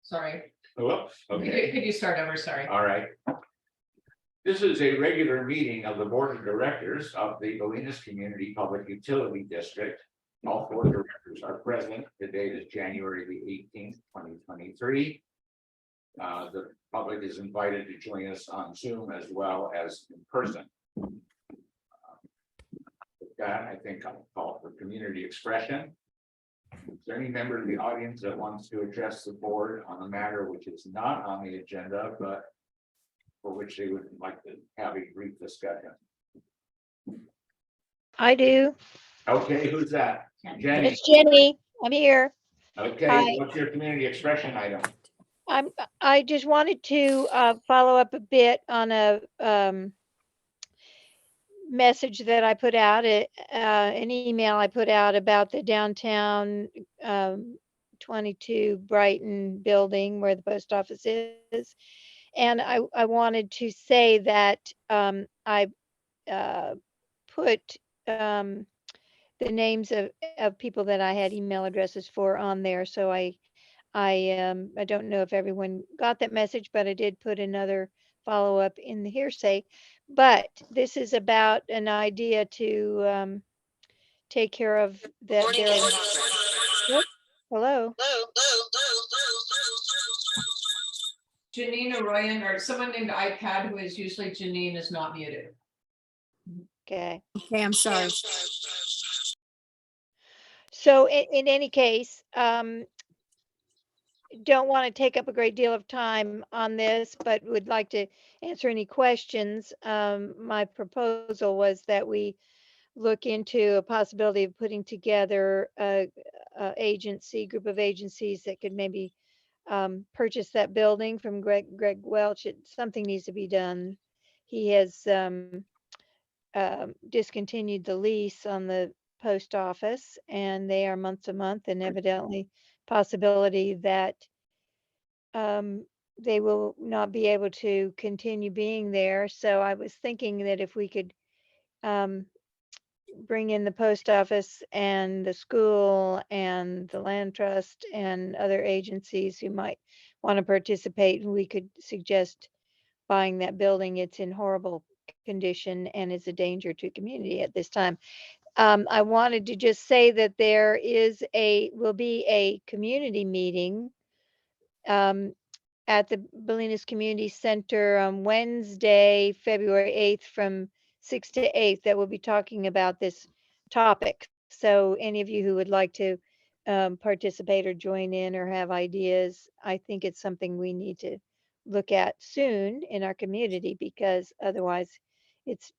Sorry. Whoops, okay, Could you start over? Sorry. all right. This is a regular meeting of the Board of Directors of the Bolinas Community Public Utility District. All four directors are present. The date is January the 18th, 2023. The public is invited to join us on Zoom as well as in person. With that, I think I'll call for community expression. Is there any member of the audience that wants to address the board on a matter which is not on the agenda, but for which they would like to have a brief discussion? I do. Okay, who's that? Jenny. It's Jenny. I'm here. Okay, Hi. what's your community expression item? I just wanted to follow up a bit on a message that I put out, an email I put out about the downtown 22 Brighton building where the post office is. And I wanted to say that I put the names of people that I had email addresses for on there. So I don't know if everyone got that message, but I did put another follow up in the hearsay. But this is about an idea to take care of that. Hello. Janine Arroyan or someone named iPad, who is usually Janine, is not muted. Okay. Okay, I'm sorry. So in any case, don't want to take up a great deal of time on this, but would like to answer any questions. My proposal was that we look into a possibility of putting together a group of agencies that could maybe purchase that building from Greg Welch. Something needs to be done. He has discontinued the lease on the post office, and they are month to month, and evidently possibility that they will not be able to continue being there. So I was thinking that if we could bring in the post office and the school and the land trust and other agencies who might want to participate, we could suggest buying that building. It's in horrible condition and is a danger to community at this time. I wanted to just say that there will be a community meeting at the Bolinas Community Center on Wednesday, February 8th from 6 to 8 that will be talking about this topic. So any of you who would like to participate or join in or have ideas, I think it's something we need to look at soon in our community, because otherwise it's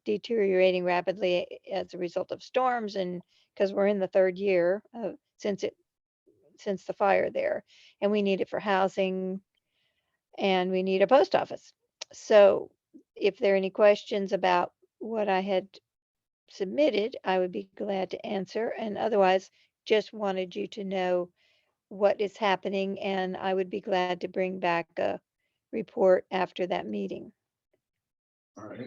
deteriorating rapidly as a result of storms, and because we're in the third year since the fire there, and we need it for housing, and we need a post office. So if there are any questions about what I had submitted, I would be glad to answer, and otherwise just wanted you to know what is happening, and I would be glad to bring back a report after that meeting. All right,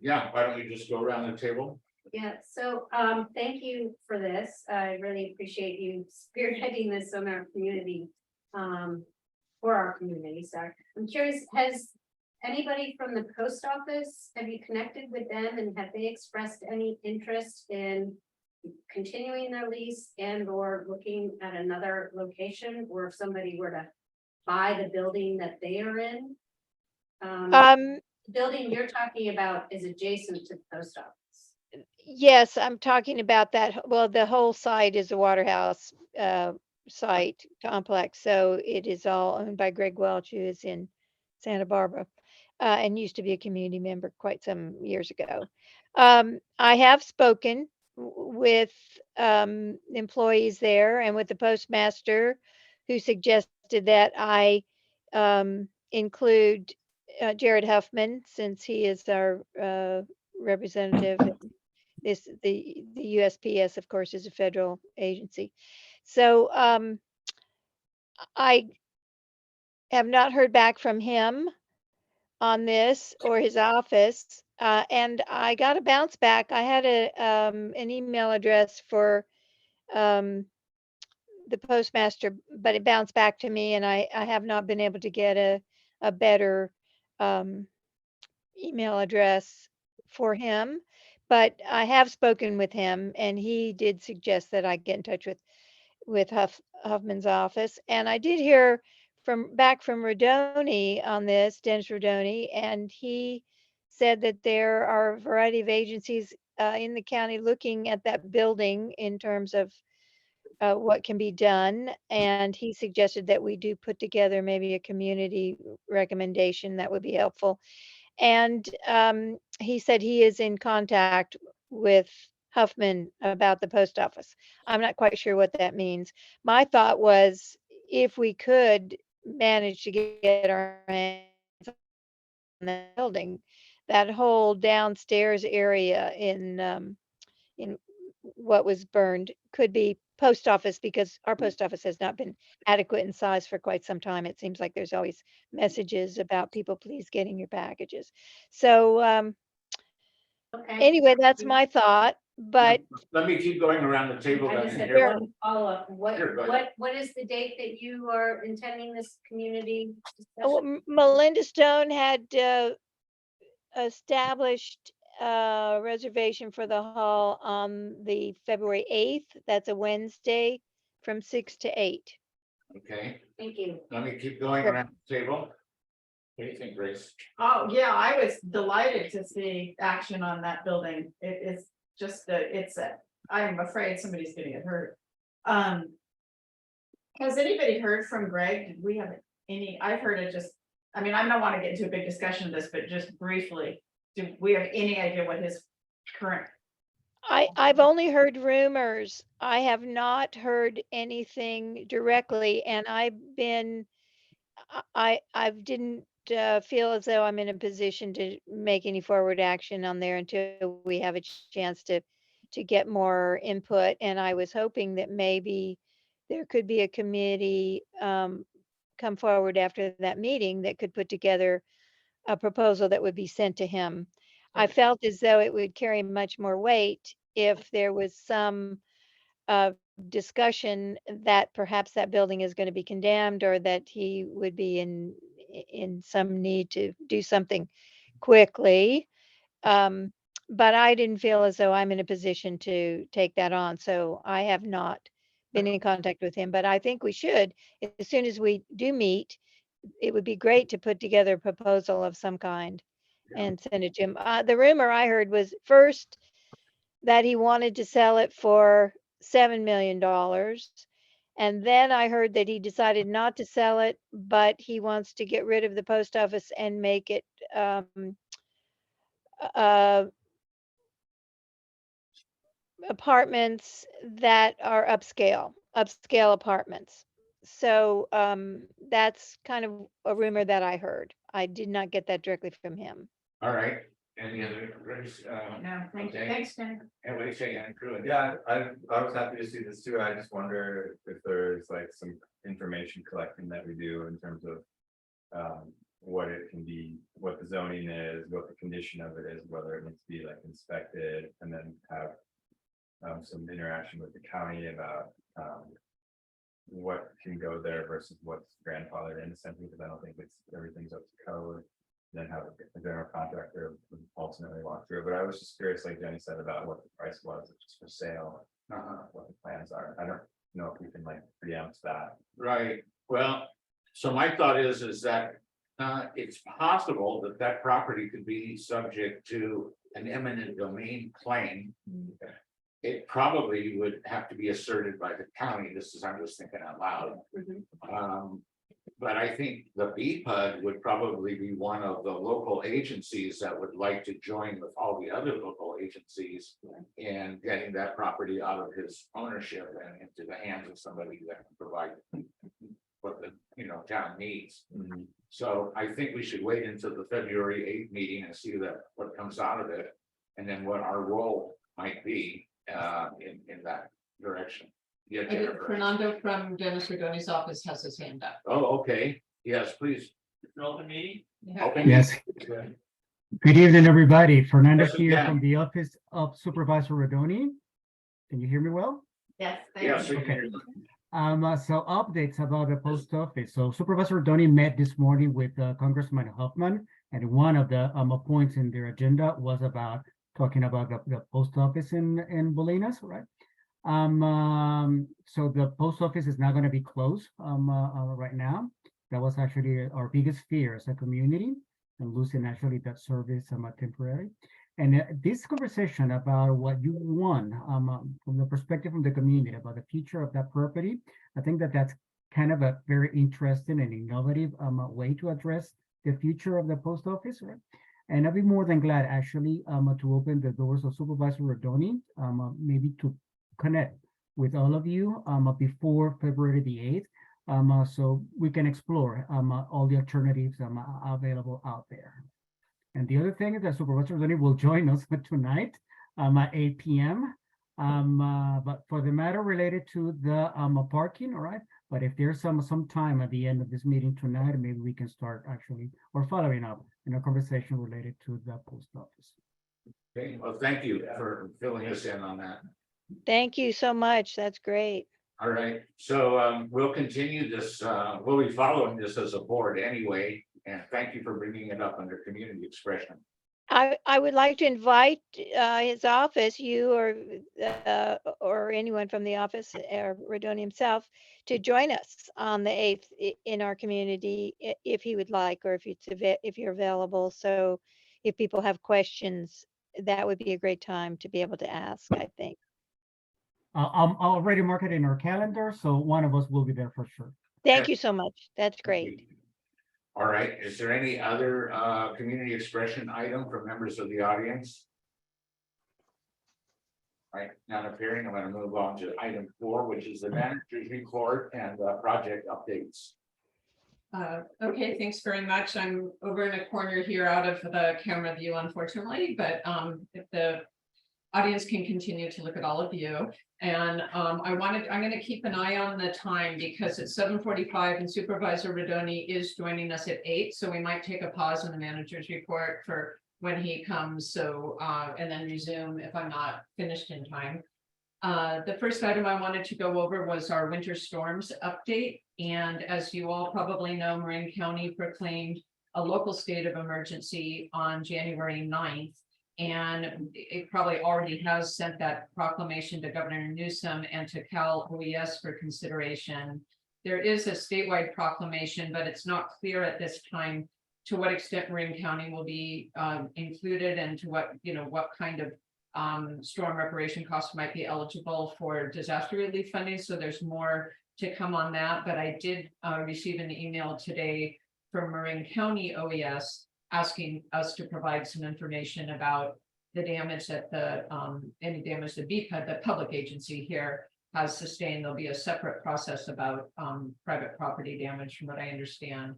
yeah, why don't we just go around the table? Yeah, so thank you for this. I really appreciate you spearheading this on our community, for our community. Sorry, I'm curious, has anybody from the post office, have you connected with them, and have they expressed any interest in continuing their lease and or looking at another location, or if somebody were to buy the building that they are in? The building you're talking about is adjacent to the post office. Yes, I'm talking about that. Well, the whole site is a Waterhouse site complex, so it is all owned by Greg Welch, who is in Santa Barbara, and used to be a community member quite some years ago. I have spoken with employees there and with the postmaster, who suggested that I include Jared Huffman, since he is our representative. The USPS, of course, is a federal agency. So I have not heard back from him on this or his office, and I got a bounce back. I had an email address for the postmaster, but it bounced back to me, and I have not been able to get a better email address for him. But I have spoken with him, and he did suggest that I get in touch with Huffman's office. And I did hear back from Rodoni on this, Dennis Rodoni, and he said that there are a variety of agencies in the county looking at that building in terms of what can be done. And he suggested that we do put together maybe a community recommendation that would be helpful. And he said he is in contact with Huffman about the post office. I'm not quite sure what that means. My thought was if we could manage to get our hands on that building, that whole downstairs area in what was burned could be post office, because our post office has not been adequate in size for quite some time. It seems like there's always messages about people, please getting your packages. So Okay. anyway, that's my thought, but Let me keep going around the table. I then just and have hear- one follow-up. Sure, go ahead. What is the date that you are intending this community oh, discussion? Melinda Stone had established a reservation for the hall on the February 8th. That's a Wednesday from 6 to 8. Okay, Thank you. let me keep going Sure. around the table. What do you think, Grace? Oh, yeah, I was delighted to see action on that building. It is just I'm afraid somebody's gonna get hurt. Has anybody heard from Greg? Did we have I've heard it just, I mean, I don't want to get into a big discussion of this, but just briefly, do we have any idea what his current? I've only heard rumors. I have not heard anything directly, and I didn't feel as though I'm in a position to make any forward action on there until we have a chance to get more input. And I was hoping that maybe there could be a committee come forward after that meeting that could put together a proposal that would be sent to him. I felt as though it would carry much more weight if there was some discussion that perhaps that building is going to be condemned, or that he would be in some need to do something quickly. But I didn't feel as though I'm in a position to take that on, so I have not been in contact with him. But I think we should, as soon as we do meet, it would be great to put together a proposal of some kind and send it to him. The rumor I heard was first that he wanted to sell it for $7 million. And then I heard that he decided not to sell it, but he wants to get rid of the post office and make it apartments that are upscale apartments. So that's kind of a rumor that I heard. I did not get that directly from him. All right, any other, Grace? No, thank you. Okay. Thanks, Ken. And what do you say, Andrew? Yeah, I was happy to see this too. I just wonder if there's like some information collecting that we do in terms of. What it can be, what the zoning is, what the condition of it is, whether it needs to be like inspected, and then have. Some interaction with the county about. What can go there versus what's grandfathered in, essentially, because I don't think everything's up to code. Then have a general contractor ultimately walk through, but I was just curious, like Jenny said, about what the price was, just for sale. What the plans are. I don't know if we can like preempt that. Right, well, so my thought is that it's possible that that property could be subject to an eminent domain claim. It probably would have to be asserted by the county. This is, I'm just thinking out loud. But I think the BPUD would probably be one of the local agencies that would like to join with all the other local agencies in getting that property out of his ownership and into the hands of somebody that can provide what the, town needs. So I think we should wait until the February 8th meeting and see what comes out of it. And then what our role might be in that direction. Yeah, Jennifer. Fernando from Dennis Rodoni's office has his hand up. Oh, okay. Yes, please. Open meeting? Yeah. Open. Yes. Good evening, everybody. Fernando Yes, we here can. from the office of Supervisor Rodoni. Can you hear me well? Yes, thank Yes. you. we can hear So updates about the post office. So Supervisor Donny met this morning with Congressman Huffman, and one of the points in their agenda was about talking about the post office in Bolinas, right? So the post office is not going to be closed right now. That was actually our biggest fear as a community, and losing actually that service temporary. And this conversation about what you want from the perspective from the community about the future of that property, I think that that's kind of a very interesting and innovative way to address the future of the post office, right? And I'd be more than glad actually to open the doors of Supervisor Rodoni, maybe to connect with all of you before February the 8th, so we can explore all the alternatives available out there. And the other thing is that Supervisor Rodoni will join us tonight at 8 p.m. But for the matter related to the parking, all right. But if there's some time at the end of this meeting tonight, maybe we can start actually or following up in a conversation related to the post office. Okay, well, thank you for filling us in on that. Thank you so much. That's great. All right, so we'll continue this, we'll be following this as a board anyway, and thank you for bringing it up under community expression. I would like to invite his office, you or anyone from the office, or Rodoni himself, to join us on the 8th in our community if he would like, or if you're available. So if people have questions, that would be a great time to be able to ask, I think. I'm already marked it in our calendar, so one of us will be there for sure. Thank you so much. That's great. All right, is there any other community expression item from members of the audience? All right, not appearing, I'm going to move on to item 4, which is the manager's report and project updates. Okay, thanks very much. I'm over in a corner here out of the camera view, unfortunately, but if the audience can continue to look at all of you. And I'm going to keep an eye on the time because it's 7:45 and Supervisor Rodoni is joining us at 8. So we might take a pause in the manager's report for when he comes. So and then resume if I'm not finished in time. The first item I wanted to go over was our winter storms update. And as you all probably know, Marin County proclaimed a local state of emergency on January 9th. And it probably already has sent that proclamation to Governor Newsom and to Cal OES for consideration. There is a statewide proclamation, but it's not clear at this time to what extent Marin County will be included and to what kind of storm reparation costs might be eligible for disaster relief funding. So there's more to come on that. But I did receive an email today from Marin County OES asking us to provide some information about the damage that any damage that BCPUD, the public agency here, has sustained. There'll be a separate process about private property damage from what I understand.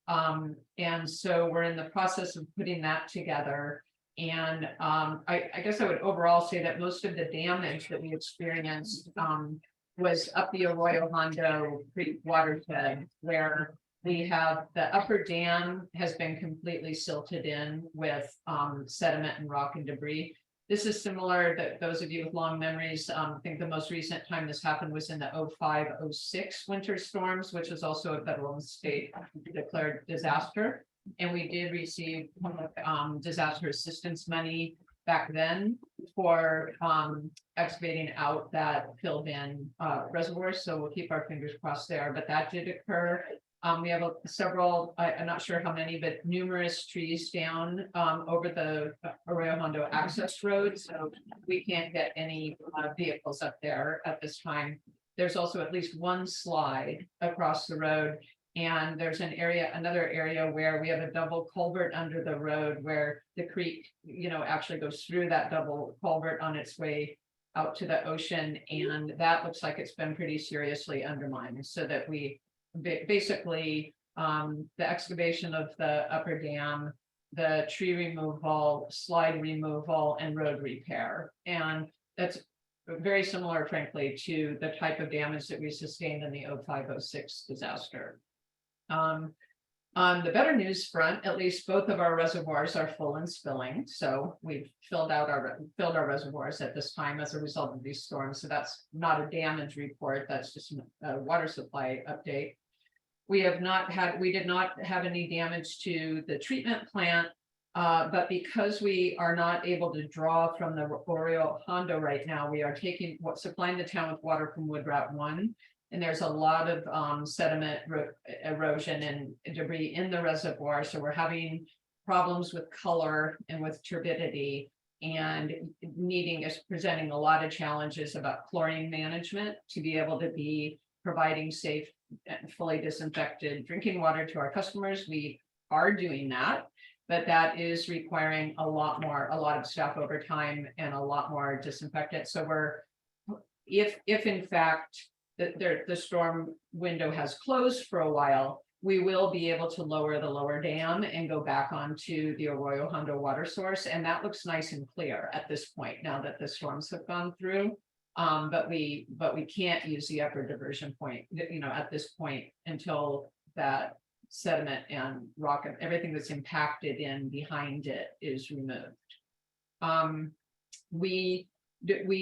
And so we're in the process of putting that together. And I guess I would overall say that most of the damage that we experienced was up the Arroyo Hondo Creek watershed, where we have the upper dam has been completely silted in with sediment and rock and debris. This is similar that those of you with long memories, I think the most recent time this happened was in the 05-06 winter storms, which is also a federal and state declared disaster. And we did receive disaster assistance money back then for excavating out that filled in reservoir. So we'll keep our fingers crossed there, but that did occur. We have several, I'm not sure how many, but numerous trees down over the Arroyo Hondo access road. So we can't get any vehicles up there at this time. There's also at least one slide across the road. And there's another area where we have a double culvert under the road where the creek, actually goes through that double culvert on its way out to the ocean. And that looks like it's been pretty seriously undermined, so that we basically the excavation of the upper dam, the tree removal, slide removal, and road repair. And that's very similar, frankly, to the type of damage that we sustained in the 05-06 disaster. On the better news front, at least both of our reservoirs are full and spilling, so we've filled our reservoirs at this time as a result of these storms. So that's not a damage report, that's just a water supply update. We did not have any damage to the treatment plant. But because we are not able to draw from the Oreo Hondo right now, we are supplying the town with water from Wood Route 1. And there's a lot of sediment erosion and debris in the reservoir. So we're having problems with color and with turbidity and presenting a lot of challenges about chlorine management to be able to be providing safe and fully disinfected drinking water to our customers. We are doing that. But that is requiring a lot of staff overtime and a lot more disinfectant. So if in fact the storm window has closed for a while, we will be able to lower the lower dam and go back onto the Arroyo Hondo water source. And that looks nice and clear at this point, now that the storms have gone through. But we can't use the upper diversion point, at this point until that sediment and rock and everything that's impacted in behind it is removed. We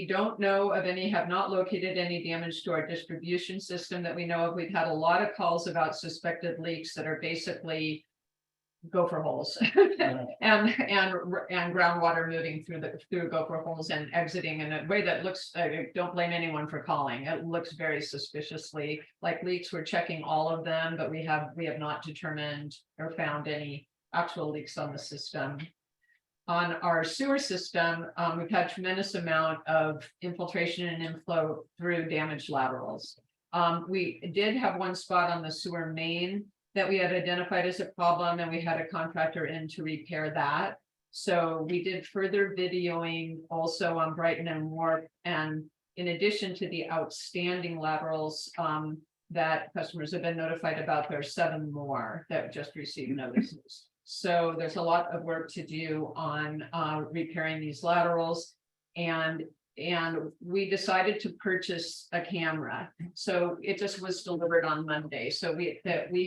don't know of any, have not located any damage to our distribution system that we know of. We've had a lot of calls about suspected leaks that are basically gopher holes and groundwater moving through gopher holes and exiting in a way that looks, don't blame anyone for calling, it looks very suspiciously like leaks. We're checking all of them, but we have not determined or found any actual leaks on the system. On our sewer system, we've had tremendous amount of infiltration and inflow through damaged laterals. We did have one spot on the sewer main that we had identified as a problem, and we had a contractor in to repair that. So we did further videoing also on Brighton and Warp, and in addition to the outstanding laterals that customers have been notified about, there are 7 more that just received notices. So there's a lot of work to do on repairing these laterals, and we decided to purchase a camera. So it just was delivered on Monday. So we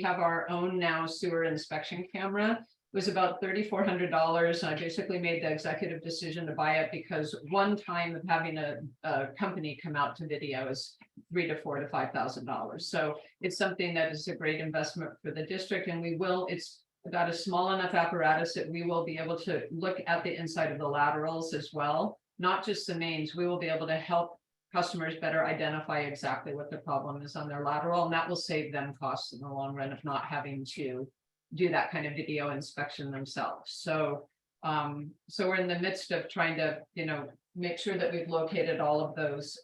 have our own now sewer inspection camera. It was about $3,400. I basically made the executive decision to buy it because one time of having a company come out to video is $3,000 to $4,000 to $5,000. So it's something that is a great investment for the district, and it's got a small enough apparatus that we will be able to look at the inside of the laterals as well. Not just the mains. We will be able to help customers better identify exactly what the problem is on their lateral, and that will save them costs in the long run of not having to do that kind of video inspection themselves. So we're in the midst of trying to make sure that we've located all of those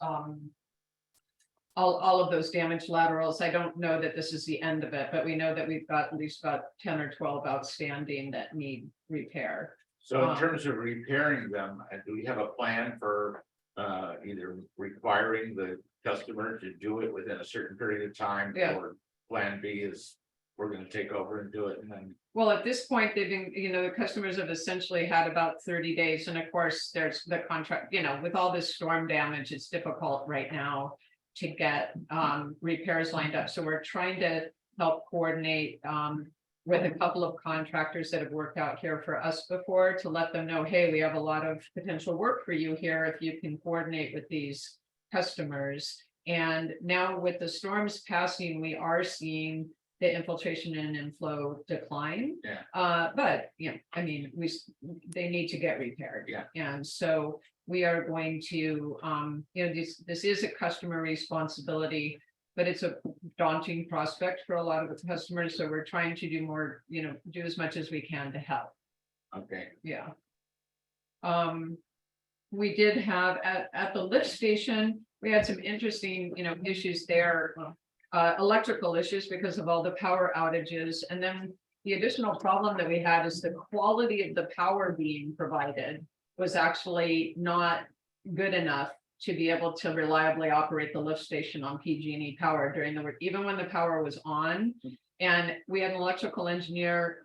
all of those damaged laterals. I don't know that this is the end of it, but we know that we've got at least about 10 or 12 outstanding that need repair. So in terms of repairing them, do we have a plan for either requiring the customer to do it within a certain period of time? Yeah. Or plan B is we're going to take over and do it, and then Well, at this point, they've been, the customers have essentially had about 30 days. And of course, there's the contract, with all this storm damage, it's difficult right now to get repairs lined up. So we're trying to help coordinate with a couple of contractors that have worked out here for us before to let them know, hey, we have a lot of potential work for you here if you can coordinate with these customers. And now with the storms passing, we are seeing the infiltration and inflow decline. Yeah. But they need to get repaired. Yeah. And so we are going to, this is a customer responsibility, but it's a daunting prospect for a lot of the customers. So we're trying to do more, do as much as we can to help. okay. Yeah. We did have at the lift station, we had some interesting, issues there. Electrical issues because of all the power outages. And then the additional problem that we had is the quality of the power being provided was actually not good enough to be able to reliably operate the lift station on PG&E power during the, even when the power was on. And we had an electrical engineer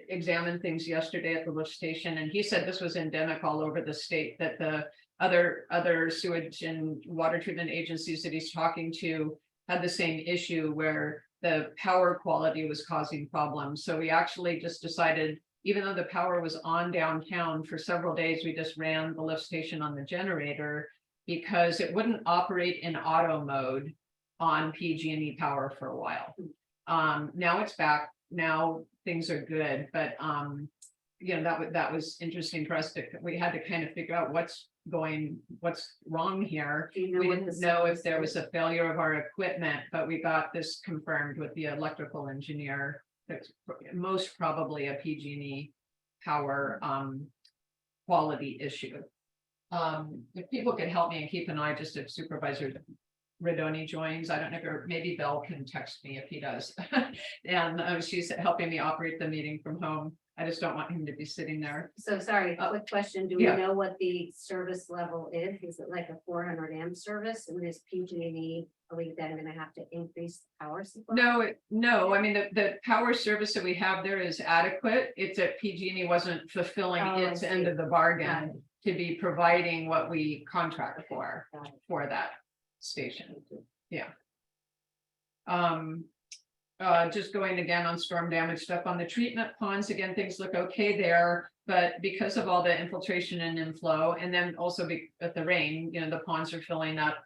examine things yesterday at the lift station, and he said this was endemic all over the state, that the other sewage and water treatment agencies that he's talking to had the same issue where the power quality was causing problems. So we actually just decided, even though the power was on downtown for several days, we just ran the lift station on the generator because it wouldn't operate in auto mode on PG&E power for a while. Now it's back. Now things are good, but that was interesting for us we had to kind of figure out what's wrong here. Do you know We what the didn't know if source there is? was a failure of our equipment, but we got this confirmed with the electrical engineer. That's most probably a PG&E power quality issue. If people could help me and keep an eye, just if Supervisor Redoni joins, I don't know, or maybe Bill can text me if he does. And she's helping me operate the meeting from home. I just don't want him to be sitting there. So sorry, quick question. Do we yeah. know what the service level is? Is it like a 400 amp service? And is PG&E, are we then gonna have to increase the power supply? No, I mean, the power service that we have there is adequate. It's that PG&E wasn't fulfilling Oh, I its end see. of the Got bargain to be providing what we contract Okay, got it. for that station. Yeah. Just going again on storm damage stuff on the treatment ponds, again, things look okay there, but because of all the infiltration and inflow, and then also at the rain, the ponds are filling up.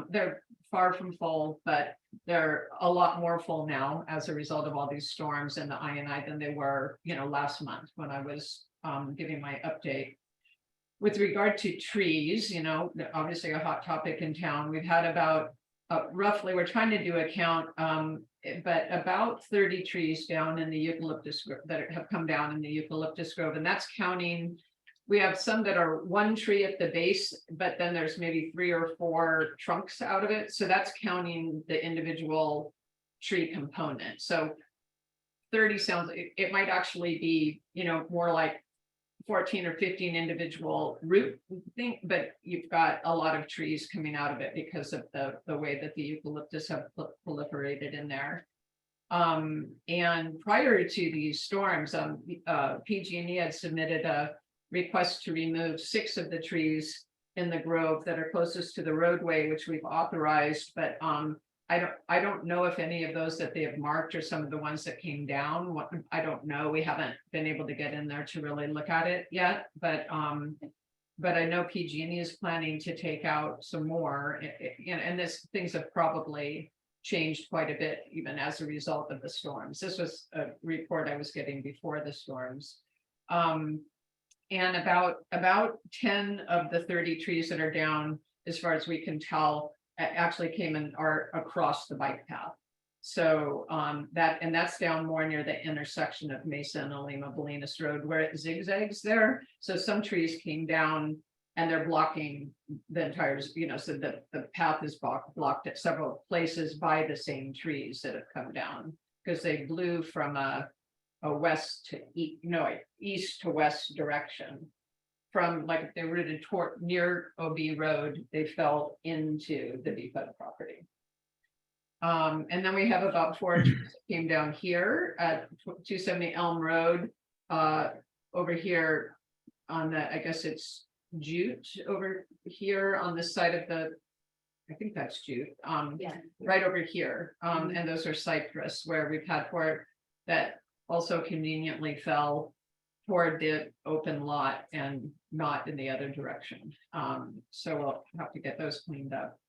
They're far from full, but they're a lot more full now as a result of all these storms and the INI than they were, last month when I was giving my update. With regard to trees, obviously a hot topic in town. We've had about roughly, we're trying to do a count, but about 30 trees down in the eucalyptus that have come down in the eucalyptus grove, and that's counting. We have some that are one tree at the base, but then there's maybe 3 or 4 trunks out of it. So that's counting the individual tree component. So 30 sounds, it might actually be, more like 14 or 15 individual root thing, but you've got a lot of trees coming out of it because of the way that the eucalyptus have proliferated in there. And prior to these storms, PG&E had submitted a request to remove 6 of the trees in the grove that are closest to the roadway, which we've authorized, but I don't know if any of those that they have marked are some of the ones that came down. I don't know. We haven't been able to get in there to really look at it yet, but I know PG&E is planning to take out some more, and things have probably changed quite a bit even as a result of the storms. This was a report I was getting before the storms. And about 10 of the 30 trees that are down, as far as we can tell, actually came and are across the bike path. So that's down more near the intersection of Mesa and Olima Bolinas Road where it zigzags there. So some trees came down and they're blocking the entire, so the path is blocked at several places by the same trees that have come down because they blew from a west to east to west direction. From like if they rooted toward near OB Road, they fell into the BCPUD property. And then we have about 4 trees that came down here at 270 Elm Road, over here on the, I guess it's Jute over here on the side of the, I think that's Jute, Yeah. right over here. And those are cypress where we've had 4 that also conveniently fell toward the open lot and not in the other direction. So we'll have to get those cleaned up.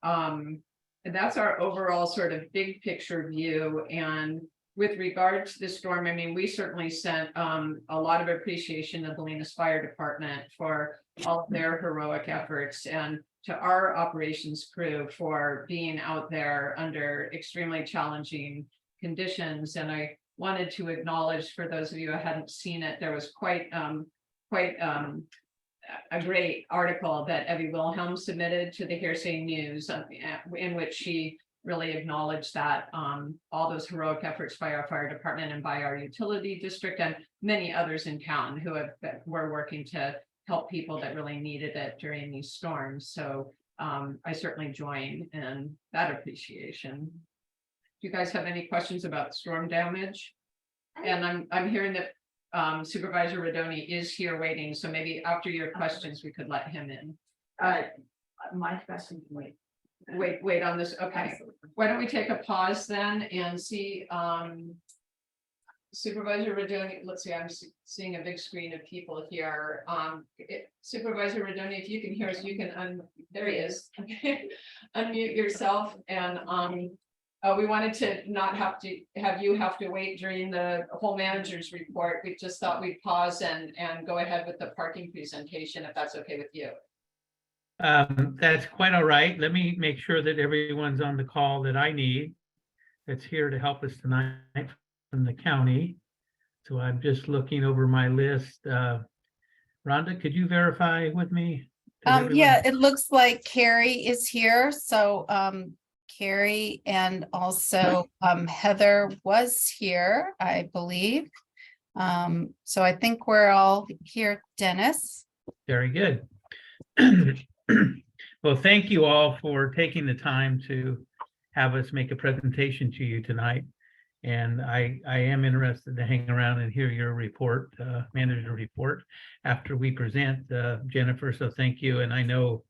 And that's our overall sort of big picture view. And with regard to the storm, I mean, we certainly sent a lot of appreciation to the Bolinas Fire Department for all of their heroic efforts and to our operations crew for being out there under extremely challenging conditions. And I wanted to acknowledge, for those of you who hadn't seen it, there was quite a great article that Evie Wilhelm submitted to the Hearsay News, in which she really acknowledged that all those heroic efforts by our fire department and by our utility district and many others in town who were working to help people that really needed it during these storms. So I certainly join in that appreciation. Do you guys have any questions about storm damage? And I'm hearing that Supervisor Redoni is here waiting, so maybe after your questions, we could let him in. My question, wait. wait on this, okay. Why don't we take a pause then and see, Supervisor Radoni, let's see, I'm seeing a big screen of people here. Supervisor Radoni, if you can hear us, you can, there he is. Unmute yourself and, we wanted to not have you have to wait during the whole manager's report. We just thought we'd pause and go ahead with the parking presentation, if that's okay with you. That's quite all right. Let me make sure that everyone's on the call that I need that's here to help us tonight from the county. So I'm just looking over my list. Rhonda, could you verify with me? Yeah, it looks like Carrie is here. So Carrie and also Heather was here, I believe. So I think we're all here, Dennis. Very good. Well, thank you all for taking the time to have us make a presentation to you tonight. And I am interested to hang around and hear your report, manager report, after we present, Jennifer. So thank you. And I know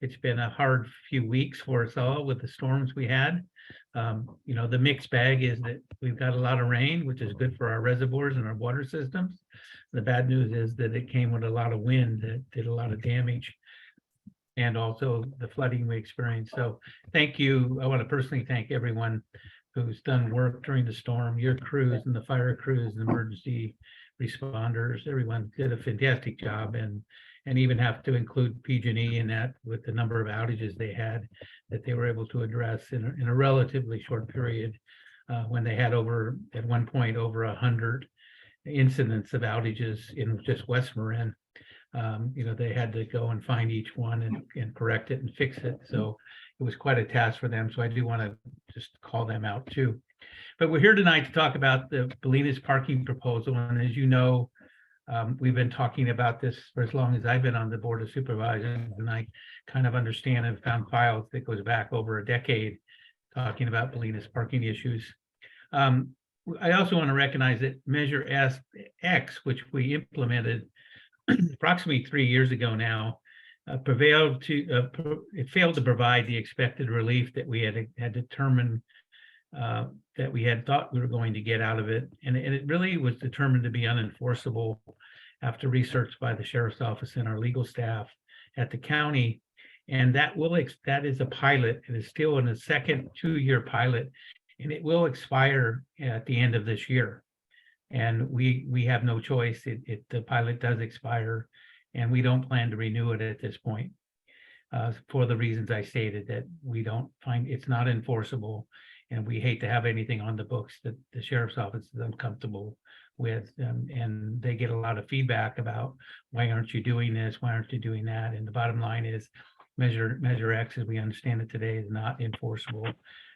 it's been a hard few weeks for us all with the storms we had. You know, the mixed bag is that we've got a lot of rain, which is good for our reservoirs and our water systems. The bad news is that it came with a lot of wind that did a lot of damage, and also the flooding we experienced. So thank you. I want to personally thank everyone who's done work during the storm, your crews and the fire crews and emergency responders. Everyone did a fantastic job, and even have to include PG&E in that with the number of outages they had that they were able to address in a relatively short period, when they had at one point over 100 incidents of outages in just West Marin. You know, they had to go and find each one and correct it and fix it. So it was quite a task for them. So I do want to just call them out too. But we're here tonight to talk about the Bolinas parking proposal. And as you know, we've been talking about this for as long as I've been on the Board of Supervisors, and I kind of understand and found files that goes back over a decade talking about Bolinas parking issues. I also want to recognize that Measure X, which we implemented approximately 3 years ago now, it failed to provide the expected relief that we had determined that we had thought we were going to get out of it. And it really was determined to be unenforceable after research by the sheriff's office and our legal staff at the county. And that is a pilot. It is still in a second 2-year pilot, and it will expire at the end of this year. And we have no choice. The pilot does expire, and we don't plan to renew it at this point, for the reasons I stated, that we don't find it's not enforceable, and we hate to have anything on the books that the sheriff's office is uncomfortable with, and they get a lot of feedback about, why aren't you doing this? Why aren't you doing that? And the bottom line is, Measure X, as we understand it today, is not enforceable.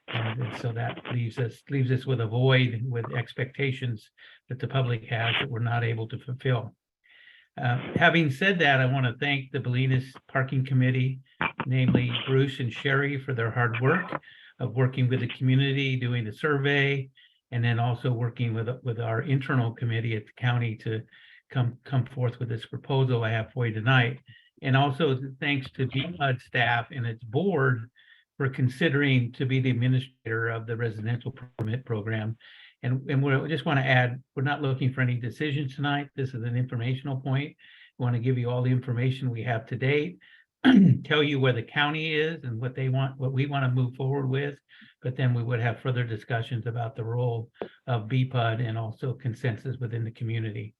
And so that leaves us with a void, with expectations that the public has that we're not able to fulfill. Having said that, I want to thank the Bolinas Parking Committee, namely Bruce and Sherry, for their hard work of working with the community, doing the survey, and then also working with our internal committee at the county to come forth with this proposal I have for you tonight. And also thanks to BCPUD staff and its board for considering to be the administrator of the residential permit program. And we just want to add, we're not looking for any decisions tonight. This is an informational point. We want to give you all the information we have to date, tell you where the county is and what they want, what we want to move forward with. But then we would have further discussions about the role of BCPUD and also consensus within the community.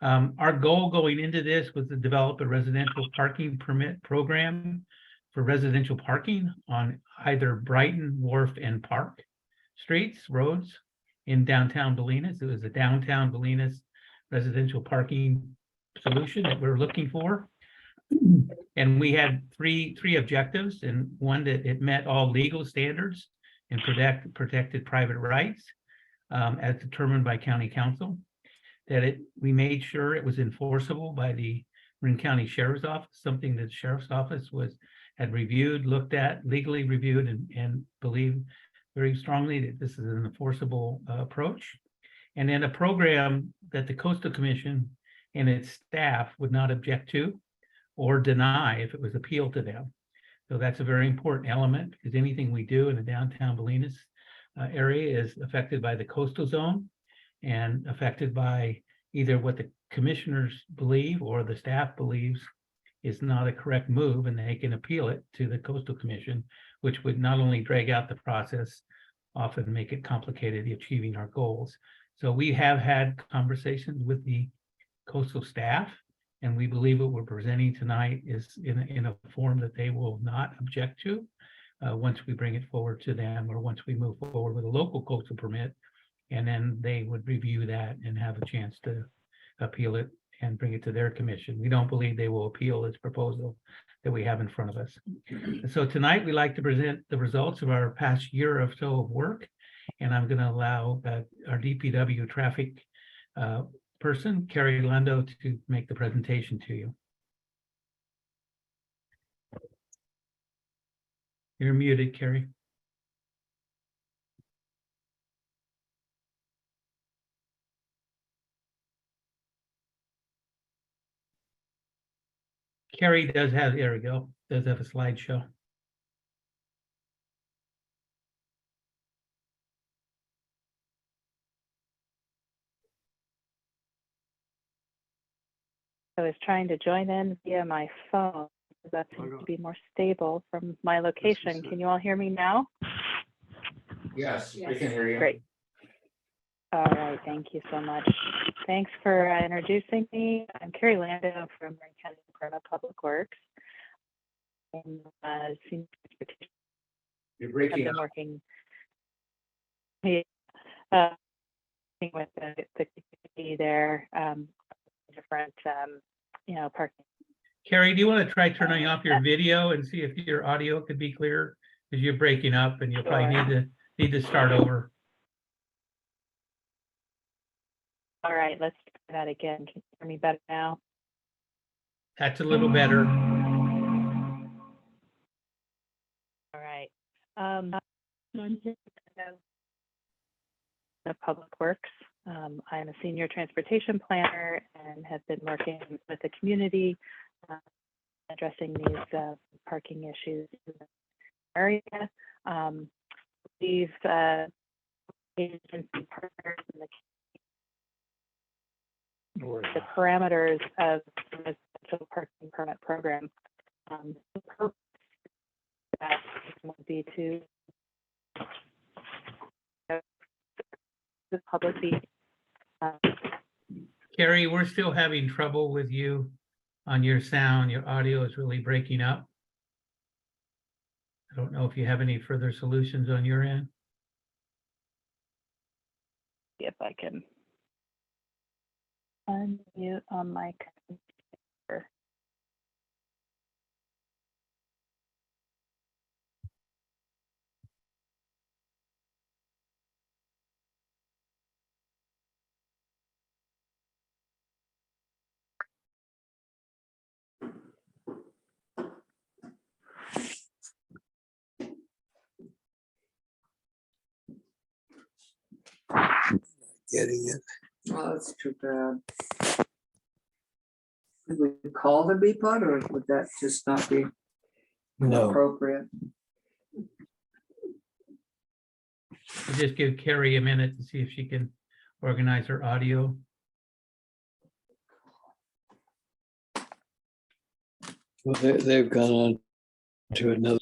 Our goal going into this was to develop a residential parking permit program for residential parking on either Brighton, Wharf, and Park streets, roads in downtown Bolinas. It was a downtown Bolinas residential parking solution that we're looking for. And we had three objectives, and one, that it met all legal standards and protected private rights as determined by county council. That we made sure it was enforceable by the Marin County Sheriff's Office, something that the Sheriff's Office had reviewed, looked at, legally reviewed, and believed very strongly that this is an enforceable approach. And then a program that the Coastal Commission and its staff would not object to or deny if it was appealed to them. So that's a very important element, because anything we do in the downtown Bolinas area is affected by the coastal zone and affected by either what the commissioners believe or the staff believes is not a correct move, and they can appeal it to the coastal commission, which would not only drag out the process, often make it complicated achieving our goals. So we have had conversations with the coastal staff, and we believe what we're presenting tonight is in a form that they will not object to once we bring it forward to them, or once we move forward with a local coastal permit, and then they would review that and have a chance to appeal it and bring it to their commission. We don't believe they will appeal this proposal that we have in front of us. So tonight, we like to present the results of our past year or so of work. And I'm going to allow our DPW traffic person, Carrie Lando, to make the presentation to you. You're muted, Carrie. Carrie does have, there we go, does have a slideshow. I was trying to join in via my phone, because that seems to be more stable from my location. Can you all hear me now? Yes, we can hear you. Great. All right, thank you so much. Thanks for introducing me. I'm Carrie Lando from Marin County Department of Public Works. I'm senior transportation. You're I've breaking been up. working with the community there, different, parking. Carrie, do you want to try turning off your video and see if your audio could be clear? Because you're breaking up and you'll probably need to start over. All right, let's try that again. Can you hear me better now? That's a little better. All right. The Public Works. I'm a senior transportation planner and have been working with the community addressing these parking issues in the area. We've agency partners in the parameters of the residential parking permit program. The purpose of that would be to the public be. Carrie, we're still having trouble with you on your sound. Your audio is really breaking up. I don't know if you have any further solutions on your end. See if I can unmute on my computer. Getting it. Oh, that's too bad. Would we call the BPUD, or would that just not be appropriate? We'll just give Carrie a minute to see if she can organize her audio. Well, they've gone on to another.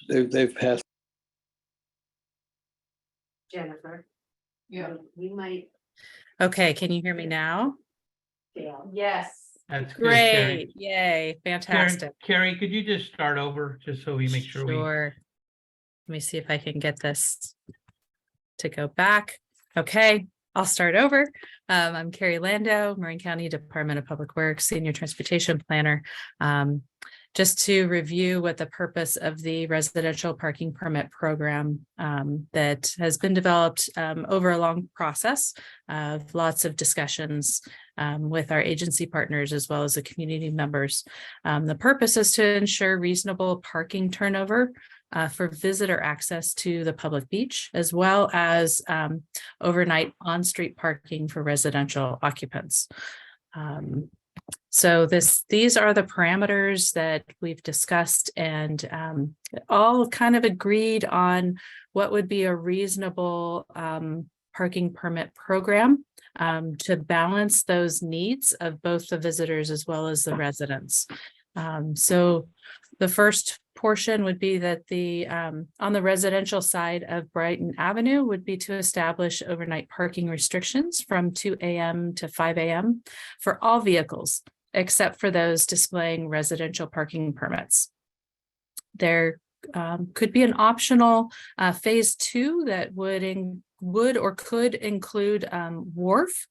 They've passed. Jennifer. Yeah. We might. Okay, can you hear me now? Yes. That's good, Carrie. Great, yay, fantastic. Carrie, could you just start over just so we make sure we. Sure. Let me see if I can get this to go back. Okay, I'll start over. I'm Carrie Lando, Marin County Department of Public Works, Senior Transportation Planner. Just to review what the purpose of the residential parking permit program that has been developed over a long process of lots of discussions with our agency partners as well as the community members. The purpose is to ensure reasonable parking turnover for visitor access to the public beach, as well as overnight on-street parking for residential occupants. So these are the parameters that we've discussed and all kind of agreed on what would be a reasonable parking permit program to balance those needs of both the visitors as well as the residents. So the first portion would be that on the residential side of Brighton Avenue would be to establish overnight parking restrictions from 2 a.m. to 5 a.m. for all vehicles, except for those displaying residential parking permits. There could be an optional phase 2 that would or could include wharf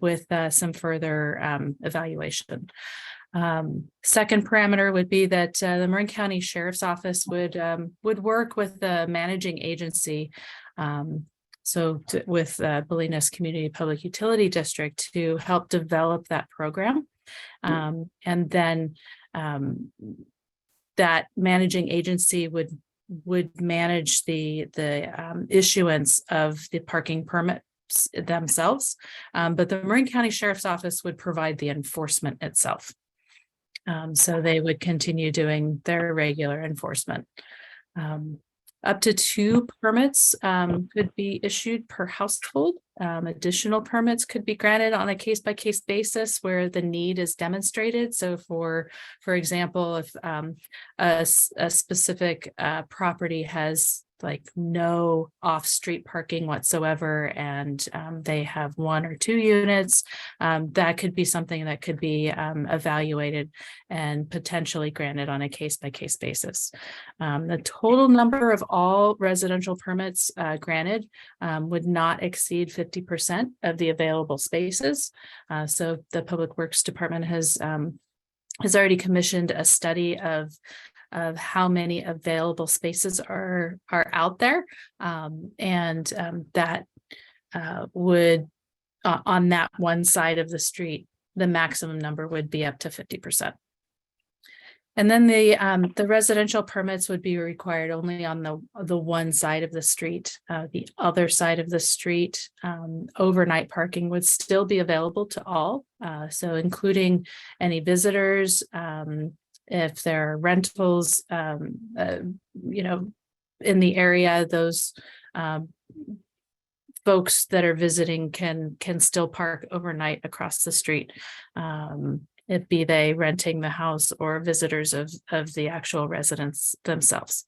with some further evaluation. Second parameter would be that the Marin County Sheriff's Office would work with the managing agency, with Bolinas Community Public Utility District to help develop that program. And then that managing agency would manage the issuance of the parking permits themselves, but the Marin County Sheriff's Office would provide the enforcement itself. So they would continue doing their regular enforcement. Up to 2 permits could be issued per household. Additional permits could be granted on a case-by-case basis where the need is demonstrated. So for example, if a specific property has like no off-street parking whatsoever, and they have 1 or 2 units, that could be something that could be evaluated and potentially granted on a case-by-case basis. The total number of all residential permits granted would not exceed 50% of the available spaces. So the Public Works Department has already commissioned a study of how many available spaces are out there, and that would on that one side of the street, the maximum number would be up to 50%. And then the residential permits would be required only on the one side of the street. The other side of the street, overnight parking would still be available to all, so including any visitors. If there are rentals, in the area, those folks that are visiting can still park overnight across the street. It be they renting the house or visitors of the actual residents themselves.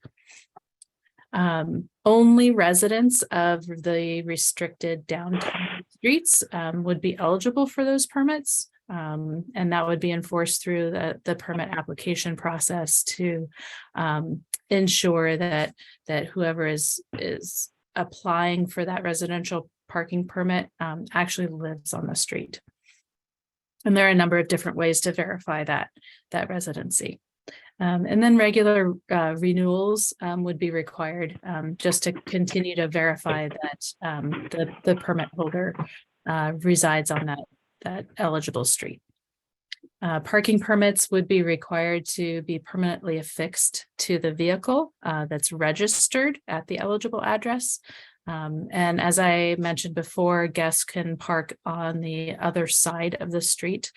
Only residents of the restricted downtown streets would be eligible for those permits. And that would be enforced through the permit application process to ensure that whoever is applying for that residential parking permit actually lives on the street. And there are a number of different ways to verify that residency. And then regular renewals would be required just to continue to verify that the permit holder resides on that eligible street. Parking permits would be required to be permanently affixed to the vehicle that's registered at the eligible address. And as I mentioned before, guests can park on the other side of the street.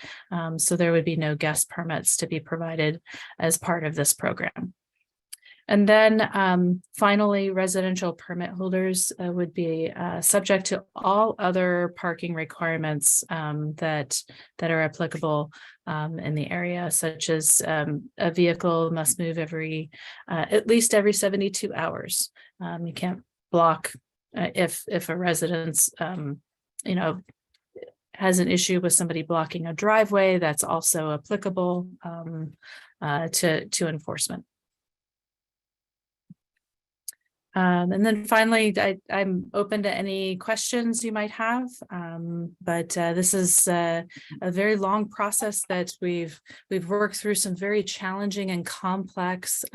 So there would be no guest permits to be provided as part of this program. And then finally, residential permit holders would be subject to all other parking requirements that are applicable in the area, such as a vehicle must move at least every 72 hours. You can't block if a residence has an issue with somebody blocking a driveway, that's also applicable to enforcement. And then finally, I'm open to any questions you might have, but this is a very long process that we've worked through some very challenging and complex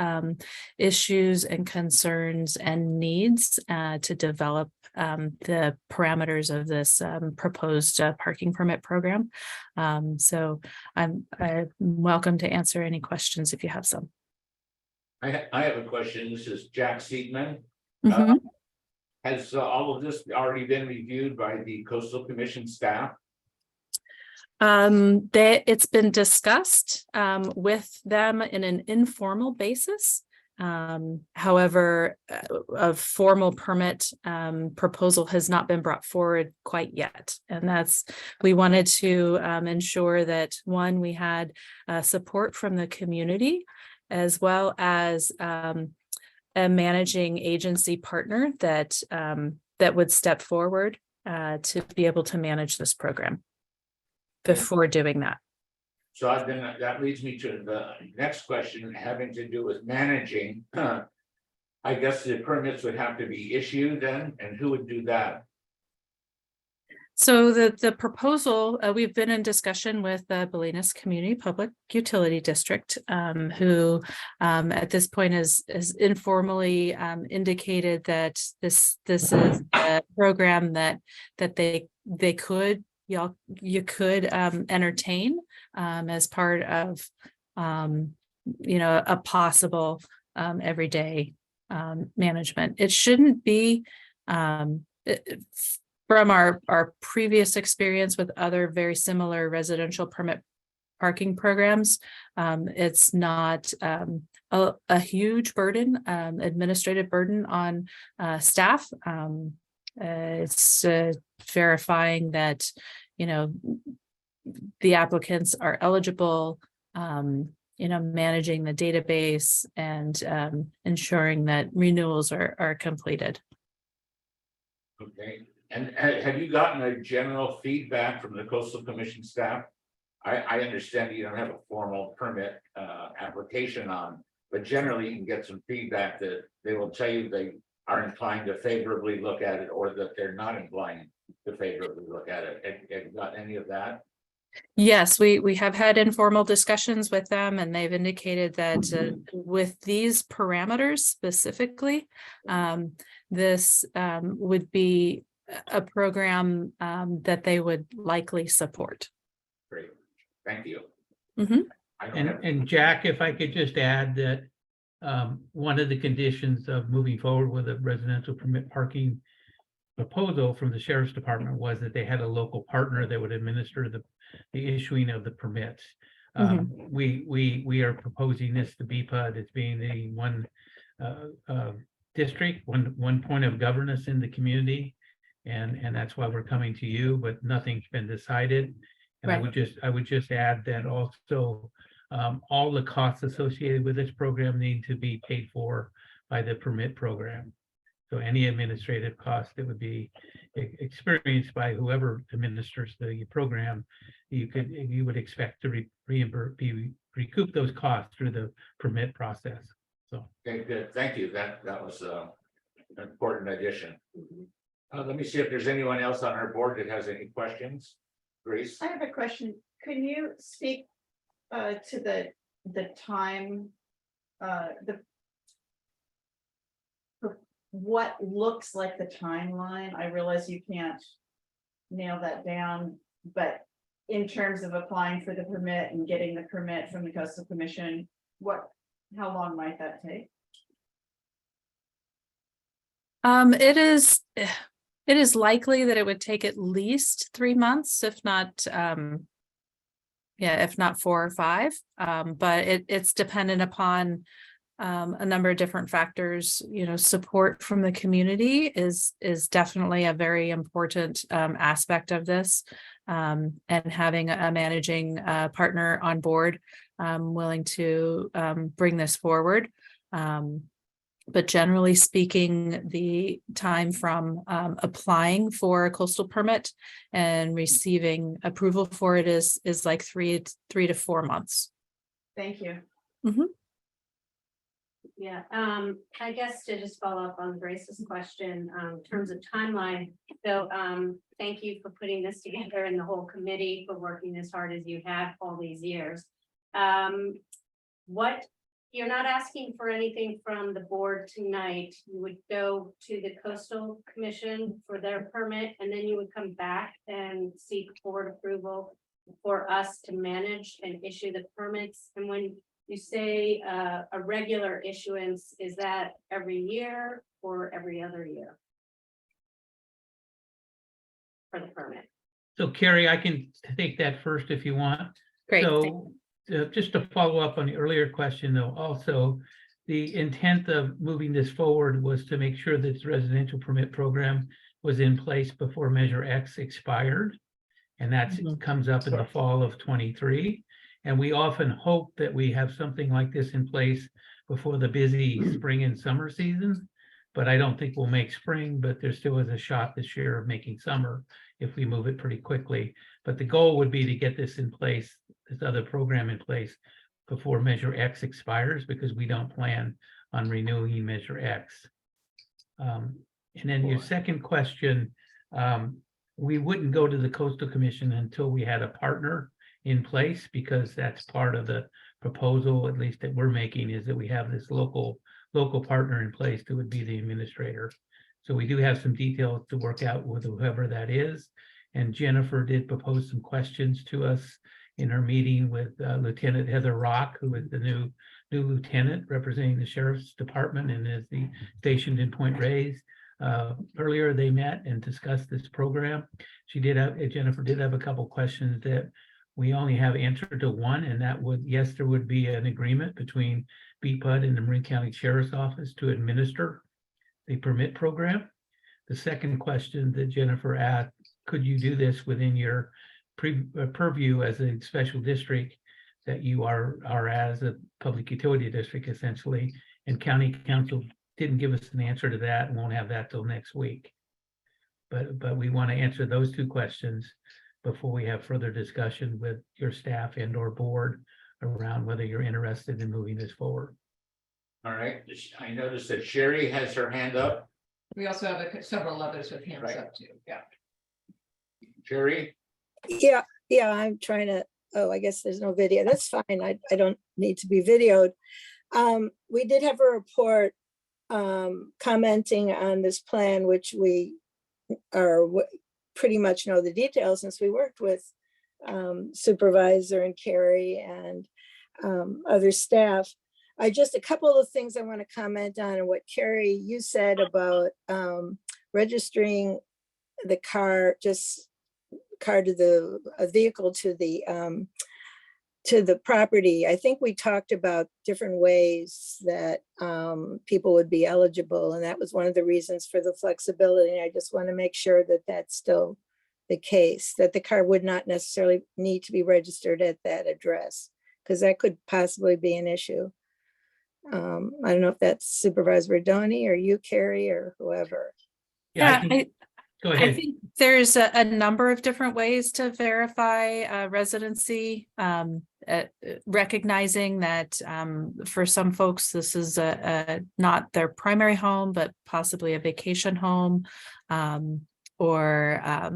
issues and concerns and needs to develop the parameters of this proposed parking permit program. So I'm welcome to answer any questions if you have some. I have a question. This is Jack Seidman. Mm-hmm. Has all of this already been reviewed by the Coastal Commission staff? It's been discussed with them in an informal basis. However, a formal permit proposal has not been brought forward quite yet. And we wanted to ensure that, one, we had support from the community, as well as a managing agency partner that would step forward to be able to manage this program before doing that. So then that leads me to the next question having to do with managing. I guess the permits would have to be issued then, and who would do that? So the proposal, we've been in discussion with the Bolinas Community Public Utility District, who at this point has informally indicated that this is a program that they could, you could entertain as part of a possible everyday management. It shouldn't be from our previous experience with other very similar residential permit parking programs. It's not a huge burden, administrative burden on staff. It's verifying that, the applicants are eligible, managing the database and ensuring that renewals are completed. Okay, and have you gotten a general feedback from the Coastal Commission staff? I understand you don't have a formal permit application on, but generally you can get some feedback that they will tell you they are inclined to favorably look at it, or that they're not inclined to favorably look at it. Have you got any of that? Yes, we have had informal discussions with them, and they've indicated that with these parameters specifically, this would be a program that they would likely support. Great, thank you. Mhm. I don't have- And Jack, if I could just add that one of the conditions of moving forward with a residential permit parking proposal from the Sheriff's Department was that they had a local partner that would administer the issuing of the permits. We are proposing this to BPUD as being the one district, one point of governance in the community. And that's why we're coming to you, but nothing's been decided. And Right. I would just add that also all the costs associated with this program need to be paid for by the permit program. So any administrative cost that would be experienced by whoever administers the program, you would expect to recoup those costs through the permit process. So. Okay, good, thank you. That was an important addition. Let me see if there's anyone else on our board that has any questions. Grace? I have a question. Can you speak to the time, what looks like the timeline? I realize you can't nail that down, but in terms of applying for the permit and getting the permit from the Coastal Commission, how long might that take? It is likely that it would take at least 3 months, if not 4 or 5. But it's dependent upon a number of different factors. Support from the community is definitely a very important aspect of this, and having a managing partner on board willing to bring this forward. But generally speaking, the time from applying for a coastal permit and receiving approval for it is like 3 to 4 months. Thank you. Mhm. Yeah, I guess to just follow up on Grace's question, in terms of timeline. So, thank you for putting this together and the whole committee for working as hard as you have all these years. You're not asking for anything from the board tonight. You would go to the Coastal Commission for their permit, and then you would come back and seek board approval for us to manage and issue the permits. And when you say a regular issuance, is that every year or every other year? For the permit? So Carrie, I can take that first if you want. Great. So just to follow up on the earlier question, though, also, the intent of moving this forward was to make sure that the residential permit program was in place before Measure X expired. And that comes up in the fall of 23. And we often hope that we have something like this in place before the busy spring and summer season. But I don't think we'll make spring, but there still is a shot this year of making summer if we move it pretty quickly. But the goal would be to get this in place, this other program in place before Measure X expires, because we don't plan on renewing Measure X. And then your second question, we wouldn't go to the Coastal Commission until we had a partner in place, because that's part of the proposal, at least that we're making, is that we have this local partner in place that would be the administrator. So we do have some details to work out with whoever that is. And Jennifer did propose some questions to us in her meeting with Lieutenant Heather Rock, who is the new lieutenant representing the Sheriff's Department and is stationed in Point Reyes. Earlier, they met and discussed this program. Jennifer did have a couple questions that we only have answered to one, and that would, yes, there would be an agreement between BCPUD and the Marin County Sheriff's Office to administer the permit program. The second question that Jennifer asked, could you do this within your purview as a special district that you are as a public utility district, essentially? And County Council didn't give us an answer to that and won't have that till next week. But we want to answer those two questions before we have further discussion with your staff and or board around whether you're interested in moving this forward. All right, I noticed that Sherry has her hand up. We also have several others with hands Right. up too. Yeah. Sherry? Yeah, I'm trying to, I guess there's no video. That's fine. I don't need to be videoed. We did have a report commenting on this plan, which we are pretty much know the details since we worked with Supervisor and Carrie and other staff. A couple of things I want to comment on, and what Carrie, you said about registering the car, a vehicle to the property. I think we talked about different ways that people would be eligible, and that was one of the reasons for the flexibility. I just want to make sure that that's still the case, that the car would not necessarily need to be registered at that address, because that could possibly be an issue. I don't know if that's Supervisor Redoni or you, Carrie, or whoever. Yeah, go I ahead. think there's a number of different ways to verify residency, recognizing that for some folks, this is not their primary home, but possibly a vacation home, or a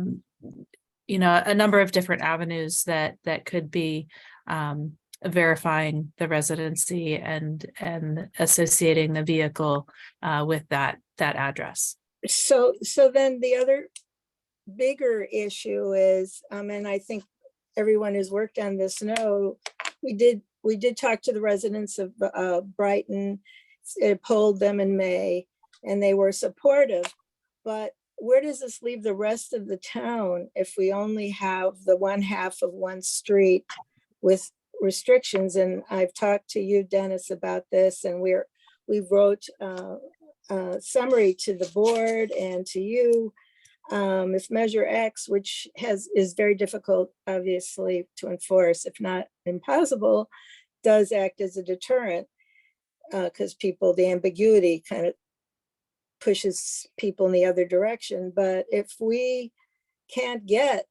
number of different avenues that could be verifying the residency and associating the vehicle with that address. So then the other bigger issue is, and I think everyone who's worked on this know, we did talk to the residents of Brighton. It polled them in May and they were supportive, but where does this leave the rest of the town if we only have the one half of one street with restrictions? And I've talked to you, Dennis, about this, and we wrote a summary to the board and to you. If Measure X, which is very difficult, obviously, to enforce, if not impossible, does act as a deterrent, because the ambiguity kind of pushes people in the other direction. But if we can't get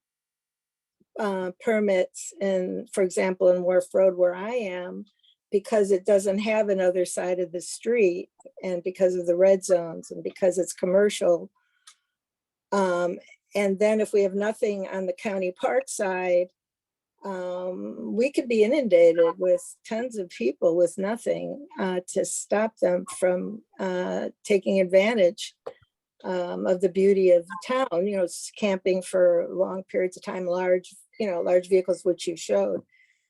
permits, and for example, in Wharf Road where I am, because it doesn't have another side of the street, and because of the red zones, and because it's commercial, and then if we have nothing on the county park side, we could be inundated with tons of people with nothing to stop them from taking advantage of the beauty of the town, camping for long periods of time, large vehicles, which you showed.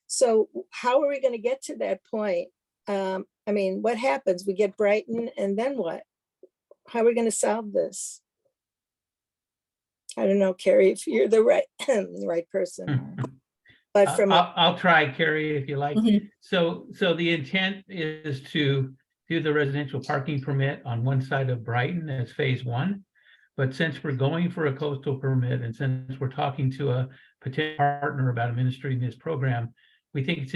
So how are we going to get to that point? What happens? We get Brighton, and then what? How are we going to solve this? I don't know, Carrie, if you're the right, the right person. But from, I'll try, Carrie, if you like. Mhm. So the intent is to do the residential parking permit on one side of Brighton as phase one. But since we're going for a coastal permit and since we're talking to a potential partner about administering this program, we think it's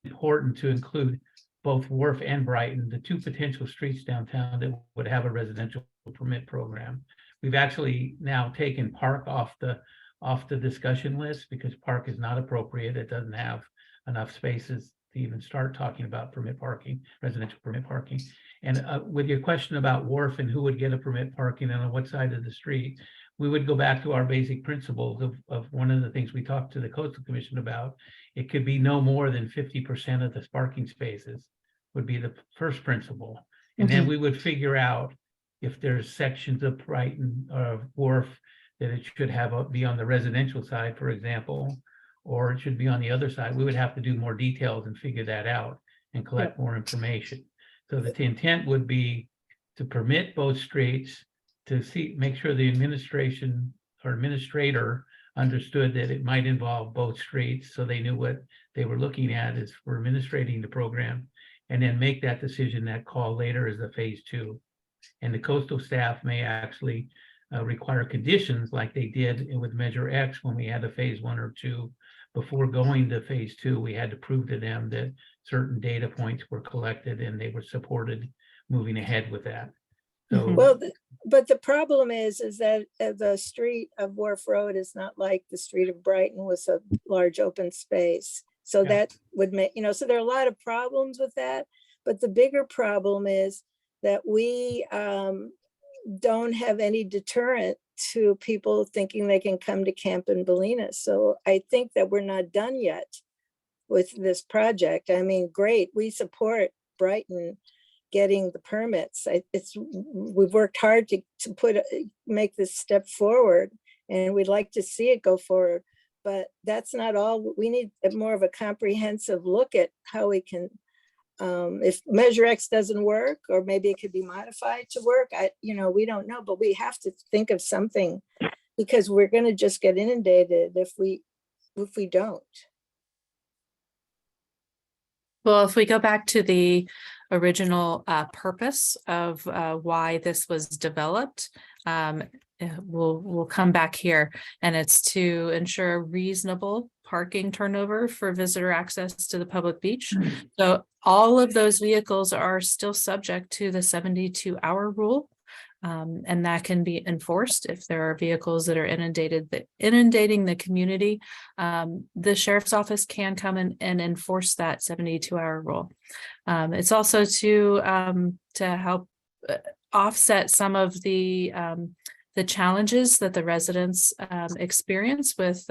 important to include both Wharf and Brighton, the two potential streets downtown that would have a residential permit program. We've actually now taken Park off the discussion list because Park is not appropriate. It doesn't have enough spaces to even start talking about permit parking, residential permit parking. And with your question about Wharf and who would get a permit parking and on what side of the street, we would go back to our basic principles of one of the things we talked to the Coastal Commission about. It could be no more than 50% of the parking spaces would be the first principle. And then we would figure out if there's sections of Brighton or Wharf that it should have be on the residential side, for example, or it should be on the other side. We would have to do more details and figure that out and collect more information. So the intent would be to permit both streets, to make sure the administration or administrator understood that it might involve both streets, so they knew what they were looking at as for administrating the program, and then make that decision, that call later as the phase two. And the coastal staff may actually require conditions like they did with Measure X when we had a phase one or two. Before going to phase two, we had to prove to them that certain data points were collected and they were supported moving ahead with that. So, well, but the problem is that the street of Wharf Road is not like the street of Brighton with a large open space. So Yeah. that would make, so there are a lot of problems with that. But the bigger problem is that we don't have any deterrent to people thinking they can come to camp in Bolinas. So I think that we're not done yet with this project. I mean, great, we support Brighton getting the permits. We've worked hard to make this step forward, and we'd like to see it go forward. But that's not all. We need more of a comprehensive look at how we can, if Measure X doesn't work, or maybe it could be modified to work. We don't know, but we have to think of something, because we're going to just get inundated if we don't. Well, if we go back to the original purpose of why this was developed, we'll come back here, and it's to ensure reasonable parking turnover for visitor access to the public beach. So all of those vehicles are still subject to the 72-hour rule. And that can be enforced if there are vehicles that are inundating the community. The sheriff's office can come in and enforce that 72-hour rule. It's also to help offset some of the challenges that the residents experience with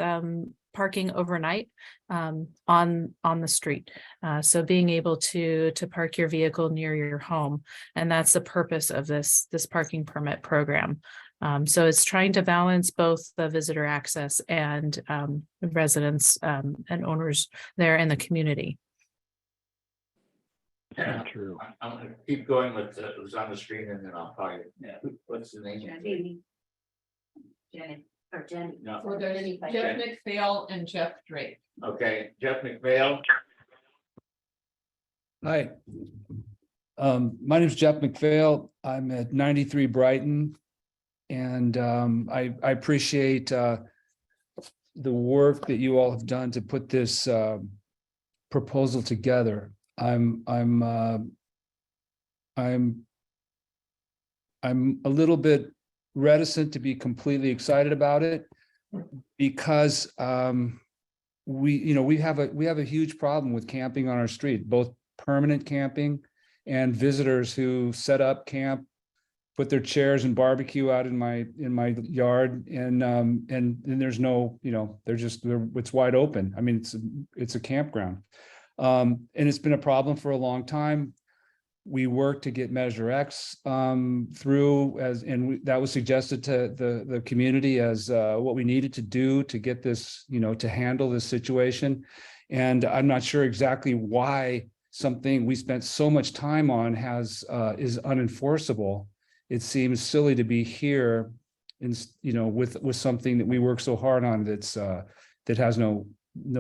parking overnight on the street. So being able to park your vehicle near your home, and that's the purpose of this parking permit program. So it's trying to balance both the visitor access and residents and owners there in the community. Yeah, True. I'm gonna keep going with who's on the screen, and then I'll call you. What's the name? Jenny. No. So there's Jeff McPhail and Jeff Drake. Okay, Jeff McPhail. Hi. My name is Jeff McPhail. I'm at 93 Brighton. And I appreciate the work that you all have done to put this proposal together. I'm a little bit reticent to be completely excited about it, because we have a huge problem with camping on our street, both permanent camping and visitors who set up camp, put their chairs and barbecue out in my yard, and there's no, it's wide open. I mean, it's a campground, and it's been a problem for a long time. We worked to get Measure X through, that was suggested to the community as what we needed to do to get this, to handle this situation. And I'm not sure exactly why something we spent so much time on is unenforceable. It seems silly to be here with something that we work so hard on that has no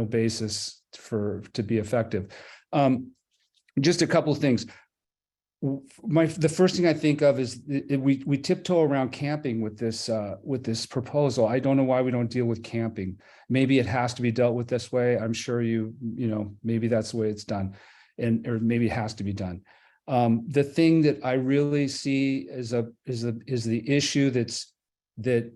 basis to be effective. Just a couple of things. The first thing I think of is we tiptoe around camping with this proposal. I don't know why we don't deal with camping. Maybe it has to be dealt with this way. I'm sure maybe that's the way it's done, or maybe it has to be done. The thing that I really see is the issue that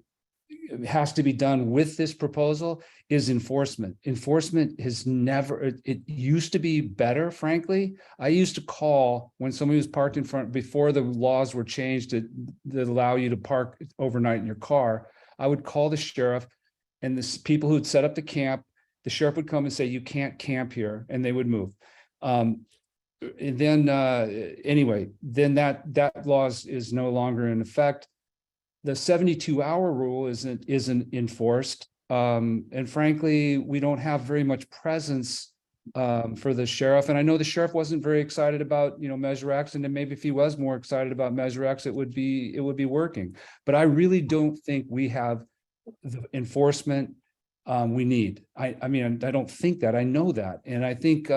has to be done with this proposal is enforcement. Enforcement has never, it used to be better, frankly. I used to call when somebody was parked in front, before the laws were changed that allow you to park overnight in your car. I would call the sheriff, and the people who'd set up the camp, the sheriff would come and say, you can't camp here, and they would move. And then anyway, then that law is no longer in effect. The 72-hour rule isn't enforced. And frankly, we don't have very much presence for the sheriff. And I know the sheriff wasn't very excited about, Measure X, and then maybe if he was more excited about Measure X, it would be working. But I really don't think we have the enforcement we need. I mean, I don't think that. I know that. And I think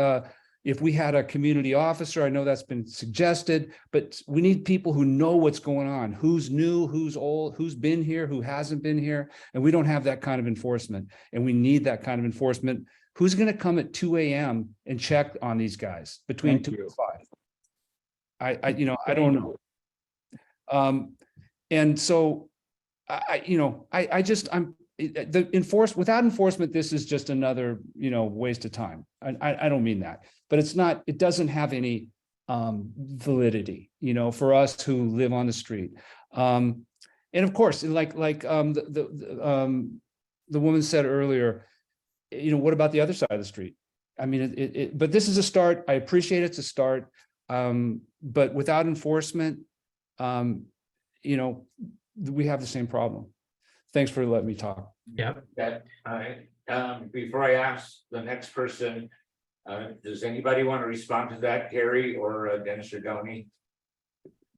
if we had a community officer, I know that's been suggested, but we need people who know what's going on, who's new, who's old, who's been here, who hasn't been here. And we don't have that kind of enforcement. And we need that kind of enforcement. Who's going to come at 2 a.m. and check on these guys between 2 and 5? I don't know. And so without enforcement, this is just another, waste of time. I don't mean that, but it doesn't have any validity, for us who live on the street. And of course, like the woman said earlier, what about the other side of the street? I mean, but this is a start. I appreciate it's a start. But without enforcement, we have the same problem. Thanks for letting me talk. Yeah. Before I ask the next person, does anybody want to respond to that, Gary or Dennis or Donnie?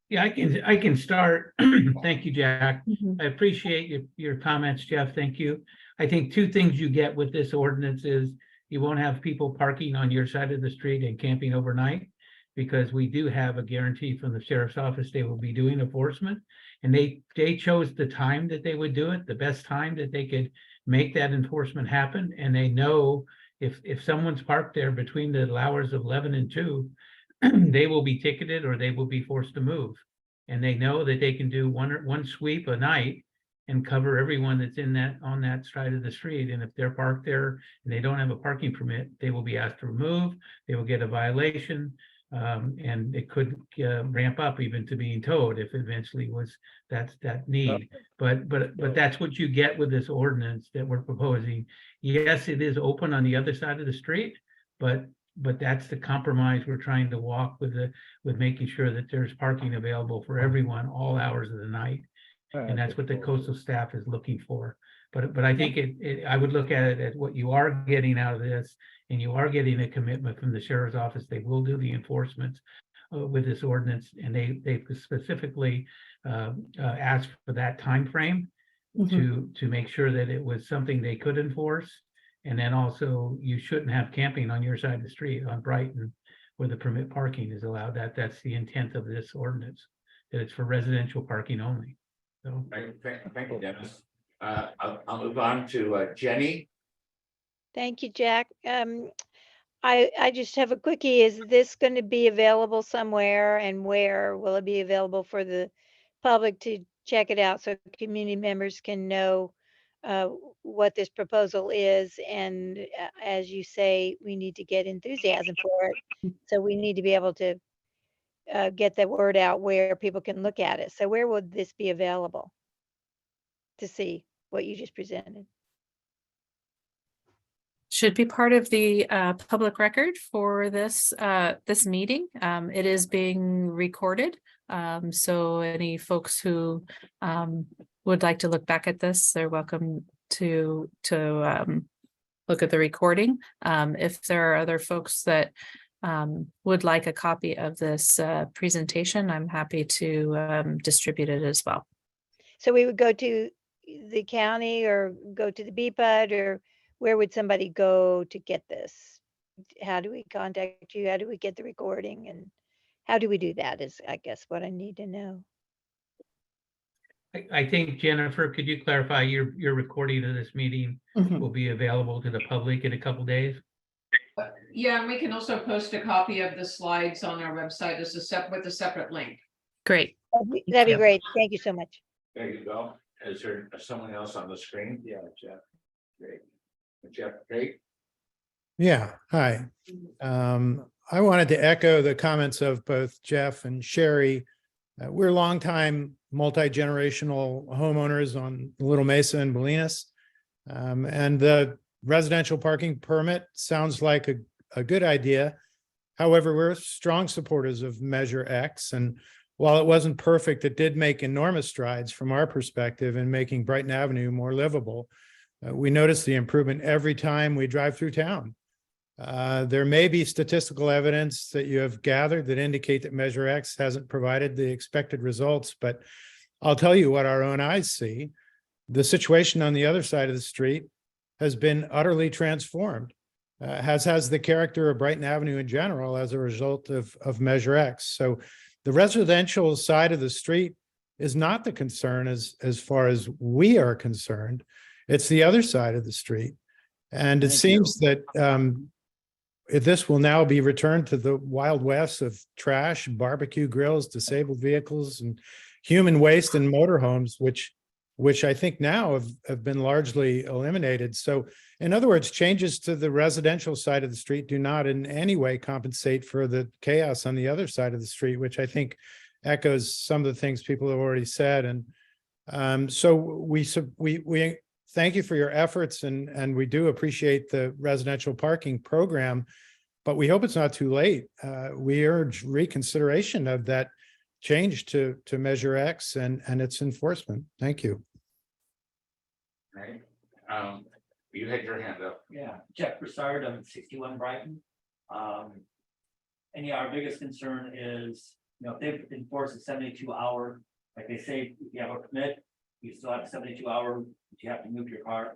Yeah, I can start. Thank you, Jack. I appreciate your comments, Jeff. Thank you. I think two things you get with this ordinance is you won't have people parking on your side of the street and camping overnight, because we do have a guarantee from the sheriff's office they will be doing enforcement. And they chose the time that they would do it, the best time that they could make that enforcement happen. And they know if someone's parked there between the hours of 11 and 2, they will be ticketed or they will be forced to move. And they know that they can do one sweep a night and cover everyone that's on that side of the street. And if they're parked there and they don't have a parking permit, they will be asked to remove, they will get a violation. And it could ramp up even to being towed if eventually was that need. But that's what you get with this ordinance that we're proposing. Yes, it is open on the other side of the street, but that's the compromise we're trying to walk with making sure that there's parking available for everyone all hours of the night. And that's what the coastal staff is looking for. But I think I would look at it as what you are getting out of this, and you are getting a commitment from the sheriff's office. They will do the enforcement with this ordinance, and they specifically asked for that time frame to make sure that it was something they could enforce. And then also, you shouldn't have camping on your side of the street on Brighton where the permit parking is allowed. That's the intent of this ordinance, that it's for residential parking only. So Thank you, Dennis. I'll move on to Jenny. Thank you, Jack. I just have a quickie. Is this going to be available somewhere, and where will it be available for the public to check it out so community members can know what this proposal is? And as you say, we need to get enthusiasm for it. So we need to be able to get the word out where people can look at it. So where would this be available to see what you just presented? Should be part of the public record for this meeting. It is being recorded. So any folks who would like to look back at this, they're welcome to look at the recording. If there are other folks that would like a copy of this presentation, I'm happy to distribute it as well. So we would go to the county or go to the BPUD, or where would somebody go to get this? How do we contact you? How do we get the recording? And how do we do that is, I guess, what I need to know. I think, Jennifer, could you clarify your recording of this meeting will be available to the public in a couple days? Yeah, and we can also post a copy of the slides on our website as with a separate link. Great. That'd be you. great. Thank you so much. There you go. Is there someone else on the screen? Yeah, Jeff. Great. Jeff, great. Yeah, hi. I wanted to echo the comments of both Jeff and Sherry. We're longtime multi-generational homeowners on Little Mesa and Bolinas. And the residential parking permit sounds like a good idea. However, we're strong supporters of Measure X. And while it wasn't perfect, it did make enormous strides from our perspective in making Brighton Avenue more livable. We notice the improvement every time we drive through town. There may be statistical evidence that you have gathered that indicate that Measure X hasn't provided the expected results, but I'll tell you what our own eyes see. The situation on the other side of the street has been utterly transformed, has the character of Brighton Avenue in general as a result of Measure X. So the residential side of the street is not the concern as far as we are concerned. It's the other side of the street. And it seems that this will now be returned to the Wild West of trash, barbecue grills, disabled vehicles, and human waste and motorhomes, which I think now have been largely eliminated. So in other words, changes to the residential side of the street do not in any way compensate for the chaos on the other side of the street, which I think echoes some of the things people have already said. And so we thank you for your efforts, and we do appreciate the residential parking program, but we hope it's not too late. We urge reconsideration of that change to Measure X and its enforcement. Thank you. Right. You had your hand up. Yeah, Jeff Broussard, I'm 61 Brighton. And yeah, our biggest concern is, if they've enforced a 72-hour, like they say, if you have a permit, you still have a 72-hour, but you have to move your car.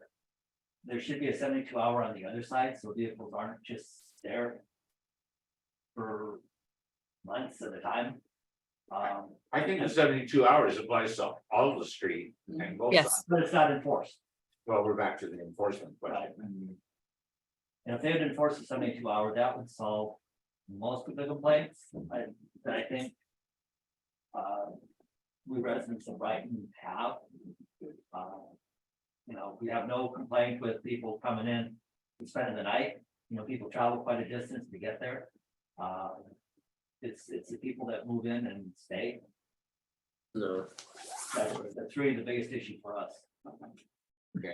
There should be a 72-hour on the other side, so vehicles aren't just there for months at a time. I think the 72 hours applies to all of the street and both Yes. sides. But it's not enforced. Well, we're back to the enforcement question. And if they had enforced a 72-hour, that would solve most of the complaints that I think we residents of Brighton have. We have no complaint with people coming in and spending the night. People travel quite a distance to get there. It's the people that move in and stay. No. That's really the biggest issue for us. Okay.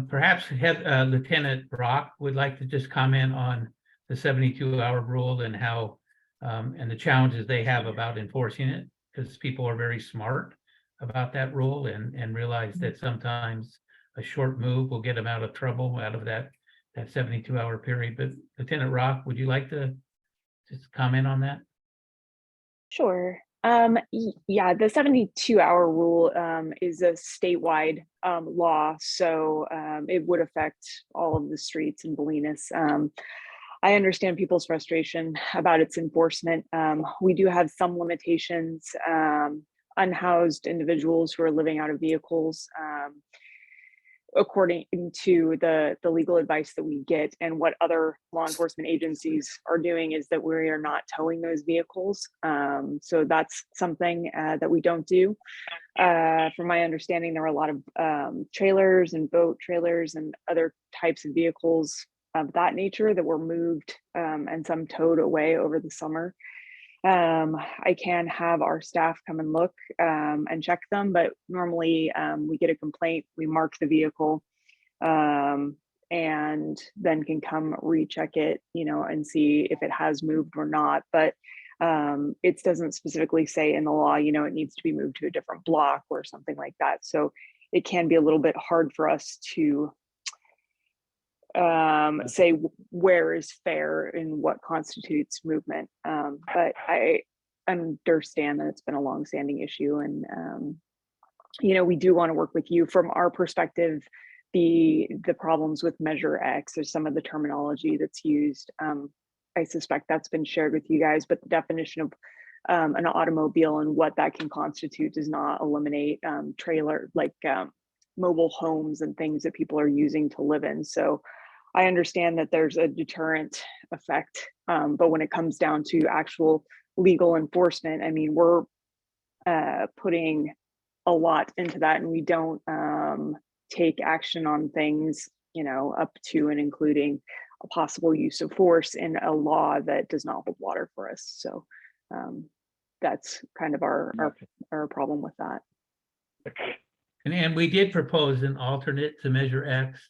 Perhaps Lieutenant Brock would like to just comment on the 72-hour rule and how and the challenges they have about enforcing it, because people are very smart about that rule and realize that sometimes a short move will get them out of trouble out of that 72-hour period. But Lieutenant Brock, would you like to just comment on that? Sure. Yeah, the 72-hour rule is a statewide law, so it would affect all of the streets in Bolinas. I understand people's frustration about its enforcement. We do have some limitations. Unhoused individuals who are living out of vehicles, according to the legal advice that we get, and what other law enforcement agencies are doing is that we are not towing those vehicles. So that's something that we don't do. From my understanding, there are a lot of trailers and boat trailers and other types of vehicles of that nature that were moved and some towed away over the summer. I can have our staff come and look and check them, but normally we get a complaint, we mark the vehicle, and then can come recheck it, and see if it has moved or not. But it doesn't specifically say in the law, it needs to be moved to a different block or something like that. So it can be a little bit hard for us to say where is fair and what constitutes movement. But I understand that it's been a long-standing issue, and we do want to work with you. From our perspective, the problems with Measure X or some of the terminology that's used, I suspect that's been shared with you guys, but the definition of an automobile and what that can constitute does not eliminate mobile homes and things that people are using to live in. So I understand that there's a deterrent effect, but when it comes down to actual legal enforcement, I mean, we're putting a lot into that, and we don't take action on things, up to and including a possible use of force in a law that does not hold water for us. So that's kind of our problem with that. And we did propose an alternate to Measure X.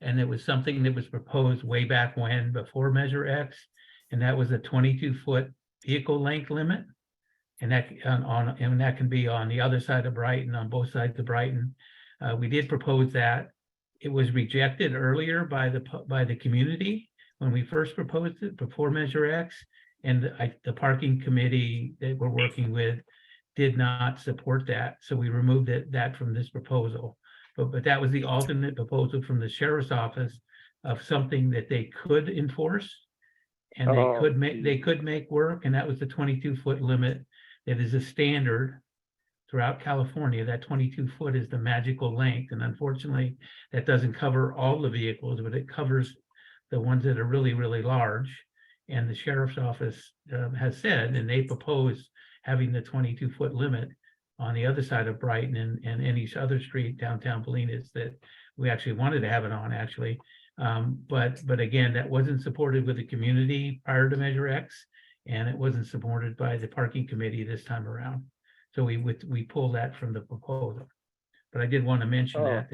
And it was something that was proposed way back when, before Measure X. And that was a 22-foot vehicle length limit. And that that can be on the other side of Brighton, on both sides of Brighton. We did propose that. It was rejected earlier by the community when we first proposed it before Measure X. And the parking committee that we're working with did not support that. So we removed that from this proposal. But that was the alternate proposal from the sheriff's office of something that they could enforce. And they could make work, and that was the 22-foot limit. That is a standard throughout California. That 22 foot is the magical length. And unfortunately, that doesn't cover all the vehicles, but it covers the ones that are really, really large. And the sheriff's office has said, and they propose having the 22-foot limit on the other side of Brighton and any other street downtown Bolinas that we actually wanted to have it on, actually. But again, that wasn't supported with the community prior to Measure X. And it wasn't supported by the parking committee this time around. So we pulled that from the proposal. But I did want to mention that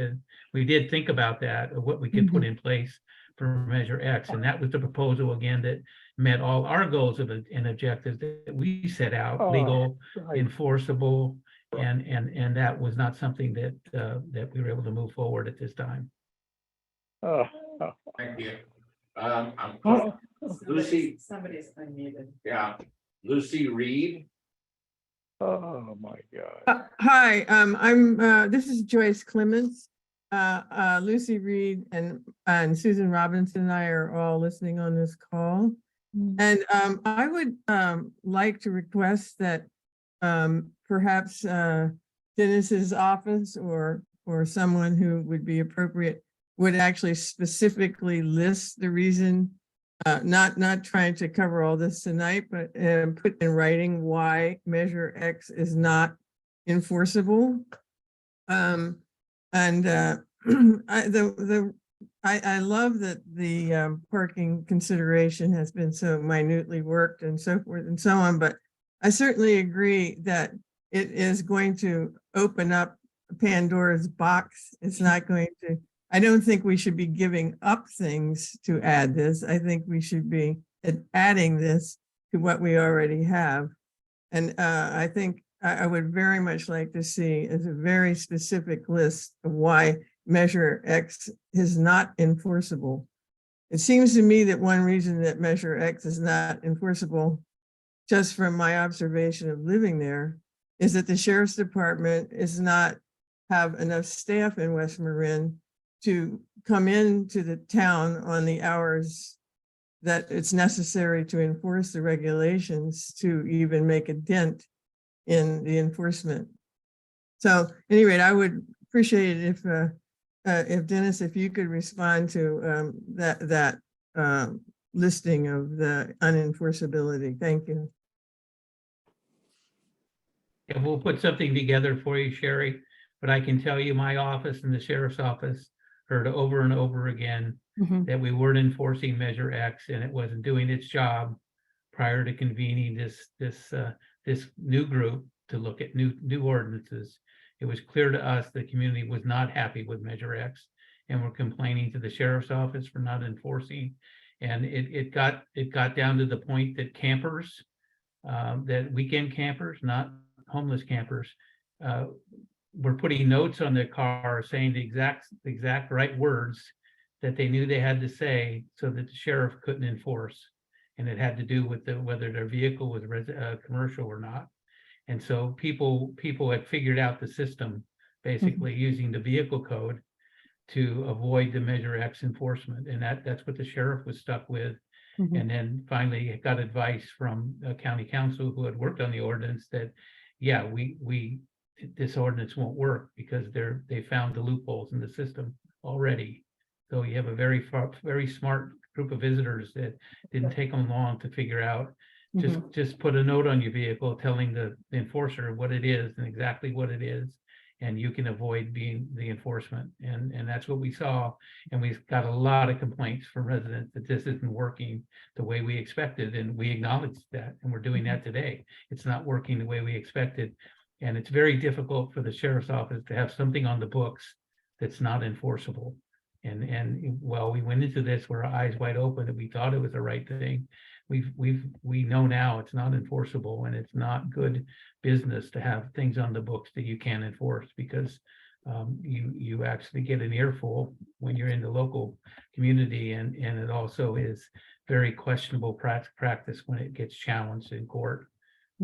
we did think about that, of what we could put in place for Measure X. And that was the proposal, again, that met all our goals and objectives that we set out, legal, enforceable, and that was not something that we were able to move forward at this time. Thank you. Lucy. Somebody's unmuted. Yeah, Lucy Reed. Oh, my God. Hi, this is Joyce Clements. Lucy Reed and Susan Robinson and I are all listening on this call. And I would like to request that perhaps Dennis's office or someone who would be appropriate would actually specifically list the reason, not trying to cover all this tonight, but put in writing why Measure X is not enforceable. I love that the parking consideration has been so minutely worked and so forth and so on, but I certainly agree that it is going to open up Pandora's box. It's not going to, I don't think we should be giving up things to add this. I think we should be adding this to what we already have. And I think I would very much like to see as a very specific list of why Measure X is not enforceable. It seems to me that one reason that Measure X is not enforceable, just from my observation of living there, is that the sheriff's department is not have enough staff in West Marin to come into the town on the hours that it's necessary to enforce the regulations to even make a dent in the enforcement. So at any rate, I would appreciate it if Dennis, if you could respond to that listing of the unenforceability. Thank you. And we'll put something together for you, Sherry, but I can tell you my office and the sheriff's office heard over and over again that we weren't enforcing Measure X and it wasn't doing its job prior to convening this new group to look at new ordinances. It was clear to us the community was not happy with Measure X and we're complaining to the sheriff's office for not enforcing. And it got down to the point that campers, that weekend campers, not homeless campers, were putting notes on their car saying the exact right words that they knew they had to say so that the sheriff couldn't enforce. And it had to do with whether their vehicle was commercial or not. And so people had figured out the system basically using the vehicle code to avoid the Measure X enforcement. And that's what the sheriff was stuck with. And then finally got advice from a county council who had worked on the ordinance that, yeah, this ordinance won't work because they found the loopholes in the system already. So you have a very smart group of visitors that didn't take them long to figure out. Just put a note on your vehicle telling the enforcer what it is and exactly what it is. And you can avoid being the enforcement. And that's what we saw. And we've got a lot of complaints from residents that this isn't working the way we expected. And we acknowledged that. And we're doing that today. It's not working the way we expected. And it's very difficult for the sheriff's office to have something on the books that's not enforceable. And while we went into this, with our eyes wide open, and we thought it was the right thing. We know now it's not enforceable, and it's not good business to have things on the books that you can't enforce, because you actually get an earful when you're in the local community, and it also is very questionable practice when it gets challenged in court.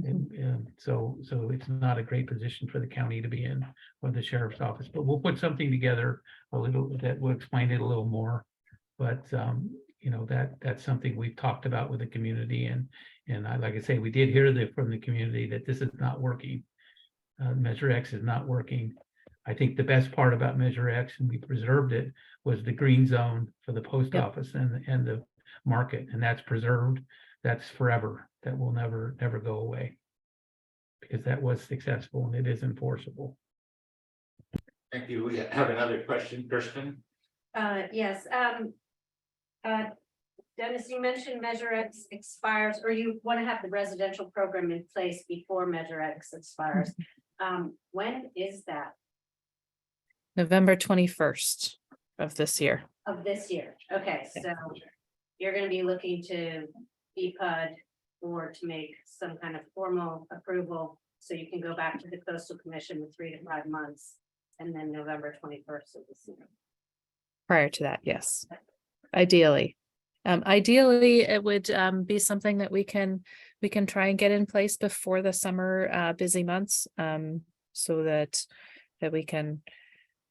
And so it's not a great position for the county to be in, or the sheriff's office, but we'll put something together a little that will explain it a little more. But you know, that's something we've talked about with the community, and like I say, we did hear from the community that this is not working. Measure X is not working. I think the best part about Measure X, and we preserved it, was the green zone for the post office and the market, and that's preserved. That's forever. That will never go away, because that was successful and it is enforceable. Thank you. We have another question, Kirsten. Yes. Dennis, you mentioned Measure X expires, or you want to have the residential program in place before Measure X expires. When is that? November 21st of this year. Of this year. Okay, so you're going to be looking to BPUD or to make some kind of formal approval, so you can go back to the Coastal Commission in 3 to 5 months, and then November 21st of this year. Prior to that, yes. Ideally. Ideally, it would be something that we can try and get in place before the summer busy months, so that we can,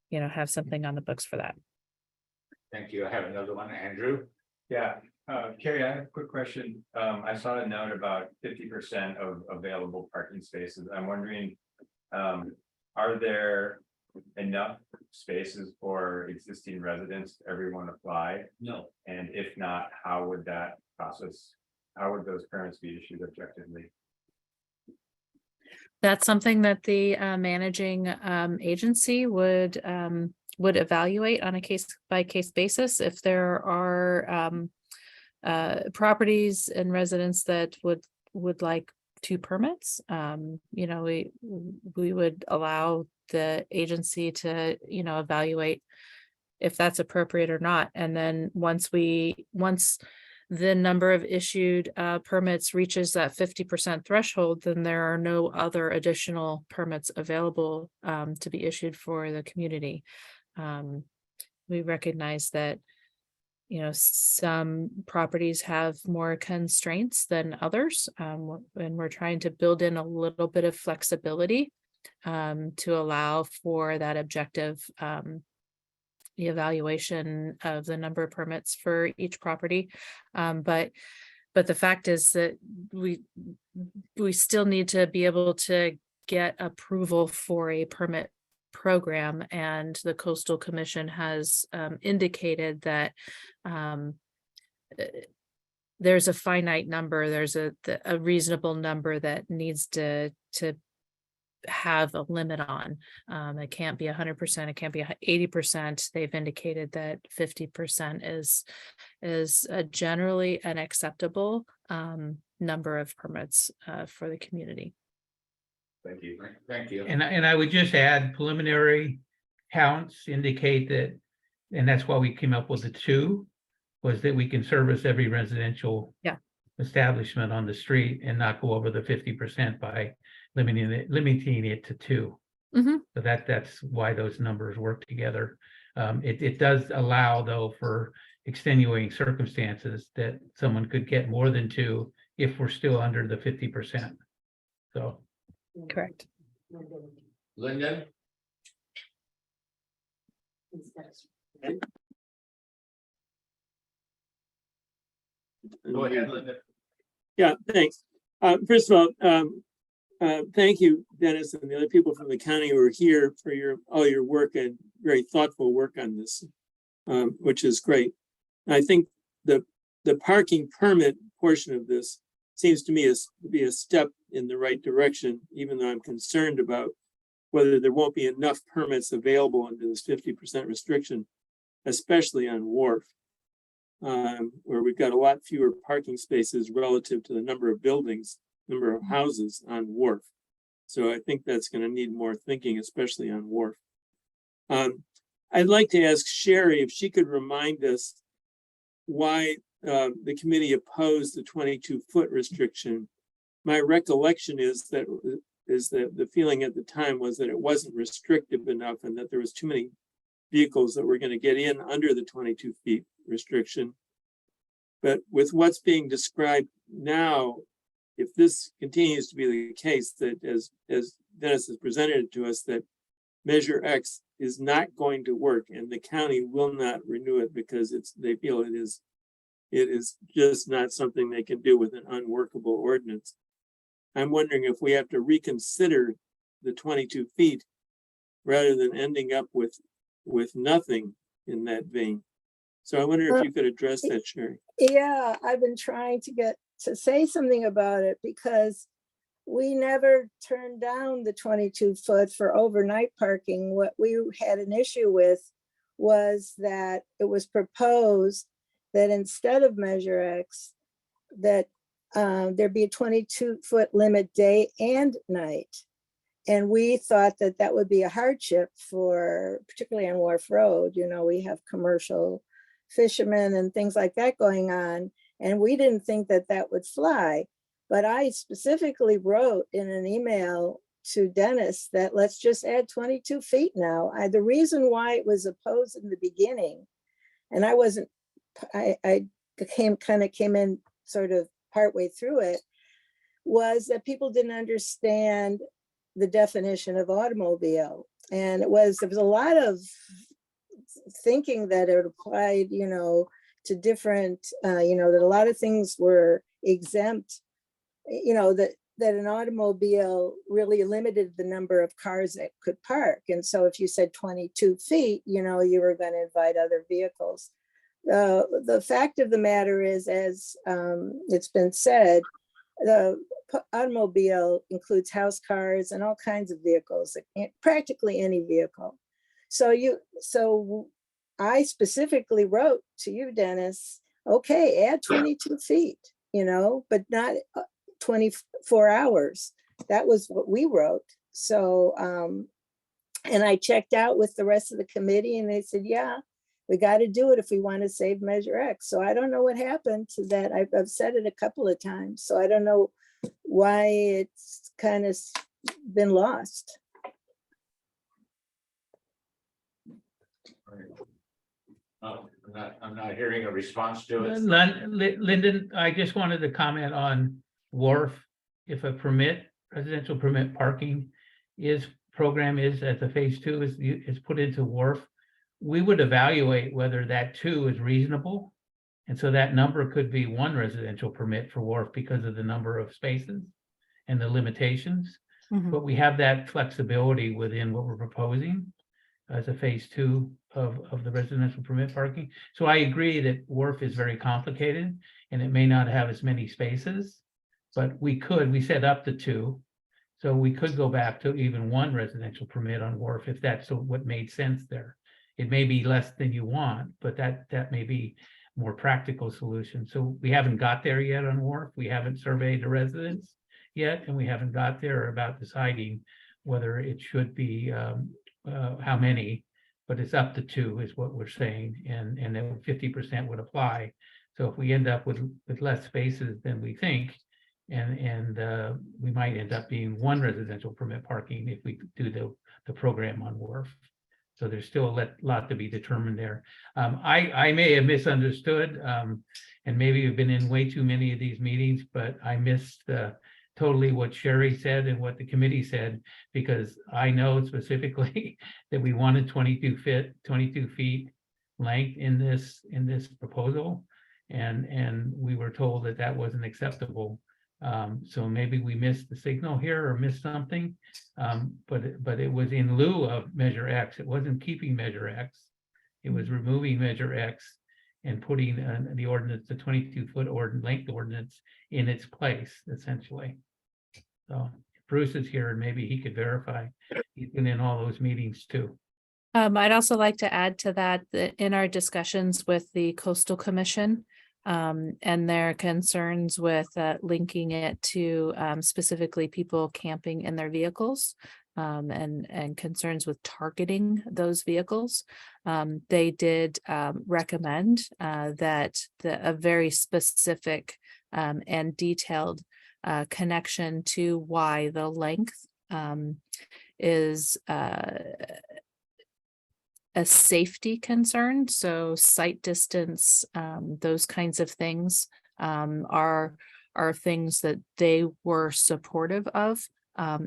you know, have something on the books for that. Thank you. I have another one, Andrew. Yeah, Carrie, I have a quick question. I saw a note about 50% of available parking spaces. I'm wondering, are there enough spaces for existing residents, everyone apply? No. And if not, how would that process, how would those permits be issued objectively? That's something that the managing agency would evaluate on a case by case basis. If there are properties and residents that would like 2 permits, you know, we would allow the agency to, you know, evaluate if that's appropriate or not. And then once the number of issued permits reaches that 50% threshold, then there are no other additional permits available to be issued for the community. We recognize that, you know, some properties have more constraints than others, and we're trying to build in a little bit of flexibility to allow for that objective the evaluation of the number of permits for each property. But the fact is that we still need to be able to get approval for a permit program, and the Coastal Commission has indicated that there's a finite number, there's a reasonable number that needs to have a limit on. It can't be 100%, it can't be 80%. They've indicated that 50% is generally an acceptable number of permits for the community. Thank you. Thank you. And I would just add, preliminary counts indicate that, and that's why we came up with the 2, was that we can service every residential establishment on the street and not go over the 50% by limiting it to 2. So that's why those numbers work together. It does allow, though, for extenuating circumstances that someone could get more than 2 if we're still under the 50%. So. Correct. Lyndon? Go ahead, Linda. Yeah, thanks. First of all, thank you, Dennis, and the other people from the county who are here for all your work and very thoughtful work on this, which is great. I think the parking permit portion of this seems to me to be a step in the right direction, even though I'm concerned about whether there won't be enough permits available under this 50% restriction, especially on Wharf, where we've got a lot fewer parking spaces relative to the number of buildings, number of houses on Wharf. So I think that's going to need more thinking, especially on Wharf. I'd like to ask Sherry if she could remind us why the committee opposed the 22-foot restriction. My recollection is that the feeling at the time was that it wasn't restrictive enough and that there was too many vehicles that were going to get in under the 22 feet restriction. But with what's being described now, if this continues to be the case, that as Dennis has presented it to us, that Measure X is not going to work and the county will not renew it because they feel it is just not something they can do with an unworkable ordinance. I'm wondering if we have to reconsider the 22 feet rather than ending up with nothing in that vein. So I wonder if you could address that, Sherry. Yeah, I've been trying to get to say something about it because we never turned down the 22-foot for overnight parking. What we had an issue with was that it was proposed that instead of Measure X, that there'd be a 22-foot limit day and night. And we thought that that would be a hardship for, particularly on Wharf Road. You know, we have commercial fishermen and things like that going on. And we didn't think that that would fly. But I specifically wrote in an email to Dennis that let's just add 22 feet now. The reason why it was opposed in the beginning, and I came in sort of partway through it, was that people didn't understand the definition of automobile. And there was a lot of thinking that it applied, to different, that a lot of things were exempt, that an automobile really limited the number of cars that could park. And so if you said 22 feet, you were going to invite other vehicles. The fact of the matter is, as it's been said, the automobile includes house cars and all kinds of vehicles, practically any vehicle. So I specifically wrote to you, Dennis, okay, add 22 feet, but not 24 hours. That was what we wrote. So, and I checked out with the rest of the committee and they said, yeah, we got to do it if we want to save Measure X. So I don't know what happened to that. I've said it a couple of times. So I don't know why it's kind of been lost. I'm not hearing a response to it. Lyndon, I just wanted to comment on Wharf. If a residential permit parking program is at the phase 2 is put into Wharf, we would evaluate whether that too is reasonable. And so that number could be 1 residential permit for Wharf because of the number of spaces and the limitations. But we have that flexibility within what we're proposing as a phase 2 of the residential permit parking. So I agree that Wharf is very complicated and it may not have as many spaces, but we said up to 2. So we could go back to even 1 residential permit on Wharf if that's what made sense there. It may be less than you want, but that may be more practical solution. So we haven't got there yet on Wharf. We haven't surveyed the residents yet, and we haven't got there about deciding whether it should be how many, but it's up to 2 is what we're saying, and then 50% would apply. So if we end up with less spaces than we think, and we might end up being 1 residential permit parking if we do the program on Wharf. So there's still a lot to be determined there. I may have misunderstood, and maybe you've been in way too many of these meetings, but I missed totally what Sherry said and what the committee said, because I know specifically that we wanted 22 feet length in this proposal. And we were told that that wasn't acceptable. So maybe we missed the signal here or missed something. But it was in lieu of measure X. It wasn't keeping measure X. It was removing measure X and putting the ordinance, the 22-foot length ordinance in its place, essentially. So Bruce is here and maybe he could verify. He's been in all those meetings too. I'd also like to add to that in our discussions with the Coastal Commission and their concerns with linking it to specifically people camping in their vehicles and concerns with targeting those vehicles. They did recommend that a very specific and detailed connection to why the length is a safety concern. So sight distance, those kinds of things are things that they were supportive of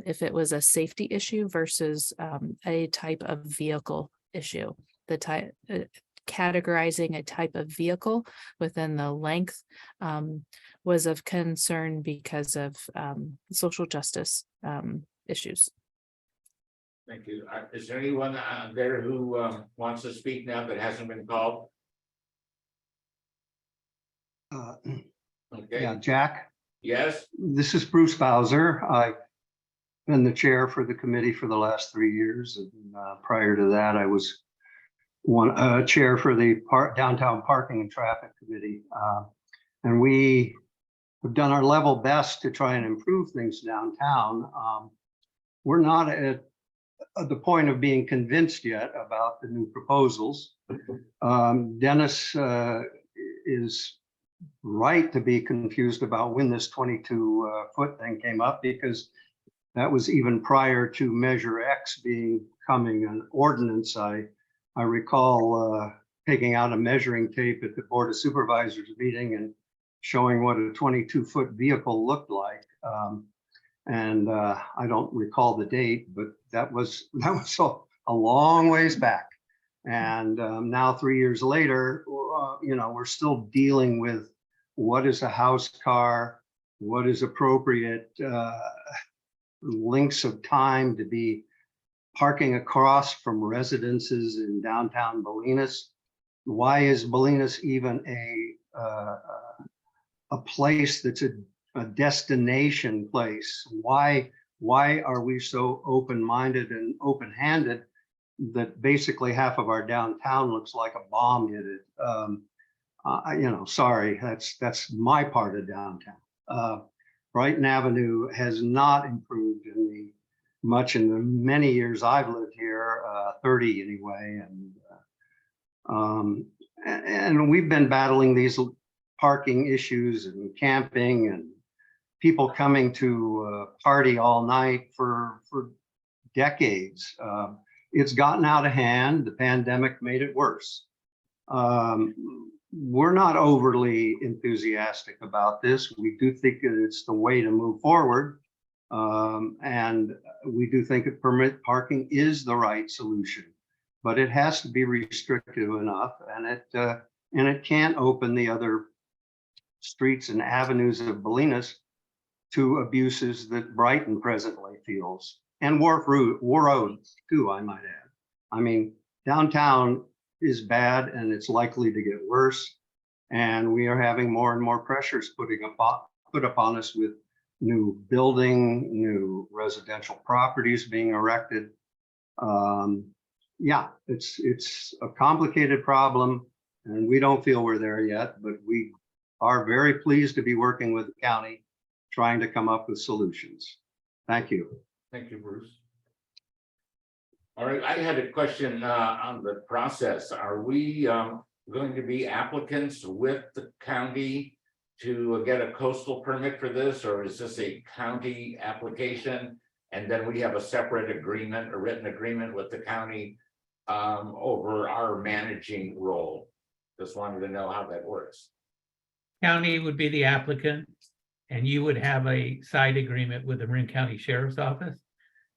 if it was a safety issue versus a type of vehicle issue. The type categorizing a type of vehicle within the length was of concern because of social justice issues. Thank you. Is there anyone there who wants to speak now that hasn't been called? Okay. Yeah, Jack, Yes, this is Bruce Bowser. I've been the chair for the committee for the last 3 years. And prior to that, I was chair for the downtown parking and traffic committee. And we have done our level best to try and improve things downtown. We're not at the point of being convinced yet about the new proposals. Dennis is right to be confused about when this 22-foot thing came up, because that was even prior to Measure X becoming an ordinance. I recall taking out a measuring tape at the Board of Supervisors meeting and showing what a 22-foot vehicle looked like. And I don't recall the date, but that was a long ways back. And now 3 years later, we're still dealing with what is a house car, what is appropriate lengths of time to be parking across from residences in downtown Bolinas. Why is Bolinas even a place that's a destination place? Why are we so open-minded and open-handed that basically half of our downtown looks like a bomb hit it? Sorry, that's my part of downtown. Brighton Avenue has not improved much in the many years I've lived here, 30 anyway, and we've been battling these parking issues and camping and people coming to party all night for decades. It's gotten out of hand. The pandemic made it worse. We're not overly enthusiastic about this. We do think that it's the way to move forward. And we do think that permit parking is the right solution, but it has to be restrictive enough, and it can't open the other streets and avenues of Bolinas to abuses that Brighton presently feels, and Wharf Road too, I might add. I mean, downtown is bad and it's likely to get worse. And we are having more and more pressures put upon us with new building, new residential properties being erected. Yeah, it's a complicated problem and we don't feel we're there yet, but we are very pleased to be working with the county, trying to come up with solutions. Thank you. thank you, Bruce. All right, I had a question on the process. Are we going to be applicants with the county to get a coastal permit for this, or is this a county application? And then we have a separate agreement, a written agreement with the county over our managing role. Just wanted to know how that works. County would be the applicant. And you would have a side agreement with the Marin County Sheriff's Office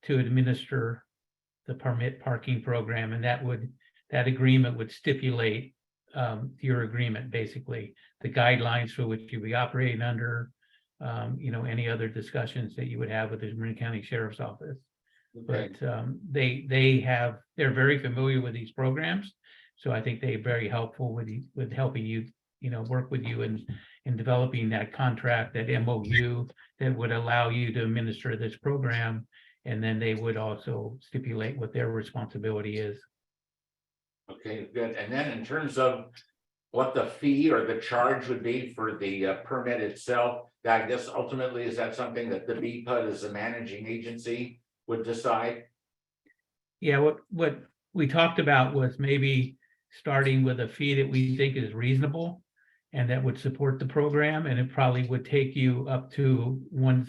to administer the permit parking program, and that agreement would stipulate your agreement, basically, the guidelines for which you'll be operating under, any other discussions that you would have with the Marin County Sheriff's Office. Okay. But they're very familiar with these programs, so I think they're very helpful with helping you, work with you in developing that contract, that MOU that would allow you to administer this program. And then they would also stipulate what their responsibility is. Okay, good. And then in terms of what the fee or the charge would be for the permit itself, I guess ultimately, is that something that the BPUD as a managing agency would decide? Yeah, what we talked about was maybe starting with a fee that we think is reasonable and that would support the program, and it probably would take you up to one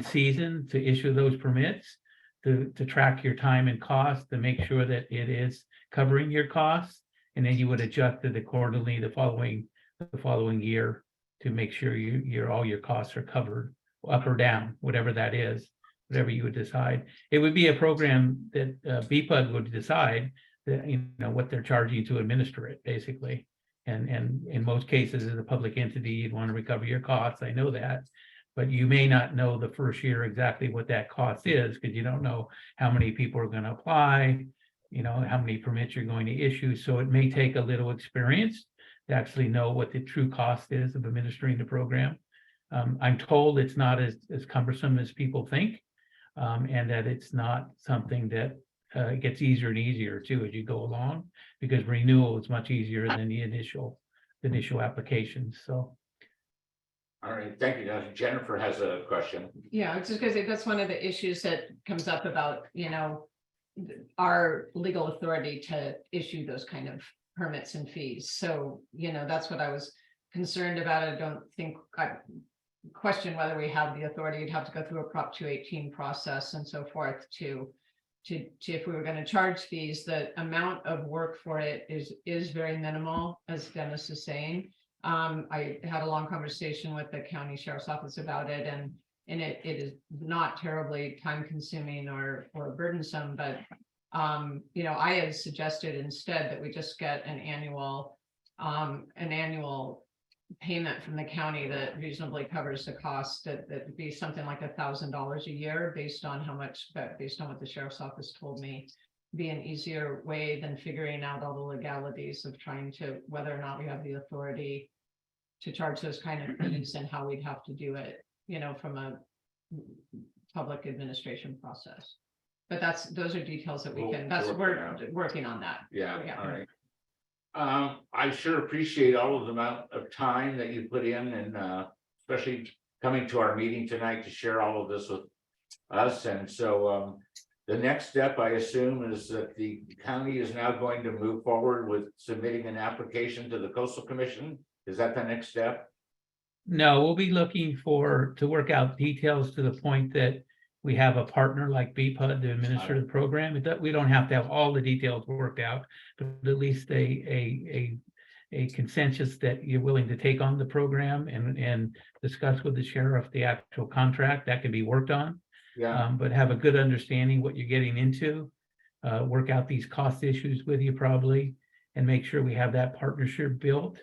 season to issue those permits, to track your time and cost, to make sure that it is covering your costs, and then you would adjust it accordingly the following year to make sure all your costs are covered, up or down, whatever that is, whatever you would decide. It would be a program that BPUD would decide that, what they're charging to administer it, basically. And in most cases, as a public entity, you'd want to recover your costs. I know that. But you may not know the first year exactly what that cost is, because you don't know how many people are going to apply, how many permits you're going to issue. So it may take a little experience to actually know what the true cost is of administering the program. I'm told it's not as cumbersome as people think, and that it's not something that gets easier and easier too as you go along, because renewal is much easier than the initial applications. So. All right, thank you. Jennifer has a question. Yeah, it's just because that's one of the issues that comes up about, our legal authority to issue those kind of permits and fees. So, that's what I was concerned about. I don't think I question whether we have the authority. You'd have to go through a Prop 218 process and so forth to if we were going to charge fees. The amount of work for it is very minimal, as Dennis is saying. I had a long conversation with the county sheriff's office about it, and it is not terribly time consuming or burdensome, but I had suggested instead that we just get an annual payment from the county that reasonably covers the cost. That would be something like $1,000 a year based on what the sheriff's office told me. Be an easier way than figuring out all the legalities of trying to whether or not we have the authority to charge those kind of fees and how we'd have to do it, from a public administration process. But those are details that we're working on that. Yeah, all right. I sure appreciate all of the amount of time that you put in, and especially coming to our meeting tonight to share all of this with us. And so the next step, I assume, is that the county is now going to move forward with submitting an application to the Coastal Commission. Is that the next step? No, we'll be looking to work out details to the point that we have a partner like BPUD to administer the program. We don't have to have all the details worked out, but at least a consensus that you're willing to take on the program and discuss with the sheriff the actual contract that can be worked on. Yeah. But have a good understanding what you're getting into, work out these cost issues with you probably, and make sure we have that partnership built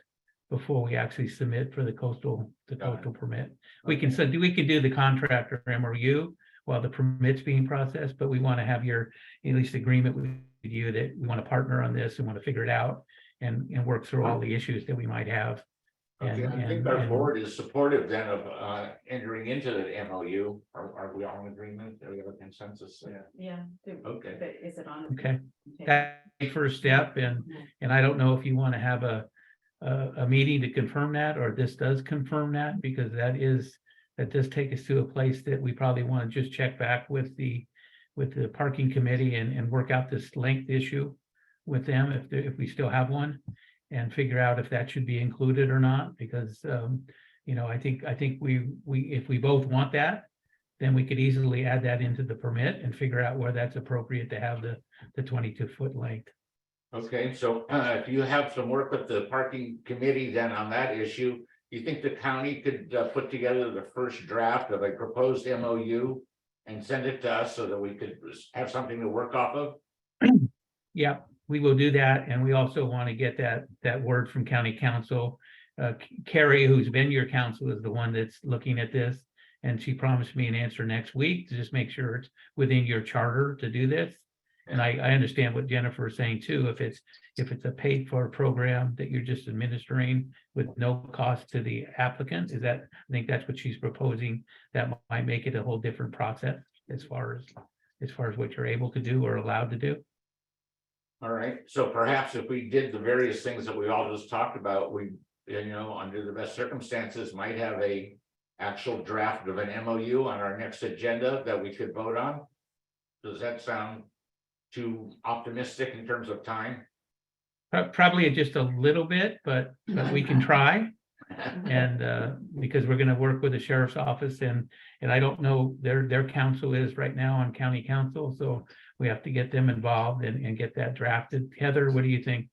before we actually submit for the coastal permit. We can do the contract or MOU while the permit's being processed, but we want to have your at least agreement with you that we want to partner on this and want to figure it out and work through all the issues that we might have. Okay, I think our board is supportive then of entering into the MOU. Are we all in agreement? Do we have a consensus? Yeah. Okay. But is it on? Okay, that's the first step, and I don't know if you want to have a meeting to confirm that, or this does confirm that, because that does take us to a place that we probably want to just check back with the parking committee and work out this length issue with them if we still have one, and figure out if that should be included or not, because I think we if we both want that, then we could easily add that into the permit and figure out where that's appropriate to have the 22-foot length. Okay, so if you have some work with the parking committee then on that issue, you think the county could put together the first draft of a proposed MOU and send it to us so that we could have something to work off of? Yeah, we will do that. And we also want to get that word from county council. Carrie, who's been your counsel, is the one that's looking at this. And she promised me an answer next week to just make sure it's within your charter to do this. And I understand what Jennifer is saying too. If it's a paid for program that you're just administering with no cost to the applicant, I think that's what she's proposing. That might make it a whole different process as far as what you're able to do or allowed to do. All right, so perhaps if we did the various things that we all just talked about, we, under the best circumstances, might have a actual draft of an MOU on our next agenda that we could vote on. Does that sound too optimistic in terms of time? Probably just a little bit, but we can try. And because we're going to work with the sheriff's office and I don't know, their council is right now on county council, so we have to get them involved and get that drafted. Heather, what do you think?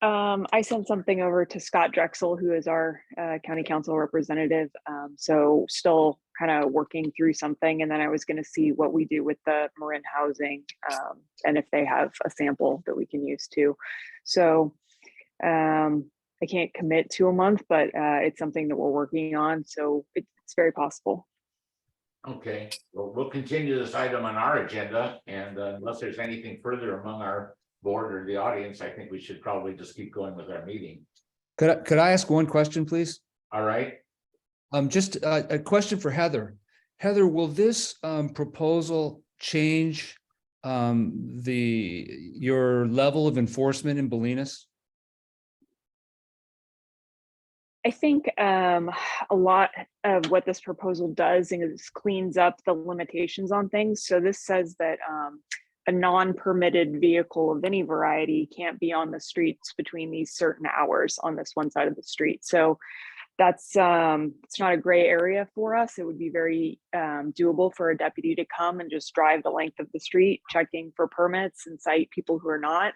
I sent something over to Scott Drexel, who is our county council representative. So still kind of working through something. And then I was going to see what we do with the Marin housing and if they have a sample that we can use too. So I can't commit to a month, but it's something that we're working on. So it's very possible. Okay, well, we'll continue this item on our agenda, and unless there's anything further among our board or the audience, I think we should probably just keep going with our meeting. Could I ask one question, please? All right. Just a question for Heather. Heather, will this proposal change your level of enforcement in Bolinas? I think a lot of what this proposal does is cleans up the limitations on things. So this says that a non-permitted vehicle of any variety can't be on the streets between these certain hours on this one side of the street. So that's it's not a gray area for us. It would be very doable for a deputy to come and just drive the length of the street, checking for permits and cite people who are not.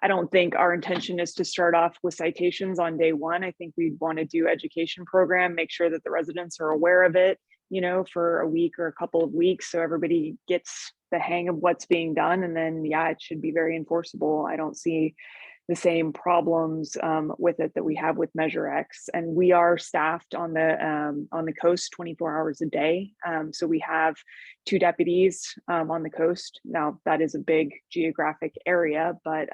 I don't think our intention is to start off with citations on day one. I think we'd want to do education program, make sure that the residents are aware of it, for a week or a couple of weeks, so everybody gets the hang of what's being done. And then, yeah, it should be very enforceable. I don't see the same problems with it that we have with Measure X. And we are staffed on the coast 24 hours a day. So we have 2 deputies on the coast. Now that is a big geographic area, but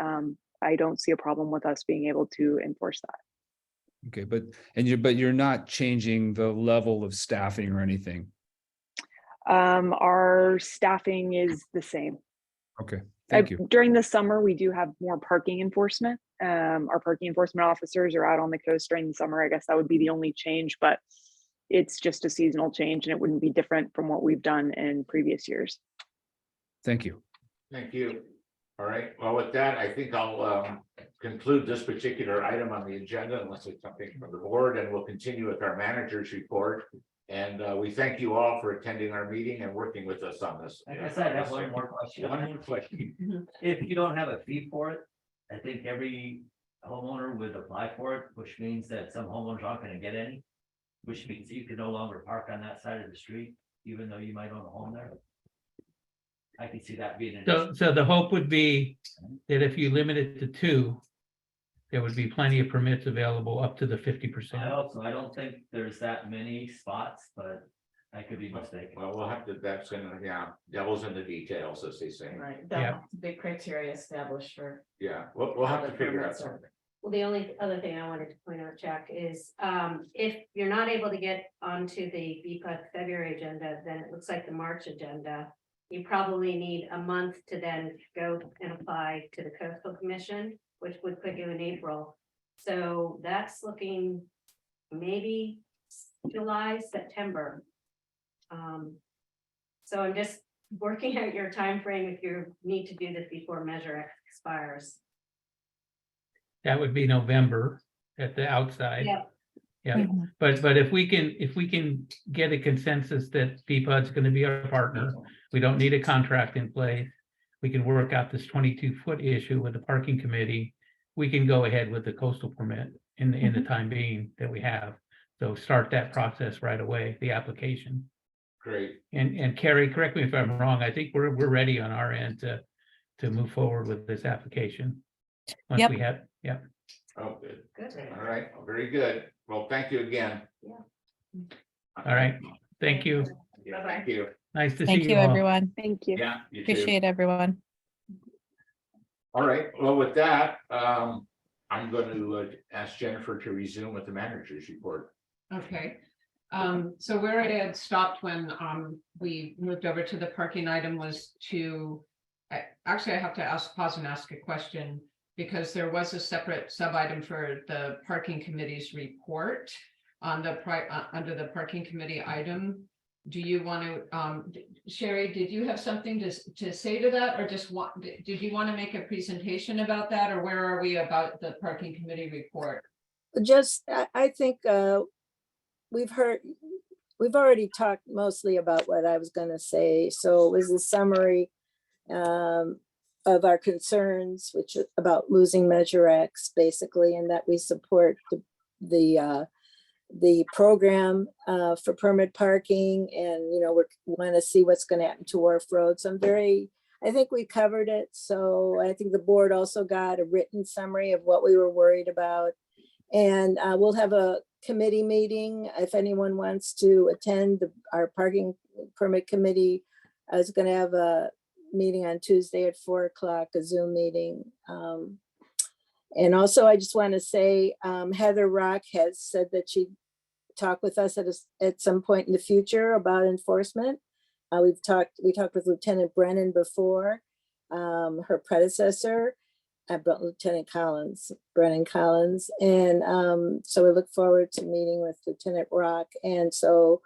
I don't see a problem with us being able to enforce that. Okay, but you're not changing the level of staffing or anything. Our staffing is the same. Okay. Thank you. During the summer, we do have more parking enforcement. Our parking enforcement officers are out on the coast during the summer. I guess that would be the only change, but it's just a seasonal change and it wouldn't be different from what we've done in previous years. Thank you. Thank you. All right, well, with that, I think I'll conclude this particular item on the agenda unless it's something from the board, and we'll continue with our manager's report. And we thank you all for attending our meeting and working with us on this. I guess I have one more question. One more question. If you don't have a fee for it, I think every homeowner would apply for it, which means that some homeowners aren't gonna get any. Which means you can no longer park on that side of the street, even though you might own a home there. I can see that being an issue. So the hope would be that if you limit it to 2, there would be plenty of permits available up to the 50%. I don't think there's that many spots, but I could be mistaken. Well, we'll have to, that's gonna, yeah, devil's in the details, as they say. Right, Yeah. that's a big criteria established for. Yeah, we'll have to how the figure out permits are. something. Well, the only other thing I wanted to point out, Jack, is if you're not able to get onto the BCPUD February agenda, then it looks like the March agenda. You probably need a month to then go and apply to the Coastal Commission, which would put you in April. So that's looking maybe July, September. So I'm just working out your time frame if you need to do this before Measure X expires. That would be November at the outside. Yeah. Yeah, but if we can get a consensus that BCPUD's going to be our partner, we don't need a contract in place. We can work out this 22-foot issue with the parking committee. We can go ahead with the coastal permit in the time being that we have. So start that process right away, the application. Great. And Carrie, correct me if I'm wrong, I think we're ready on our end to move forward with this application. Once Yep. we have, yeah. Oh, good. Good. All right, very good. Well, thank you again. All right. Thank you. Yeah, thank you. Nice to see Thank you you, all. everyone. Thank you. Yeah, you too. Appreciate everyone. All right, well, with that, I'm going to ask Jennifer to resume with the manager's report. Okay. So where I had stopped when we moved over to the parking item was to, actually I have to pause and ask a question, because there was a separate sub item for the parking committee's report on the under the parking committee item. Do you want to, Sherry, did you have something to say to that, or did you want to make a presentation about that, or where are we about the parking committee report? Just, I think we've already talked mostly about what I was gonna say. So it was a summary of our concerns, which is about losing Measure X, basically, and that we support the program for permit parking, and we want to see what's going to happen to Wharf Road. So I think we covered it. So I think the board also got a written summary of what we were worried about. And we'll have a committee meeting if anyone wants to attend. Our parking permit committee is going to have a meeting on Tuesday at 4 o'clock, a Zoom meeting. And also, I just want to say, Heather Rock has said that she'd talk with us at some point in the future about enforcement. We talked with Lieutenant Brennan before, her predecessor, Lieutenant Brennan Collins. And so we look forward to meeting with Lieutenant Rock. And so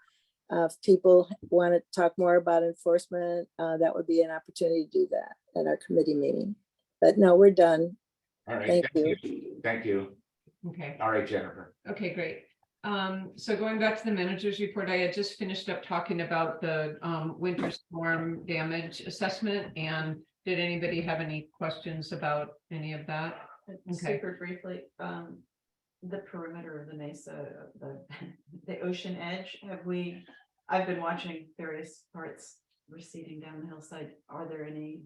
if people want to talk more about enforcement, that would be an opportunity to do that at our committee meeting. But no, we're done. All right, Thank you. Thank you. Okay. All right, Jennifer. Okay, great. So going back to the manager's report, I had just finished up talking about the winter storm damage assessment. And did anybody have any questions about any of that? Okay. Super briefly, the perimeter of the mesa, the ocean edge, I've been watching various parts receding down the hillside. Are there any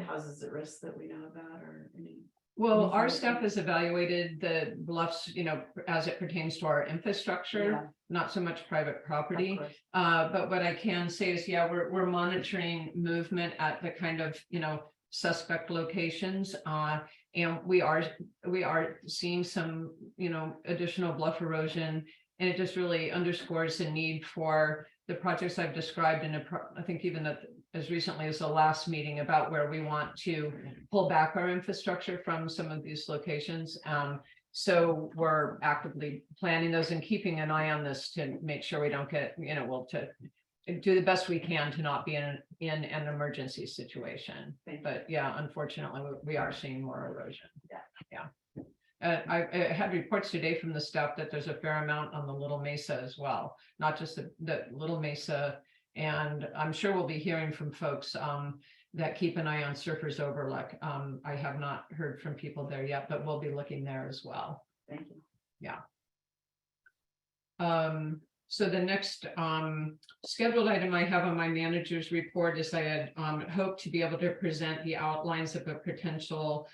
houses at risk that we know about, or any? Well, our staff has evaluated the bluffs, as it pertains to our infrastructure, not so much private property. But what I can say is, yeah, we're monitoring movement at the kind of, suspect locations. And we are seeing some, additional bluff erosion. And it just really underscores the need for the projects I've described I think even as recently as the last meeting, about where we want to pull back our infrastructure from some of these locations. So we're actively planning those and keeping an eye on this to make sure we don't get, to do the best we can to not be in an emergency situation. But yeah, unfortunately, we are seeing more erosion. Yeah. I had reports today from the staff that there's a fair amount on the Little Mesa as well, not just the Little Mesa. And I'm sure we'll be hearing from folks that keep an eye on Surfers Overlook. I have not heard from people there yet, but we'll be looking there as well. Thank you. Yeah. So the next scheduled item I have on my manager's report is I had hoped to be able to present the outlines of a potential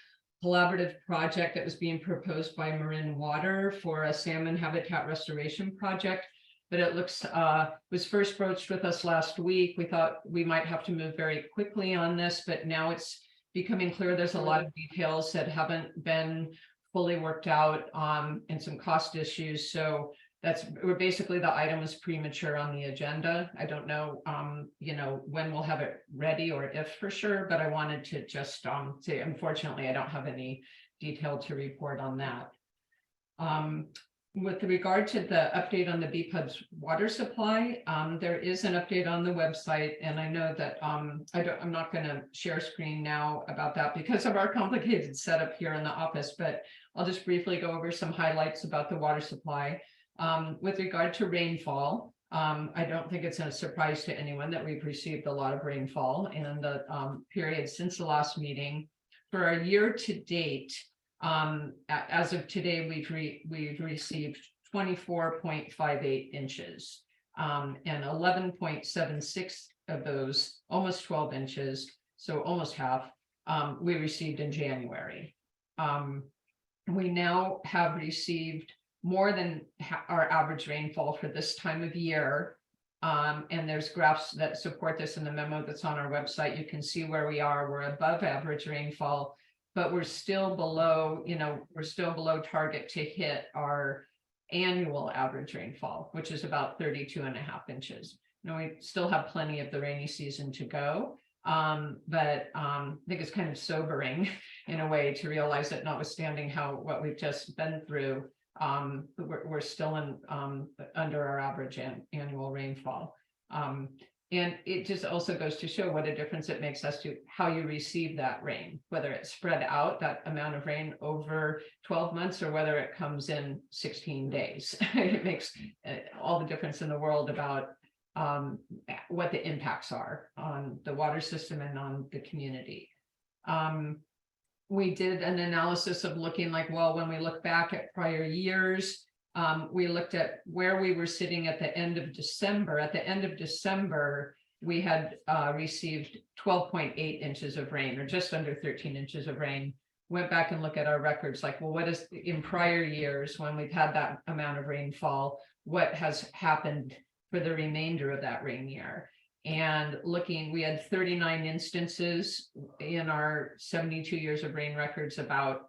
collaborative project that was being proposed by Marin Water for a salmon habitat restoration project. But it looks was first broached with us last week. We thought we might have to move very quickly on this, but now it's becoming clear there's a lot of details that haven't been fully worked out and some cost issues. So basically the item is premature on the agenda. I don't know, when we'll have it ready or if for sure, but I wanted to just say, unfortunately, I don't have any detail to report on that. With regard to the update on the BCPUD's water supply, there is an update on the website, and I know that I'm not going to share screen now about that because of our complicated setup here in the office, but I'll just briefly go over some highlights about the water supply. With regard to rainfall, I don't think it's a surprise to anyone that we've received a lot of rainfall in the period since the last meeting. For our year to date, As of today, we've received 24.58 inches. And 11.76 of those, almost 12 inches, so almost half, we received in January. We now have received more than our average rainfall for this time of year. And there's graphs that support this in the memo that's on our website. You can see where we are. We're above average rainfall, but we're still below, we're still below target to hit our annual average rainfall, which is about 32.5 inches. Now, we still have plenty of the rainy season to go. But I think it's kind of sobering in a way to realize that notwithstanding what we've just been through, we're still under our average annual rainfall. And it just also goes to show what a difference it makes as to how you receive that rain, whether it's spread out, that amount of rain over 12 months, or whether it comes in 16 days. It makes all the difference in the world about what the impacts are on the water system and on the community. We did an analysis of looking like, well, when we look back at prior years, we looked at where we were sitting at the end of December. At the end of December, we had received 12.8 inches of rain, or just under 13 inches of rain. Went back and looked at our records, like, well, what is in prior years when we've had that amount of rainfall, what has happened for the remainder of that rain year? And looking, we had 39 instances in our 72 years of rain records about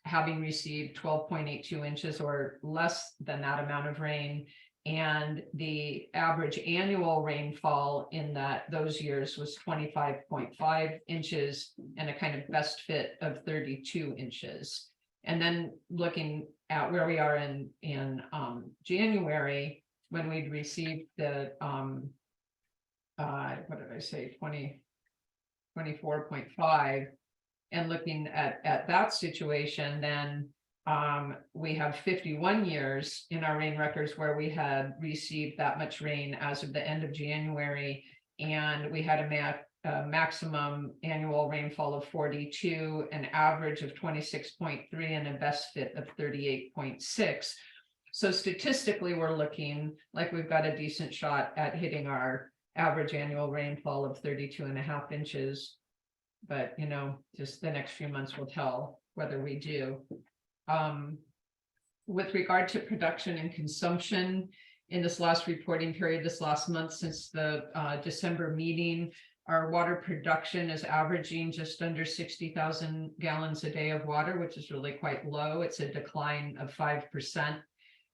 having received 12.82 inches or less than that amount of rain. And the average annual rainfall in those years was 25.5 inches and a kind of best fit of 32 inches. And then looking at where we are in January, when we'd received the what did I say, 24.5, and looking at that situation, then we have 51 years in our rain records where we had received that much rain as of the end of January, and we had a maximum annual rainfall of 42, an average of 26.3, and a best fit of 38.6. So statistically, we're looking like we've got a decent shot at hitting our average annual rainfall of 32.5 inches. But, just the next few months will tell whether we do. With regard to production and consumption, in this last reporting period, this last month since the December meeting, our water production is averaging just under 60,000 gallons a day of water, which is really quite low. It's a decline of 5%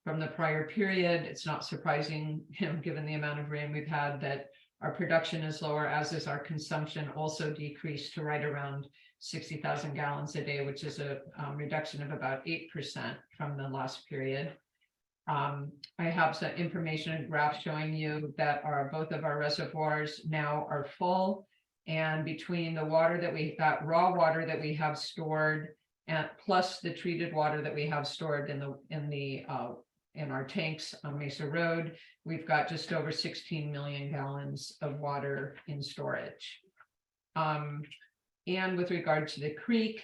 from the prior period. It's not surprising, given the amount of rain we've had, that our production is lower, as is our consumption, also decreased to right around 60,000 gallons a day, which is a reduction of about 8% from the last period. I have some information and graph showing you that both of our reservoirs now are full, and between the water that raw water that we have stored, and plus the treated water that we have stored in our tanks on Mesa Road, we've got just over 16 million gallons of water in storage. And with regard to the creek,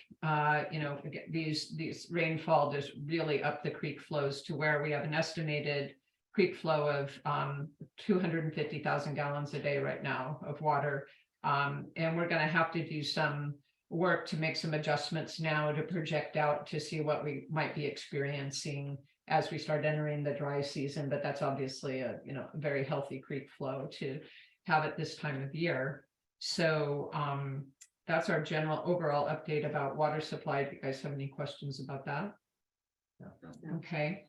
these rainfall just really up the creek flows to where we have an estimated creek flow of 250,000 gallons a day right now of water. And we're going to have to do some work to make some adjustments now to project out to see what we might be experiencing as we start entering the dry season. But that's obviously a very healthy creek flow to have at this time of year. So that's our general overall update about water supply. If you guys have any questions about that? No. Okay.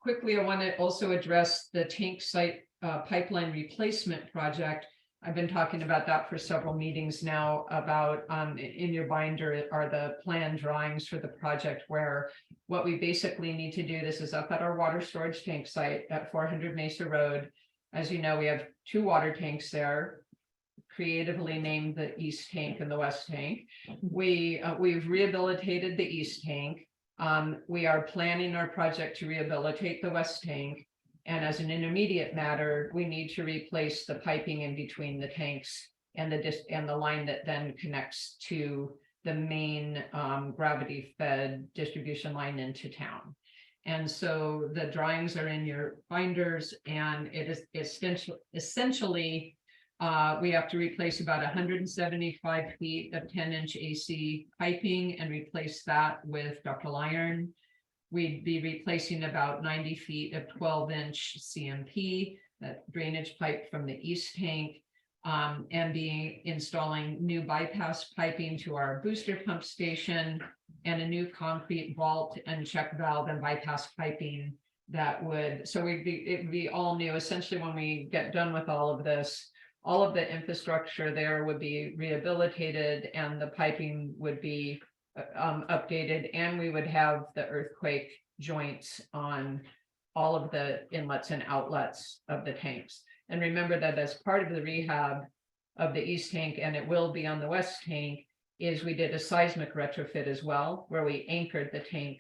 Quickly, I want to also address the tank site pipeline replacement project. I've been talking about that for several meetings now. About in your binder are the plan drawings for the project, where what we basically need to do, this is up at our water storage tank site at 400 Mesa Road. As you know, we have 2 water tanks there, creatively named the east tank and the west tank. We've rehabilitated the east tank. We are planning our project to rehabilitate the west tank. And as an intermediate matter, we need to replace the piping in between the tanks and the line that then connects to the main gravity fed distribution line into town. And so the drawings are in your binders, and it is essentially we have to replace about 175 feet of 10-inch AC piping and replace that with ductile iron. We'd be replacing about 90 feet of 12-inch CMP, that drainage pipe from the east tank, and be installing new bypass piping to our booster pump station and a new concrete vault and check valve and bypass piping that would, so it would be all new. Essentially, when we get done with all of this, all of the infrastructure there would be rehabilitated and the piping would be updated, and we would have the earthquake joints on all of the inlets and outlets of the tanks. And remember that as part of the rehab of the east tank, and it will be on the west tank, is we did a seismic retrofit as well, where we anchored the tank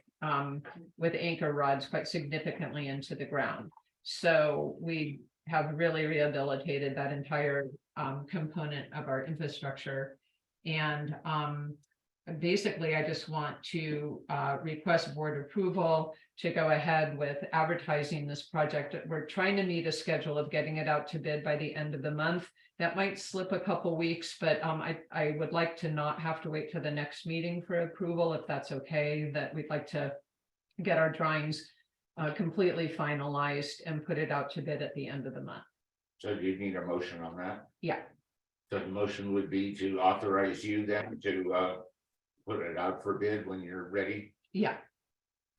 with anchor rods quite significantly into the ground. So we have really rehabilitated that entire component of our infrastructure. And basically, I just want to request board approval to go ahead with advertising this project. We're trying to meet a schedule of getting it out to bid by the end of the month. That might slip a couple weeks, but I would like to not have to wait till the next meeting for approval, if that's okay. That we'd like to get our drawings completely finalized and put it out to bid at the end of the month. So do you need a motion on that? Yeah. So the motion would be to authorize you then to put it out for bid when you're ready. Yeah.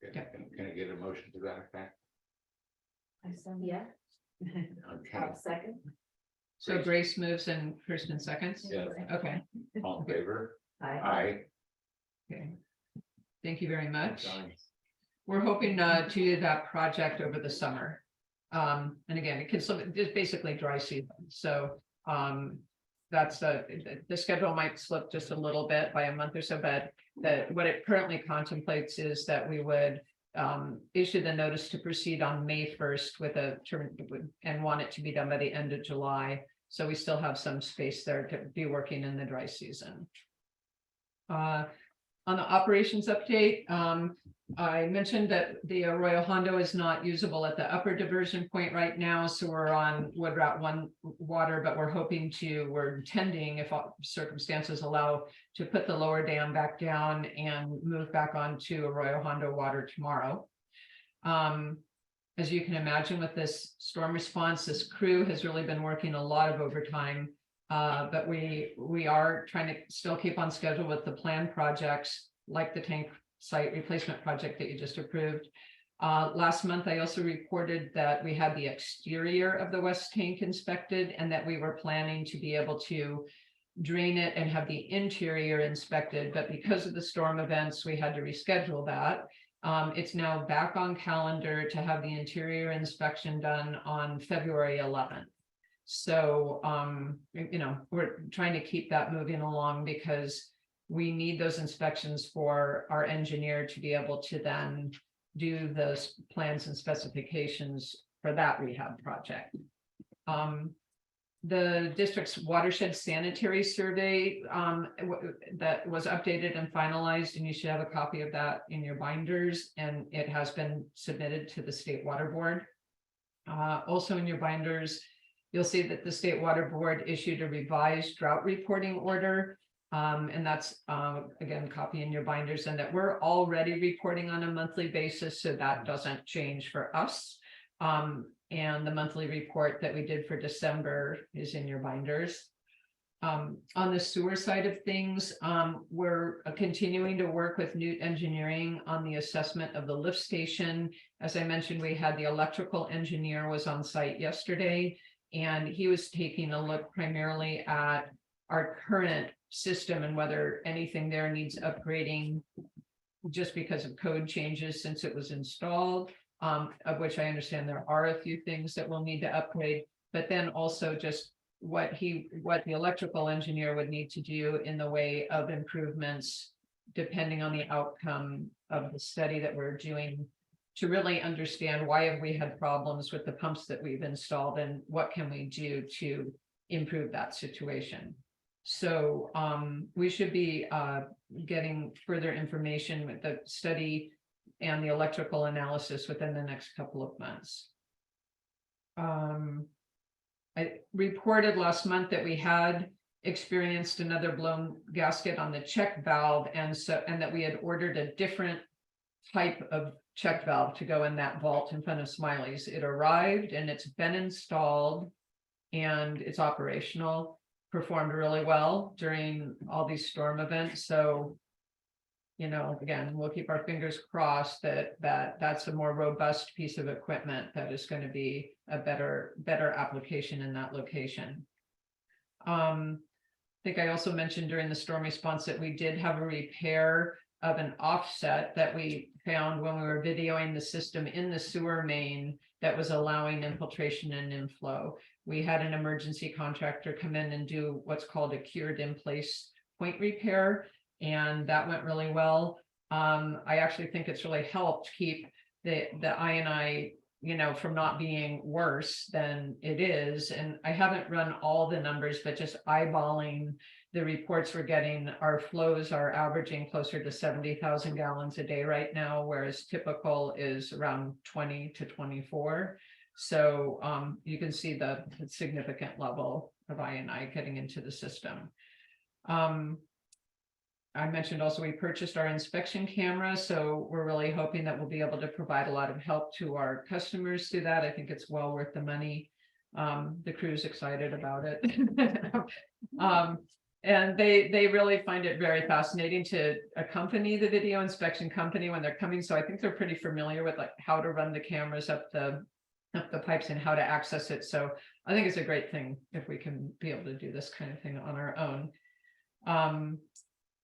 Can I get a motion to that effect? Yeah. Okay. Second. So Grace moves and Kirsten seconds? Yeah. Okay. All in favor? Aye. Okay. Thank you very much. We're hoping to do that project over the summer. And again, it can just basically dry season. So that's the schedule might slip just a little bit by a month or so, but what it currently contemplates is that we would issue the notice to proceed on May 1st with a term and want it to be done by the end of July. So we still have some space there to be working in the dry season. On the operations update, I mentioned that the Arroyo Hondo is not usable at the upper diversion point right now. So we're on Wood Route 1 water, but we're intending, if all circumstances allow, to put the lower dam back down and move back onto Arroyo Hondo water tomorrow. As you can imagine, with this storm response, this crew has really been working a lot of overtime. But we are trying to still keep on schedule with the planned projects, like the tank site replacement project that you just approved. Last month, I also reported that we had the exterior of the west tank inspected and that we were planning to be able to drain it and have the interior inspected. But because of the storm events, we had to reschedule that. It's now back on calendar to have the interior inspection done on February 11th. So, we're trying to keep that moving along because we need those inspections for our engineer to be able to then do those plans and specifications for that rehab project. The district's watershed sanitary survey that was updated and finalized, and you should have a copy of that in your binders, and it has been submitted to the State Water Board. Also in your binders, you'll see that the State Water Board issued a revised drought reporting order. And that's, again, copy in your binders, and that we're already reporting on a monthly basis, so that doesn't change for us. And the monthly report that we did for December is in your binders. On the sewer side of things, we're continuing to work with Newt Engineering on the assessment of the lift station. As I mentioned, we had the electrical engineer was on site yesterday, and he was taking a look primarily at our current system and whether anything there needs upgrading just because of code changes since it was installed, of which I understand there are a few things that we'll need to upgrade, but then also just what the electrical engineer would need to do in the way of improvements, depending on the outcome of the study that we're doing, to really understand why have we had problems with the pumps that we've installed and what can we do to improve that situation. So we should be getting further information with the study and the electrical analysis within the next couple of months. I reported last month that we had experienced another blown gasket on the check valve, and that we had ordered a different type of check valve to go in that vault in front of Smiley's. It arrived and it's been installed and it's operational, performed really well during all these storm events. So, you know, again, we'll keep our fingers crossed that's a more robust piece of equipment that is going to be a better application in that location. I think I also mentioned during the storm response that we did have a repair of an offset that we found when we were videoing the system in the sewer main that was allowing infiltration and inflow. We had an emergency contractor come in and do what's called a cured in place point repair, and that went really well. I actually think it's really helped keep the INI, you know, from not being worse than it is. And I haven't run all the numbers, but just eyeballing the reports we're getting, our flows are averaging closer to 70,000 gallons a day right now, whereas typical is around 20 to 24. So you can see the significant level of INI getting into the system. I mentioned also we purchased our inspection camera, so we're really hoping that we'll be able to provide a lot of help to our customers through that. I think it's well worth the money. The crew's excited about it. And they really find it very fascinating to accompany the video inspection company when they're coming. So I think they're pretty familiar with like how to run the cameras up the pipes and how to access it. So I think it's a great thing if we can be able to do this kind of thing on our own.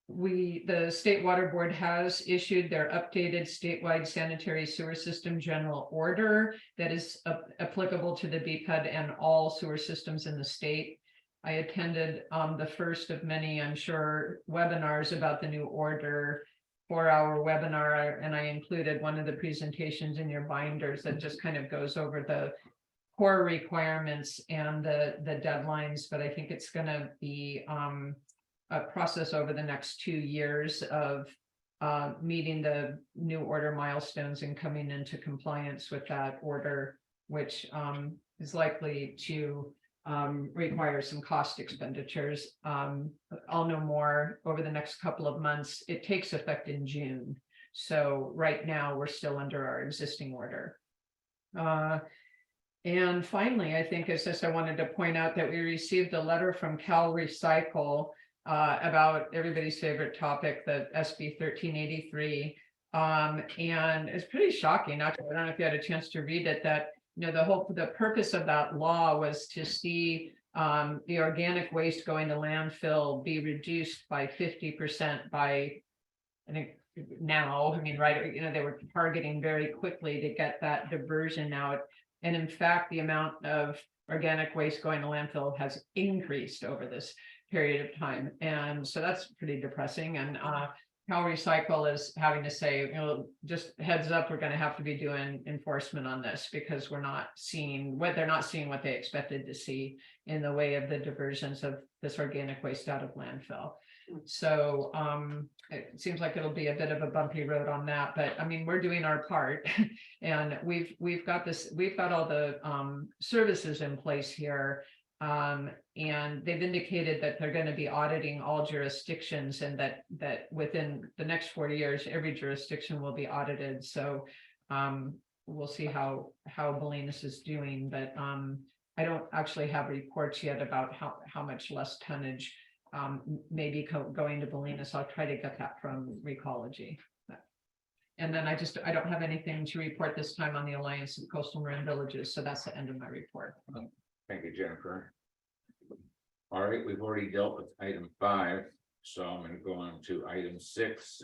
The State Water Board has issued their updated statewide sanitary sewer system general order that is applicable to the BCPUD and all sewer systems in the state. I attended the first of many, I'm sure, webinars about the new order, 4-hour webinar, and I included one of the presentations in your binders that just kind of goes over the core requirements and the deadlines, but I think it's going to be a process over the next 2 years of meeting the new order milestones and coming into compliance with that order, which is likely to require some cost expenditures. I'll know more over the next couple of months. It takes effect in June. So right now we're still under our existing order. And finally, I think it's just I wanted to point out that we received a letter from Cal Recycle about everybody's favorite topic, the SB 1383. And it's pretty shocking. Actually, I don't know if you had a chance to read it, that you know the purpose of that law was to see the organic waste going to landfill be reduced by 50% by, I think now, I mean, right, you know, they were targeting very quickly to get that diversion out. And in fact, the amount of organic waste going to landfill has increased over this period of time. And so that's pretty depressing. And Cal Recycle is having to say, you know, just heads up, we're going to have to be doing enforcement on this because we're not seeing what they expected to see in the way of the diversions of this organic waste out of landfill. So it seems like it'll be a bit of a bumpy road on that, but I mean, we're doing our part and we've got all the services in place here. And they've indicated that they're going to be auditing all jurisdictions and that within the next 4 years, every jurisdiction will be audited. So we'll see how Bolinas is doing, but I don't actually have reports yet about how much less tonnage may be going to Bolinas. I'll try to get that from Recology. And then I don't have anything to report this time on the Alliance of Coastal Marine Villages. So that's the end of my report. Thank you, Jennifer. All right, we've already dealt with item 5, so I'm going to go on to item 6.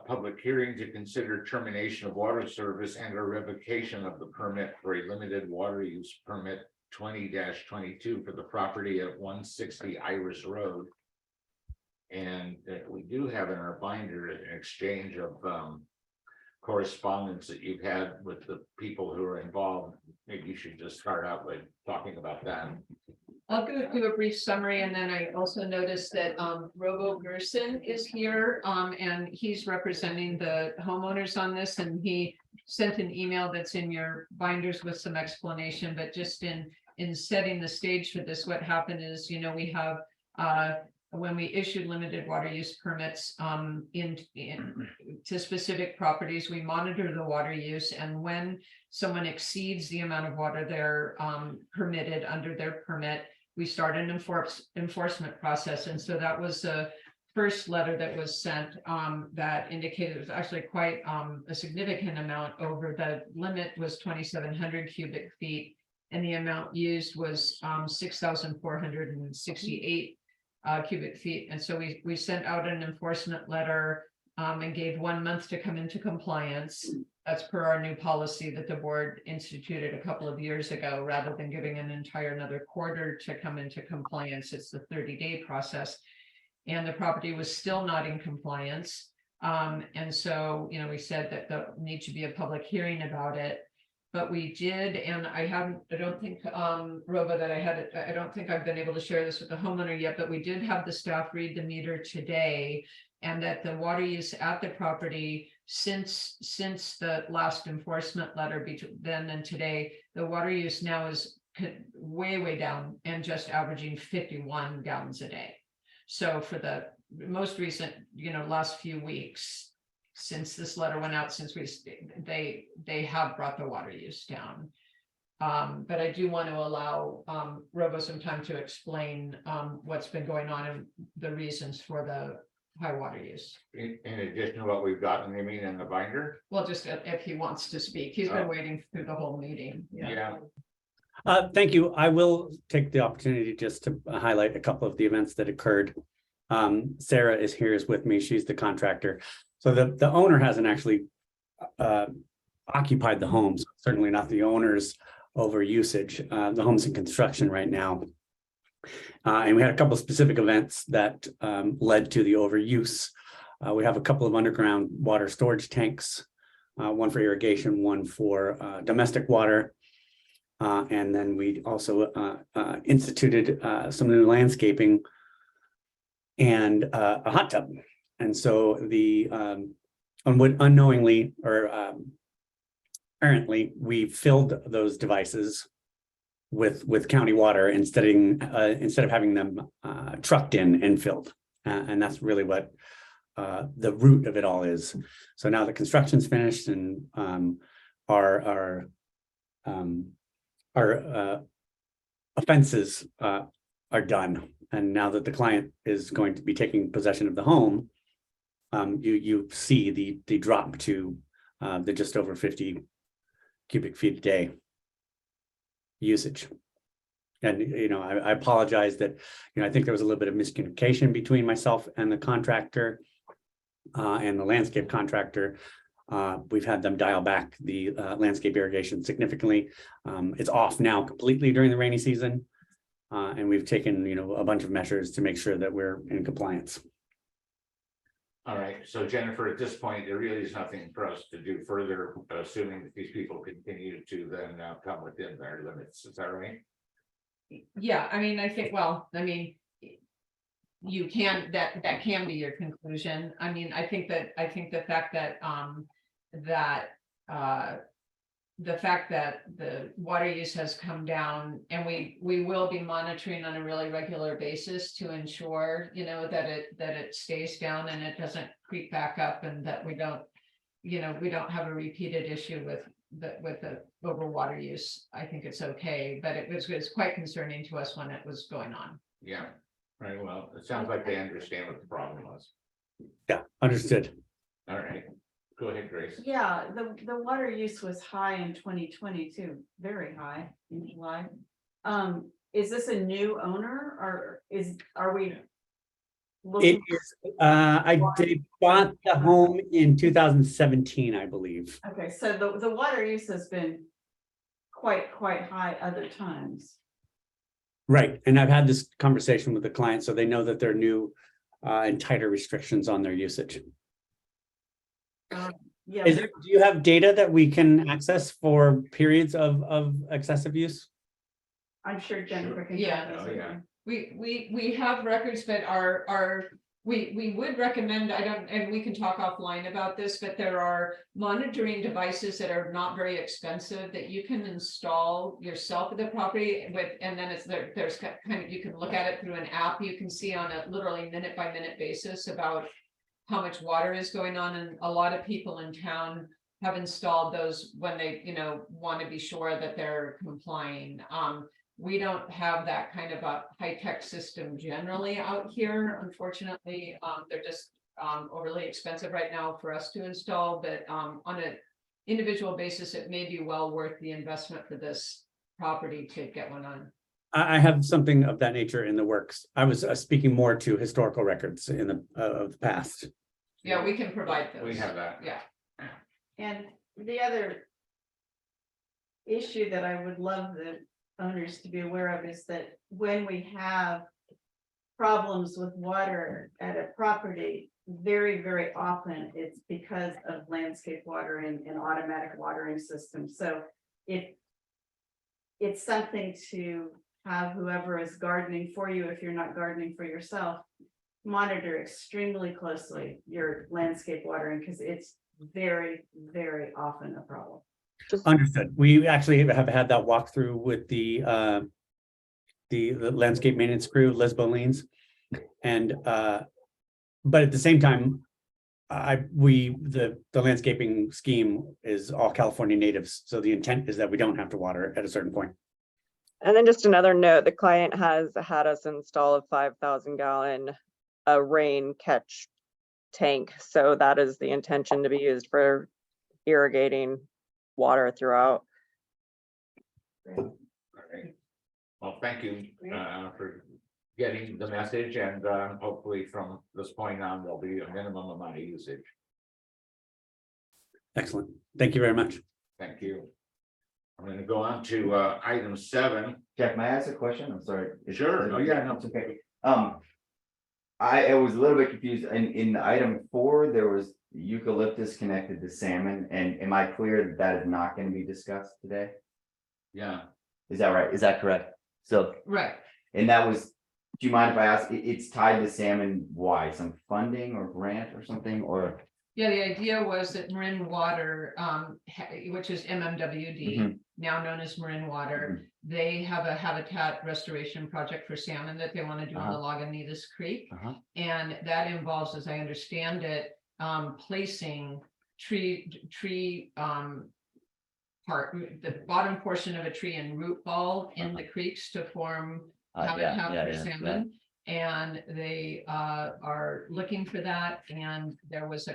Public hearing to consider termination of water service and or revocation of the permit for a limited water use permit 20-22 for the property at 160 Iris Road. And we do have in our binder an exchange of correspondence that you've had with the people who are involved. Maybe you should just start out by talking about that. I'll do a brief summary, and then I also noticed that Robo Gerson is here, and he's representing the homeowners on this, and he sent an email that's in your binders with some explanation, but just in setting the stage for this, what happened is, you know, we have when we issued limited water use permits to specific properties, we monitor the water use, and when someone exceeds the amount of water they're permitted under their permit, we start an enforcement process. And so that was the first letter that was sent that indicated it was actually quite a significant amount over. The limit was 2,700 cubic feet, and the amount used was 6,468 cubic feet. And so we sent out an enforcement letter and gave 1 month to come into compliance. That's per our new policy that the board instituted a couple of years ago. Rather than giving an entire another quarter to come into compliance, it's the 30-day process. And the property was still not in compliance. And so, you know, we said that there needs to be a public hearing about it. But we did, and I don't think, Roba, that I don't think I've been able to share this with the homeowner yet, but we did have the staff read the meter today, and that the water use at the property since the last enforcement letter between then and today, the water use now is way down and just averaging 51 gallons a day. So for the most recent, you know, last few weeks, since this letter went out, since they have brought the water use down. But I do want to allow Robo some time to explain what's been going on and the reasons for the high water use. In addition to what we've got in the binder? Well, just if he wants to speak, he's been waiting through the whole meeting. Yeah. Thank you. I will take the opportunity just to highlight a couple of the events that occurred. Sarah is here with me. She's the contractor. So the owner hasn't actually occupied the homes, certainly not the owner's over usage. The home's in construction right now. And we had a couple of specific events that led to the overuse. We have a couple of underground water storage tanks, one for irrigation, one for domestic water. And then we also instituted some new landscaping and a hot tub. And so the unknowingly or apparently we filled those devices with county water instead of having them trucked in and filled. And that's really what the root of it all is. So now the construction's finished and our offenses are done. And now that the client is going to be taking possession of the home, you see the drop to the just over 50 cubic feet a day usage. And, you know, I apologize that, you know, I think there was a little bit of miscommunication between myself and the contractor and the landscape contractor. We've had them dial back the landscape irrigation significantly. It's off now completely during the rainy season. And we've taken, you know, a bunch of measures to make sure that we're in compliance. All right, so Jennifer, at this point, there really is nothing for us to do further, assuming that these people continue to then come within their limits. Is that right? Yeah, I mean, I think, well, I mean, you can, that can be your conclusion. I mean, I think the fact that the fact that the water use has come down, and we will be monitoring on a really regular basis to ensure, you know, that it stays down and it doesn't creep back up, and that we don't, you know, we don't have a repeated issue with the over water use. I think it's okay, but it was quite concerning to us when it was going on. Yeah, right. Well, it sounds like they understand what the problem was. Yeah, understood. All right. Go ahead, Grace. Yeah, the water use was high in 2022, very high in July. Is this a new owner, or are we? It is, they bought the home in 2017, I believe. Okay, so the water use has been quite high other times. Right, and I've had this conversation with the client, so they know that there are new and tighter restrictions on their usage. Yeah. Is there, do you have data that we can access for periods of excessive use? I'm sure Jennifer can. Yeah. help us Oh, with yeah. that. We have records, but we would recommend, I don't, and we can talk offline about this, but there are monitoring devices that are not very expensive that you can install yourself at the property with, and then there's kind of, you can look at it through an app. You can see on a literally minute by minute basis about how much water is going on, and a lot of people in town have installed those when they, want to be sure that they're complying. We don't have that kind of a high-tech system generally out here, unfortunately. They're just overly expensive right now for us to install, but on an individual basis, it may be well worth the investment for this property to get one on. I have something of that nature in the works. I was speaking more to historical records in the of the past. Yeah, we can provide those. We have that. Yeah. And the other issue that I would love the owners to be aware of is that when we have problems with water at a property, very, very often it's because of landscape watering and automatic watering systems. So it's something to have whoever is gardening for you, if you're not gardening for yourself, monitor extremely closely your landscape watering, because it's very, very often a problem. Understood. We actually have had that walkthrough with the landscape maintenance crew, Les Bolines. And but at the same time, the landscaping scheme is all California natives. So the intent is that we don't have to water at a certain point. And then just another note, the client has had us install a 5,000 gallon rain catch tank. So that is the intention to be used for irrigating water throughout. All right. Well, thank you for getting the message, and hopefully from this point on, there'll be a minimum amount of usage. Excellent. Thank you very much. Thank you. I'm going to go on to item 7. Jeff, may I ask a question? I'm sorry. Sure. Oh, yeah, no. It's okay. I was a little bit confused. In item 4, there was eucalyptus connected to salmon, and am I clear that that is not going to be discussed today? Yeah. Is that right? Is that correct? So, Right. and that was, do you mind if I ask, it's tied to salmon, why? Some funding or grant or something, or? Yeah, the idea was that Marin Water, which is MMWD, now known as Marin Water, they have a habitat restoration project for salmon that they want to do on the Lagunitas Creek. And that involves, as I understand it, placing tree the bottom portion of a tree and root ball in the creeks to form habitat for salmon. And they are looking for that, and there was a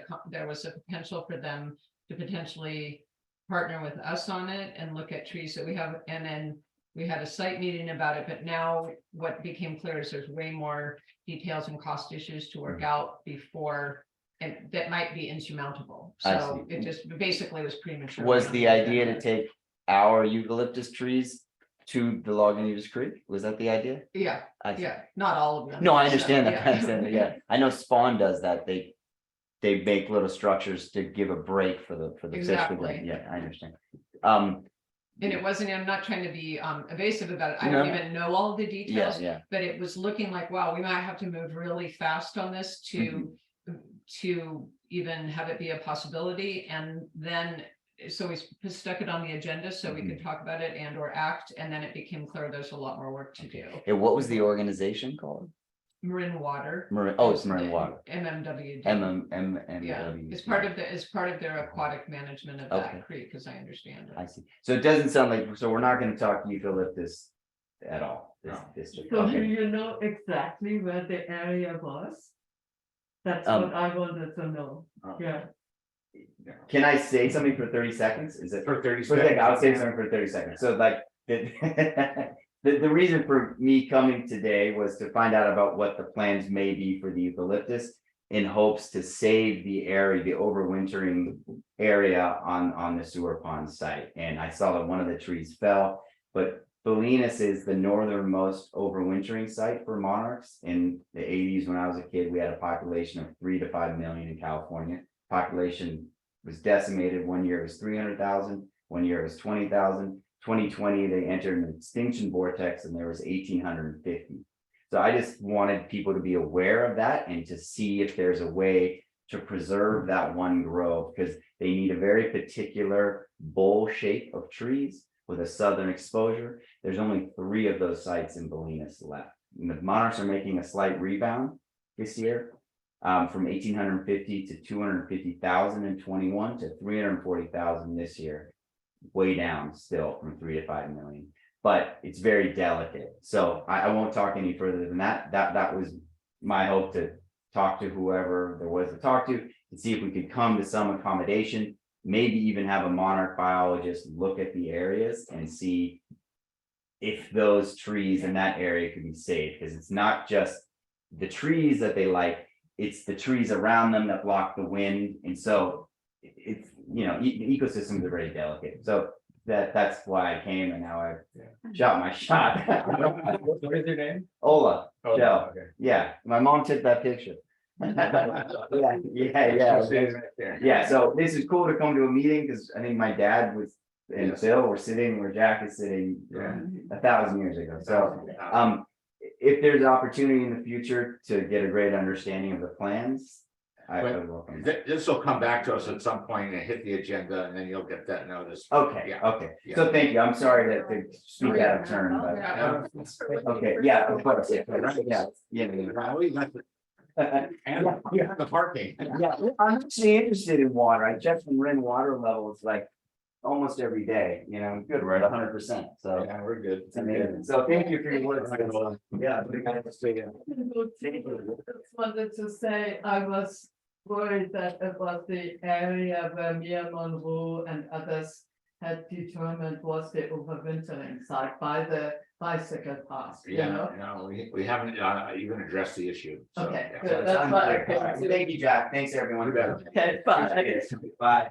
potential for them to potentially partner with us on it and look at trees that we have. And then we had a site meeting about it, but now what became clear is there's way more details and cost issues to work out before, and that might be insurmountable. So it just basically was premature. Was the idea to take our eucalyptus trees to the Lagunitas Creek? Was that the idea? Yeah, not all of them. No, I understand that. Yeah. I understand that, yeah. I know Spawn does that. They make little structures to give a break for the fish. Exactly. Yeah, I understand. And it wasn't, I'm not trying to be evasive about it. I don't even know all of the details. Yeah. But it was looking like, wow, we might have to move really fast on this to even have it be a possibility. And then, so we stuck it on the agenda so we could talk about it and or act. And then it became clear there's a lot more work to do. Hey, what was the organization called? Marin Water. It's Marin Water. MMWD. Yeah, MMWD. it's part of their aquatic management of that creek, as I understand it. I see. So it doesn't sound like, so we're not going to talk eucalyptus at all. So do you know exactly where the area was? That's what I wanted to know. Yeah. Can I say something for 30 seconds? Is it for 30 seconds? I'll say something for 30 seconds. So like the reason for me coming today was to find out about what the plans may be for the eucalyptus in hopes to save the area, the overwintering area on the sewer pond site. And I saw that one of the trees fell, but Bolinas is the northernmost overwintering site for monarchs. In the 80s, when I was a kid, we had a population of 3 to 5 million in California. Population was decimated. One year it was 300,000, 1 year it was 20,000. 2020, they entered an extinction vortex and there was 1,850. So I just wanted people to be aware of that and to see if there's a way to preserve that one grove, because they need a very particular bowl shape of trees with a southern exposure. There's only 3 of those sites in Bolinas left. And the monarchs are making a slight rebound this year, from 1,850 to 250,000 in 21 to 340,000 this year. Way down still from 3 to 5 million, but it's very delicate. So I won't talk any further than that. That was my hope, to talk to whoever there was to talk to see if we could come to some accommodation, maybe even have a monarch biologist look at the areas and see if those trees in that area could be saved, because it's not just the trees that they like, it's the trees around them that block the wind. And so it's, the ecosystems are very delicate. So that's why I came, and now I've shot my shot. What is your name? Ola. Oh, Joe. okay. Yeah, my mom took that picture. Yeah. So this is cool to come to a meeting, because I think my dad was and Phil were sitting where Jack is sitting 1,000 years ago. So if there's an opportunity in the future to get a great understanding of the plans, I would welcome that. This will come back to us at some point and hit the agenda, and then you'll get that notice. Okay, okay. So thank you. I'm sorry to speak out of turn, but okay, yeah, of course. And the parking. Yeah, I'm actually interested in water. I check some Rin water levels like almost every day, good, we're at 100%. So Yeah, we're good. it's amazing. So thank you for your work. Yeah. Just wanted to say, I was worried that it was the area where Mia Monroe and others had determined was the overwintering site by the bicycle path, No, we haven't even addressed the issue. So, Okay, yeah. good. That's what I So thank you, Jack. Thanks, everyone. Okay, bye. Bye.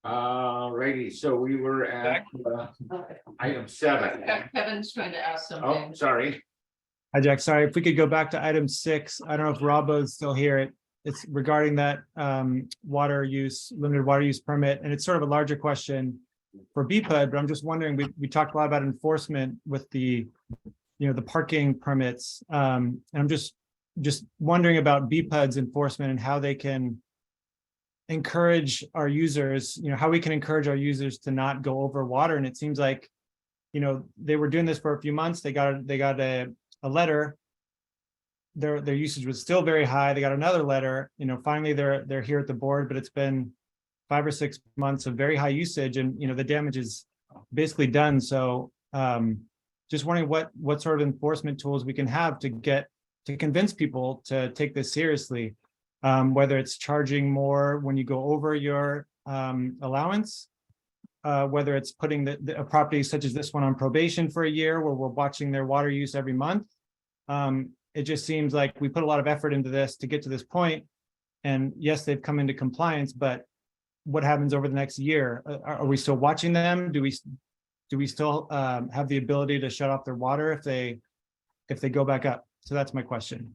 Righty, so we were at item 7. Kevin's trying to ask Oh, something. sorry. Hi, Jack. Sorry, if we could go back to item 6. I don't know if Robbo's still here. It's regarding that limited water use permit, and it's sort of a larger question for BPUD, but I'm just wondering, we talked a lot about enforcement with the parking permits. And I'm just wondering about BPUD's enforcement and how they can encourage our users, how we can encourage our users to not go over water. And it seems like, they were doing this for a few months. They got a letter. Their usage was still very high. They got another letter, finally they're here at the board, but it's been 5 or 6 months of very high usage, and the damage is basically done. So just wondering what sort of enforcement tools we can have to convince people to take this seriously, whether it's charging more when you go over your allowance, whether it's putting a property such as this one on probation for a year where we're watching their water use every month. It just seems like we put a lot of effort into this to get to this point. And yes, they've come into compliance, but what happens over the next year? Are we still watching them? Do we still have the ability to shut off their water if they go back up? So that's my question.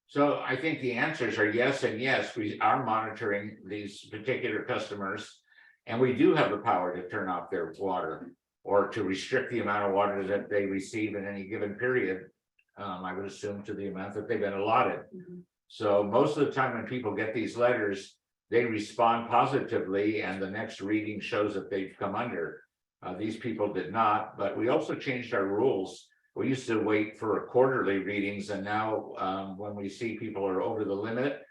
So I think the answers are yes and yes. We are monitoring these particular customers, and we do have the power to turn off their water or to restrict the amount of water that they receive in any given period. I would assume to the amount that they've been allotted. So most of the time when people get these letters, they respond positively, and the next reading shows that they've come under. These people did not, but we also changed our rules. We used to wait for quarterly readings, and now when we see people are over the limit,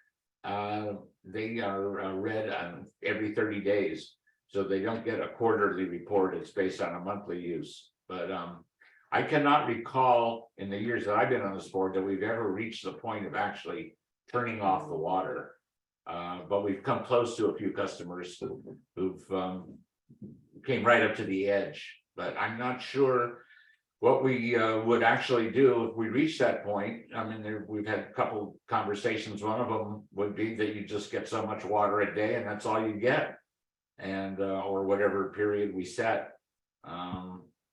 they are read every 30 days. So they don't get a quarterly report. It's based on a monthly use. But I cannot recall in the years that I've been on this board that we've ever reached the point of actually turning off the water. But we've come close to a few customers who've came right up to the edge. But I'm not sure what we would actually do if we reach that point. I mean, we've had a couple conversations. One of them would be that you just get so much water a day and that's all you get, and or whatever period we set.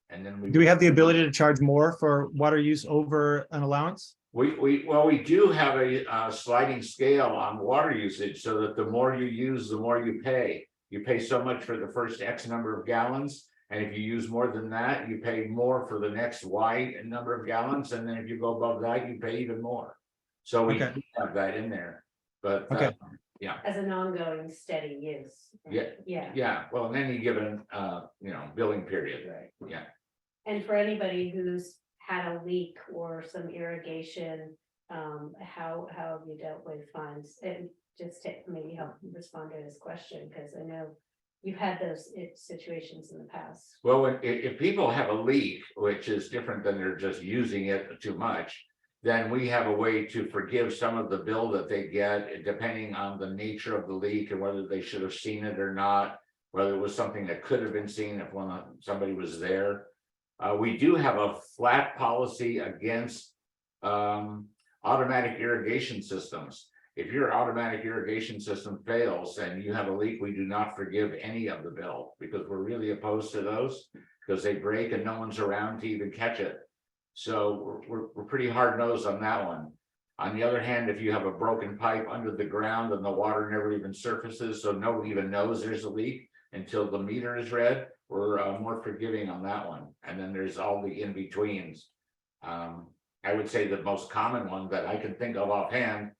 And then Do we have the ability to charge more for water use over an allowance? We do have a sliding scale on water usage, so that the more you use, the more you pay. You pay so much for the first X number of gallons, and if you use more than that, you pay more for the next Y number of gallons, and then if you go above that, you pay even more. So we Okay. do have that in there, but Okay. yeah, As an ongoing steady use. Yeah. Yeah. yeah. Well, in any given billing period, Right. yeah. And for anybody who's had a leak or some irrigation, how have you dealt with funds? And just to maybe help respond to this question, because I know you've had those situations in the past. Well, if people have a leak, which is different than they're just using it too much, then we have a way to forgive some of the bill that they get, depending on the nature of the leak and whether they should have seen it or not, whether it was something that could have been seen if somebody was there. We do have a flat policy against automatic irrigation systems. If your automatic irrigation system fails and you have a leak, we do not forgive any of the bill, because we're really opposed to those, because they break and no one's around to even catch it. So we're pretty hard nosed on that one. On the other hand, if you have a broken pipe under the ground and the water never even surfaces, so nobody even knows there's a leak until the meter is read, we're more forgiving on that one. And then there's all the in-betweens. I would say the most common one that I can think of offhand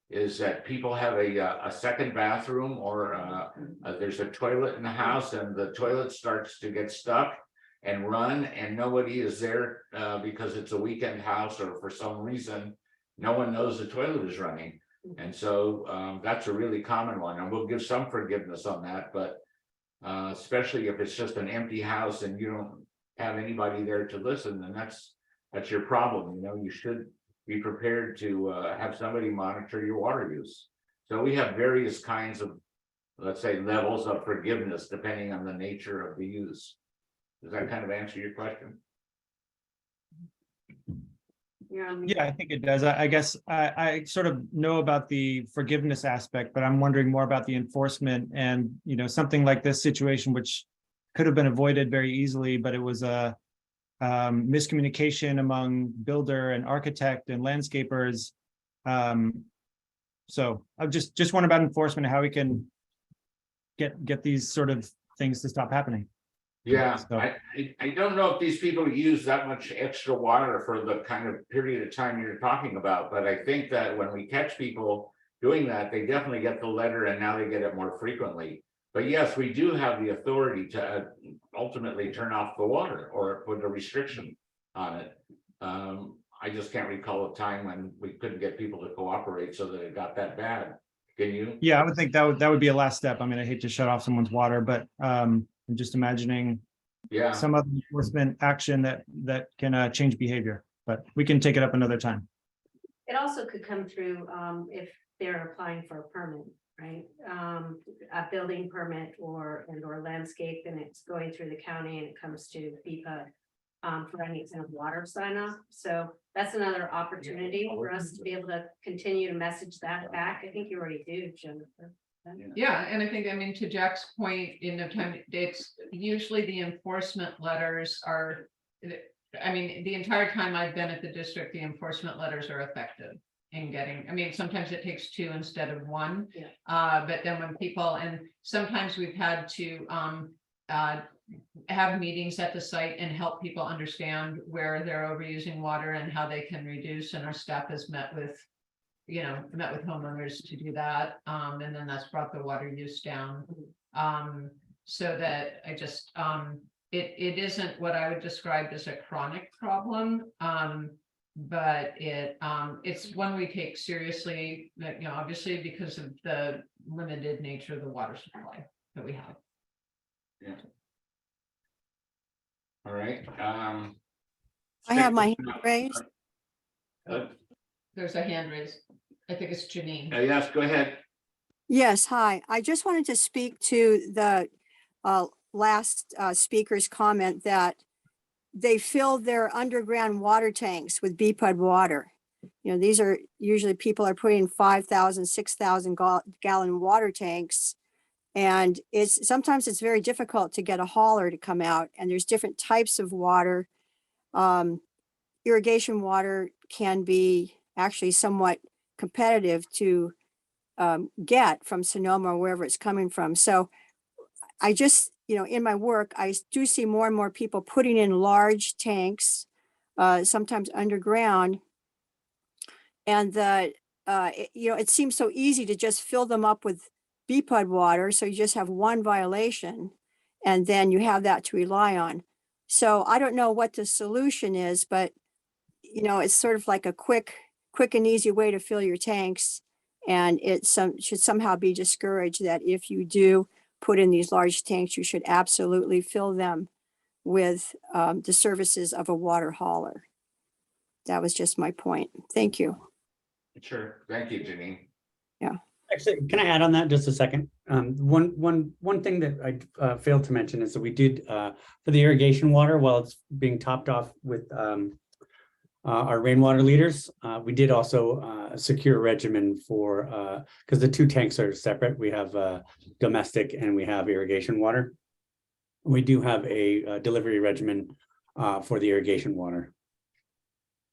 is that people have a second bathroom, or there's a toilet in the house and the toilet starts to get stuck and run, and nobody is there because it's a weekend house, or for some reason no one knows the toilet is running. And so that's a really common one, and we'll give some forgiveness on that, but especially if it's just an empty house and you don't have anybody there to listen, then that's your problem. You should be prepared to have somebody monitor your water use. So we have various kinds of, let's say, levels of forgiveness depending on the nature of the use. Does that kind of answer your question? Yeah, I think it does. I guess I sort of know about the forgiveness aspect, but I'm wondering more about the enforcement, and something like this situation, which could have been avoided very easily, but it was a miscommunication among builder and architect and landscapers. So I just wonder about enforcement and how we can get these sort of things to stop happening. Yeah, So- I don't know if these people use that much extra water for the kind of period of time you're talking about, but I think that when we catch people doing that, they definitely get the letter, and now they get it more frequently. But yes, we do have the authority to ultimately turn off the water or put a restriction on it. I just can't recall a time when we couldn't get people to cooperate so that it got that bad. Can you? Yeah, I would think that would be a last step. I mean, I hate to shut off someone's water, but I'm just imagining Yeah. some other enforcement action that can change behavior, but we can take it up another time. It also could come through if they're applying for a permit, right? A building permit or landscape, and it's going through the county and it comes to BCPUD for any kind of water sign off. So that's another opportunity for us to be able to continue to message that back. I think you already do, Jennifer. Yeah, and I think, to Jack's point, it's usually the enforcement letters are, the entire time I've been at the district, the enforcement letters are effective in getting, sometimes it takes two instead of one. Yeah. But then when people, and sometimes we've had to have meetings at the site and help people understand where they're overusing water and how they can reduce, and our staff has met with homeowners to do that. And then that's brought the water use down. So that it isn't what I would describe as a chronic problem. But it's one we take seriously, obviously because of the limited nature of the water supply that we have. Yeah. All right. I have my hand raised. There's a hand raised. I think it's Janine. Yes, go ahead. Yes, hi. I just wanted to speak to the last speaker's comment that they fill their underground water tanks with BCPUD water. These are usually people are putting 5,000, 6,000 gallon water tanks. And sometimes it's very difficult to get a hauler to come out, and there's different types of water. Irrigation water can be actually somewhat competitive to get from Sonoma or wherever it's coming from. So I just, in my work, I do see more and more people putting in large tanks, sometimes underground. And it seems so easy to just fill them up with BPUD water. So you just have one violation and then you have that to rely on. So I don't know what the solution is, but it's sort of like a quick and easy way to fill your tanks. And it should somehow be discouraged that if you do put in these large tanks, you should absolutely fill them with the services of a water hauler. That was just my point. Thank you. Sure. Thank you, Janine. Yeah. Actually, can I add on that just a second? One thing that I failed to mention is that we did for the irrigation water while it's being topped off with our rainwater leaders. We did also secure a regimen for because the two tanks are separate. We have domestic and we have irrigation water. We do have a delivery regimen for the irrigation water.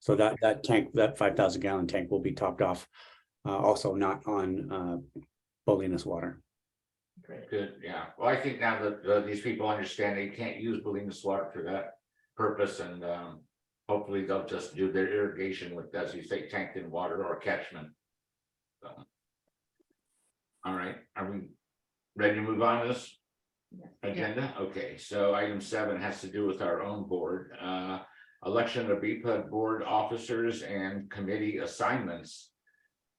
So that tank, that 5,000 gallon tank will be topped off, also not on Bolinas water. Good, yeah. Well, I think now that these people understand they can't use Bolinas water for that purpose, and hopefully they'll just do their irrigation with, as you say, tanked in water or catchment. So. All right, are we ready to move on to this agenda? Okay, so item 7 has to do with our own board. Election of BPUD board officers and committee assignments.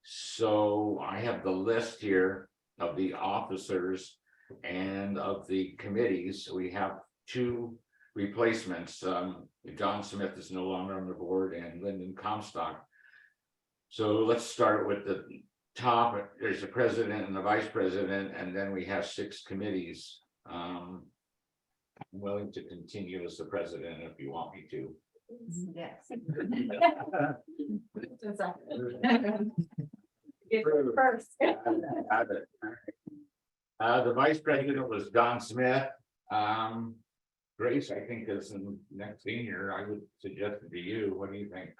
So I have the list here of the officers and of the committees. We have 2 replacements. John Smith is no longer on the board and Lyndon Comstock. So let's start with the top. There's the president and the vice president, and then we have 6 committees. I'm willing to continue as the president if you want me to. Yes. First. The vice president was Don Smith. Grace, I think, is the next senior. I would suggest it to you. What do you think?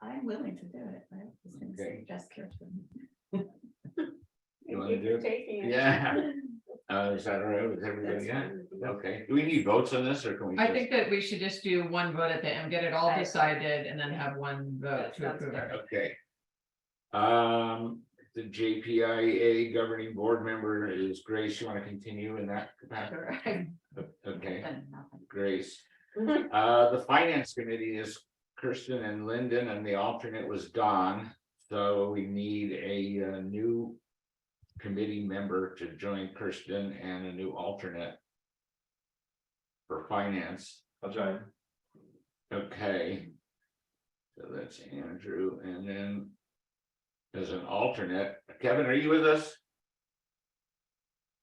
I'm willing to do it. I was gonna say just Kirsten. You want to do it? Taking it. Yeah. Is that all right with everybody? Yeah. Okay. Do we need votes on this, or can we? I think that we should just do one vote at the end, get it all decided, and then have one vote to approve it. Okay. The JPIA governing board member is Grace. You want to continue in that capacity? Okay, Grace. The finance committee is Kirsten and Lyndon, and the alternate was Don. So we need a new committee member to join Kirsten and a new alternate for finance. I'll join. Okay. So that's Andrew, and then as an alternate, Kevin, are you with us?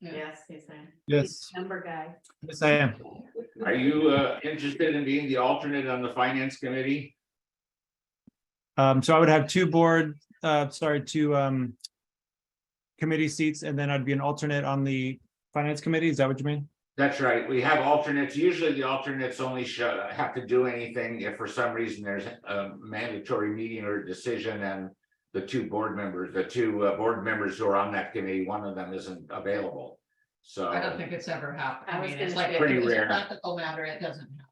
Yes, he's saying. Yes, Number guy. yes, I am. Are you interested in being the alternate on the finance committee? So I would have 2 committee seats, and then I'd be an alternate on the finance committee. Is that what you mean? That's right. We have alternates. Usually the alternates only have to do anything if for some reason there's a mandatory meeting or decision and the 2 board members who are on that committee, one of them isn't available. So I don't think it's ever happened. I I was mean, it's gonna like, say- Pretty if it's a rare. practical matter, it doesn't happen.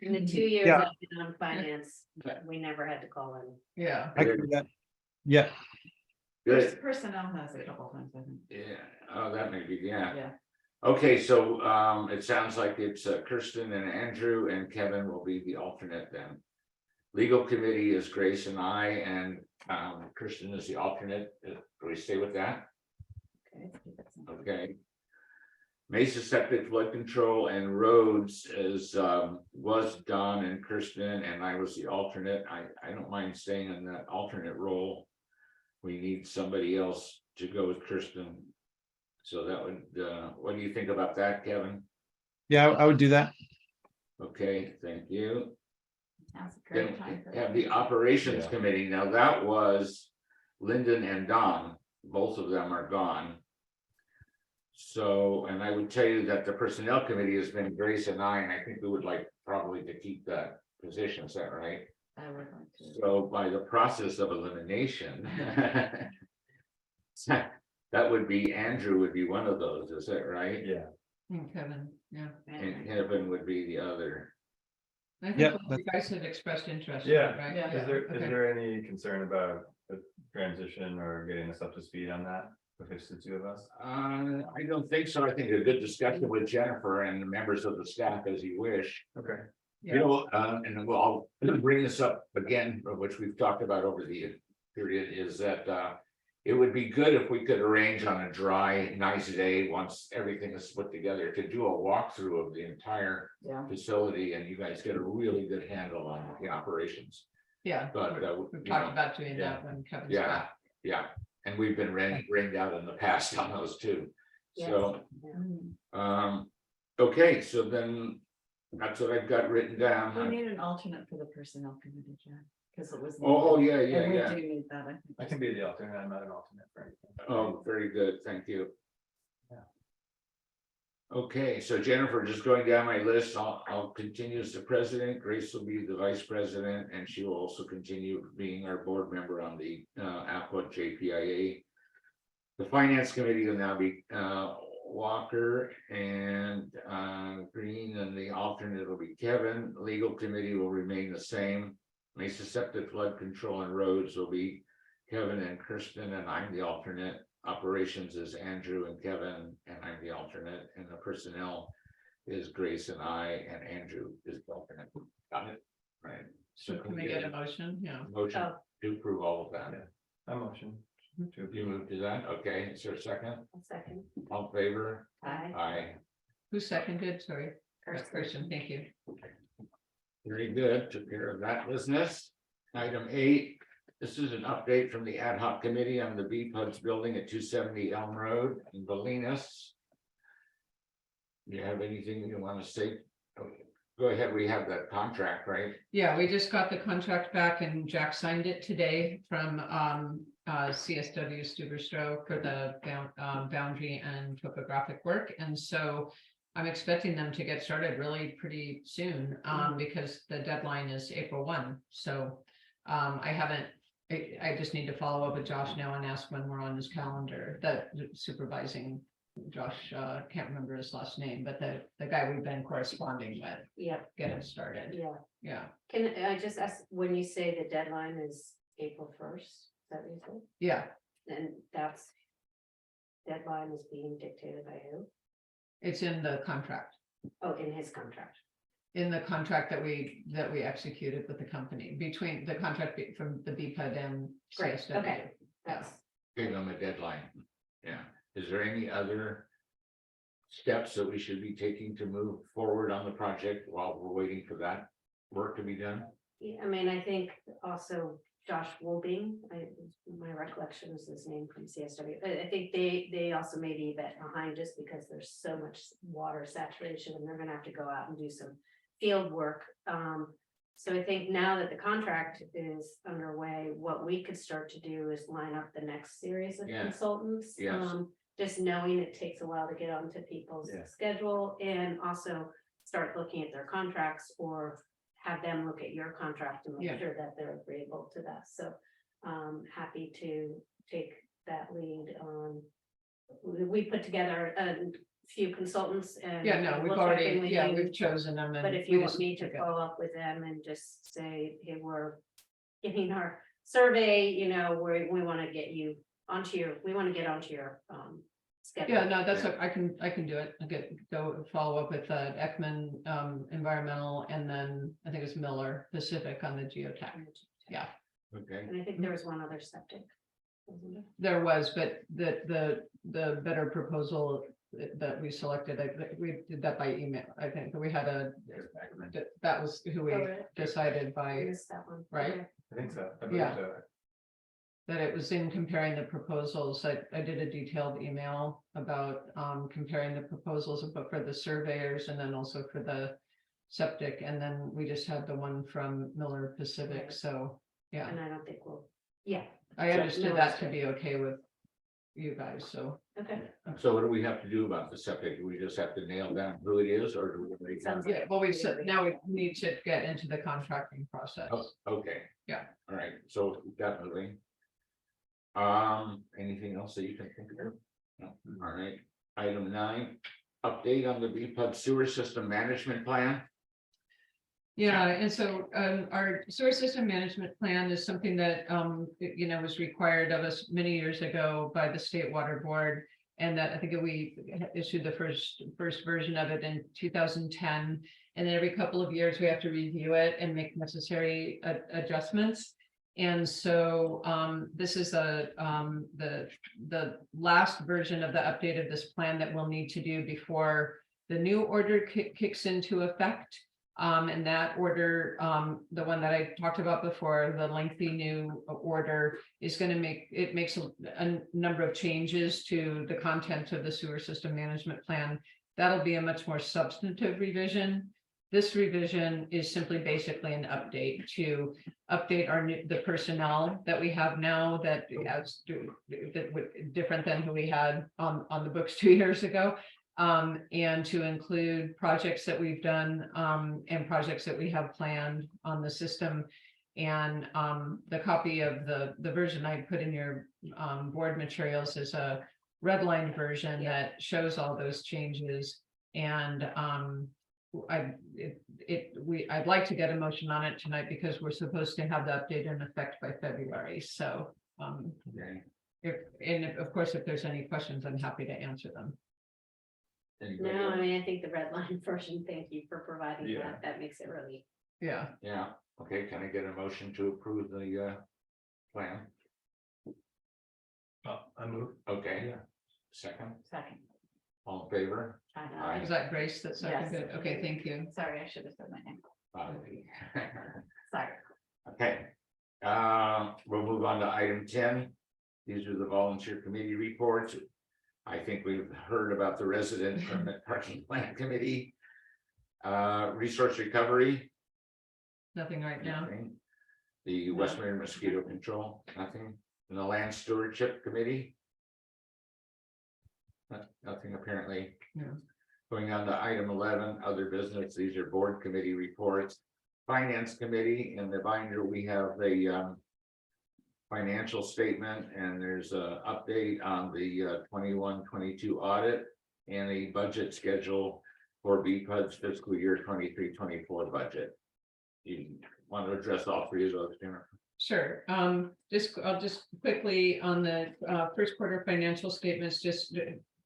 In the 2 years Yeah. I've been on finance, we never had to call in. Yeah. I can do that. Yeah, good. Personnel has a couple times, I think. Yeah. Oh, that may be, yeah. Yeah. Okay, so it sounds like it's Kirsten and Andrew, and Kevin will be the alternate then. Legal committee is Grace and I, and Kirsten is the alternate. Do we stay with that? Okay. Mesa Septic Flood Control and Roads was Don and Kirsten, and I was the alternate. I don't mind staying in that alternate role. We need somebody else to go with Kirsten. So that would, what do you think about that, Kevin? yeah, I would do that. Okay, thank you. Sounds a Then great time. we have the operations committee. Now that was Lyndon and Don. Both of them are gone. So, and I would tell you that the personnel committee has been Grace and I think we would like probably to keep that position. Is that right? I would like to. So by the process of elimination. That would be, Andrew would be one of those, is that right? Yeah. And Kevin, yeah. And Kevin would be the other. I think Yep, you guys had expressed interest. Yeah. Right? Yeah. Is Okay. there any concern about the transition or getting us up to speed on that? If it's the two of us? I don't think so. I think a good discussion with Jennifer and the members of the staff as you wish. Okay. You know, and I'll bring this up again, which we've talked about over the period, is that it would be good if we could arrange on a dry, nice day, once everything is put together, to do a walkthrough of the entire Yeah. facility, and you guys get a really good handle on the operations. Yeah, But we've you talked know, about doing that when Kevin's yeah, back. yeah, and we've been rained out in the past on those too. So, okay, so then that's what I've got written We down. need an alternate for the personnel committee, Jack, because it was. Oh, yeah, And yeah, we yeah. do need that, I think. I can be the alternate. I'm not an alternate for anything. Oh, very good, thank you. Yeah. Okay, so Jennifer, just going down my list, I'll continue as the president. Grace will be the vice president, and she will also continue being our board member on the Aqua JPIA. The finance committee will now be Walker and Green, and the alternate will be Kevin. Legal committee will remain the same. Mesa Septic Flood Control and Roads will be Kevin and Kristen, and I'm the alternate. Operations is Andrew and Kevin, and I'm the alternate, and the personnel is Grace and I, and Andrew is the alternate. Got it? Right. So can we get a motion? Yeah. Motion to approve all of that. Yeah. A motion. You move to that? Okay, is there a second? A second. All in favor? Aye. Aye. Who seconded? Sorry. Person, thank you. Very good, took care of that business. Item 8, this is an update from the ad hoc committee on the BPUD's building at 270 Elm Road in Bolinas. You have anything you want to say? Go ahead, we have that contract, right? Yeah, we just got the contract back and Jack signed it today from CSW Stuberstroh for the boundary and topographic work. And so I'm expecting them to get started really pretty soon because the deadline is April 1. So I just need to follow up with Josh now and ask when we're on his calendar, the supervising Josh, can't remember his last name, but the guy we've been corresponding with. Yeah. Get it started. Yeah. Yeah. Can I just ask, when you say the deadline is April 1st, is that what you said? Yeah. And that's deadline is being dictated by who? It's in the contract, Oh, in his contract. in the contract that we executed with the company, between the contract from the BPUD and Great, CSW. okay. That's, Give them a deadline. Yeah. Is there any other steps that we should be taking to move forward on the project while we're waiting for that work to be done? yeah, I mean, I think also Josh Wolbing, my recollection is his name from CSW. I think they also may be a bit behind just because there's so much water saturation and they're gonna have to go out and do some field work. So I think now that the contract is underway, what we could start to do is line up the next series of consultants. Yes. Just knowing it takes a while to get onto people's schedule and also start looking at their contracts or have them look at your contract and make sure that they're agreeable to that. So happy to take that lead on. We put together a few consultants and. Yeah, no, we've we'll check in already, with yeah, you. we've chosen them. And But if we you want just me to took it. follow up with them and just say, hey, we're getting our survey, we want to get you onto your, we want to get onto your schedule. Yeah, no, that's, I can do it. I go follow up with Ekman Environmental, and then I think it's Miller Pacific on the geotech. Yeah. Okay. And I think there was one other septic. Wasn't There was, but the better proposal that we selected, we did that by email. I think we had that was who we Oh, really? decided there? I by, missed that one. right? Okay. I think so. I believe Yeah. so. That it was in comparing the proposals. I did a detailed email about comparing the proposals, but for the surveyors and then also for the septic. And then we just had the one from Miller Pacific. Right. So, yeah, And I don't think we'll, yeah. I So understood Miller's that to good. be okay with you guys, so. Okay. So what do we have to do about the septic? Do we just have to nail down who it is, or do we? already have- Yeah, well, we said, now we need to get into the contracting process. Oh, okay. Yeah. All right, so definitely. Anything else that you can think of? No. All right, item 9, update on the BPUD sewer system management plan. Yeah, and so our sewer system management plan is something that was required of us many years ago by the State Water Board. And that I think we issued the first version of it in 2010. And then every couple of years, we have to review it and make necessary adjustments. And so this is the last version of the update of this plan that we'll need to do before the new order kicks into effect. And that order, the one that I talked about before, the lengthy new order is going to makes a number of changes to the content of the sewer system management plan. That'll be a much more substantive revision. This revision is simply basically an update to update the personnel that we have now that different than who we had on the books 2 years ago. And to include projects that we've done and projects that we have planned on the system. And the copy of the version I put in your board materials is a redlined version that shows all those changes. And I'd like to get a motion on it tonight because we're supposed to have the update in effect by February. So of course, if there's any questions, I'm happy to answer them. No, I mean, I think the red line version, thank you for providing Yeah. that. That makes it really. Yeah. Yeah, okay, can I get a motion to approve the plan? I move. Okay, second, Second. all in favor? Aye. Is that Grace that Yes. seconded? Okay, thank you. Sorry, I should have said my name. Aye. Sorry. Okay, we'll move on to item 10. These are the volunteer committee reports. I think we've heard about the resident permit parking plan committee. Resource recovery. Nothing right now. Nothing. The Westminster mosquito control, nothing. And the land stewardship committee. Nothing apparently. No. Going on to item 11, other business. These are board committee reports. Finance committee, in the binder, we have the financial statement, and there's a update on the 21-22 audit and a budget schedule for BPUD's fiscal year 23-24 budget. You want to address all three of those, Jennifer? Sure. I'll just quickly on the first quarter financial statements, just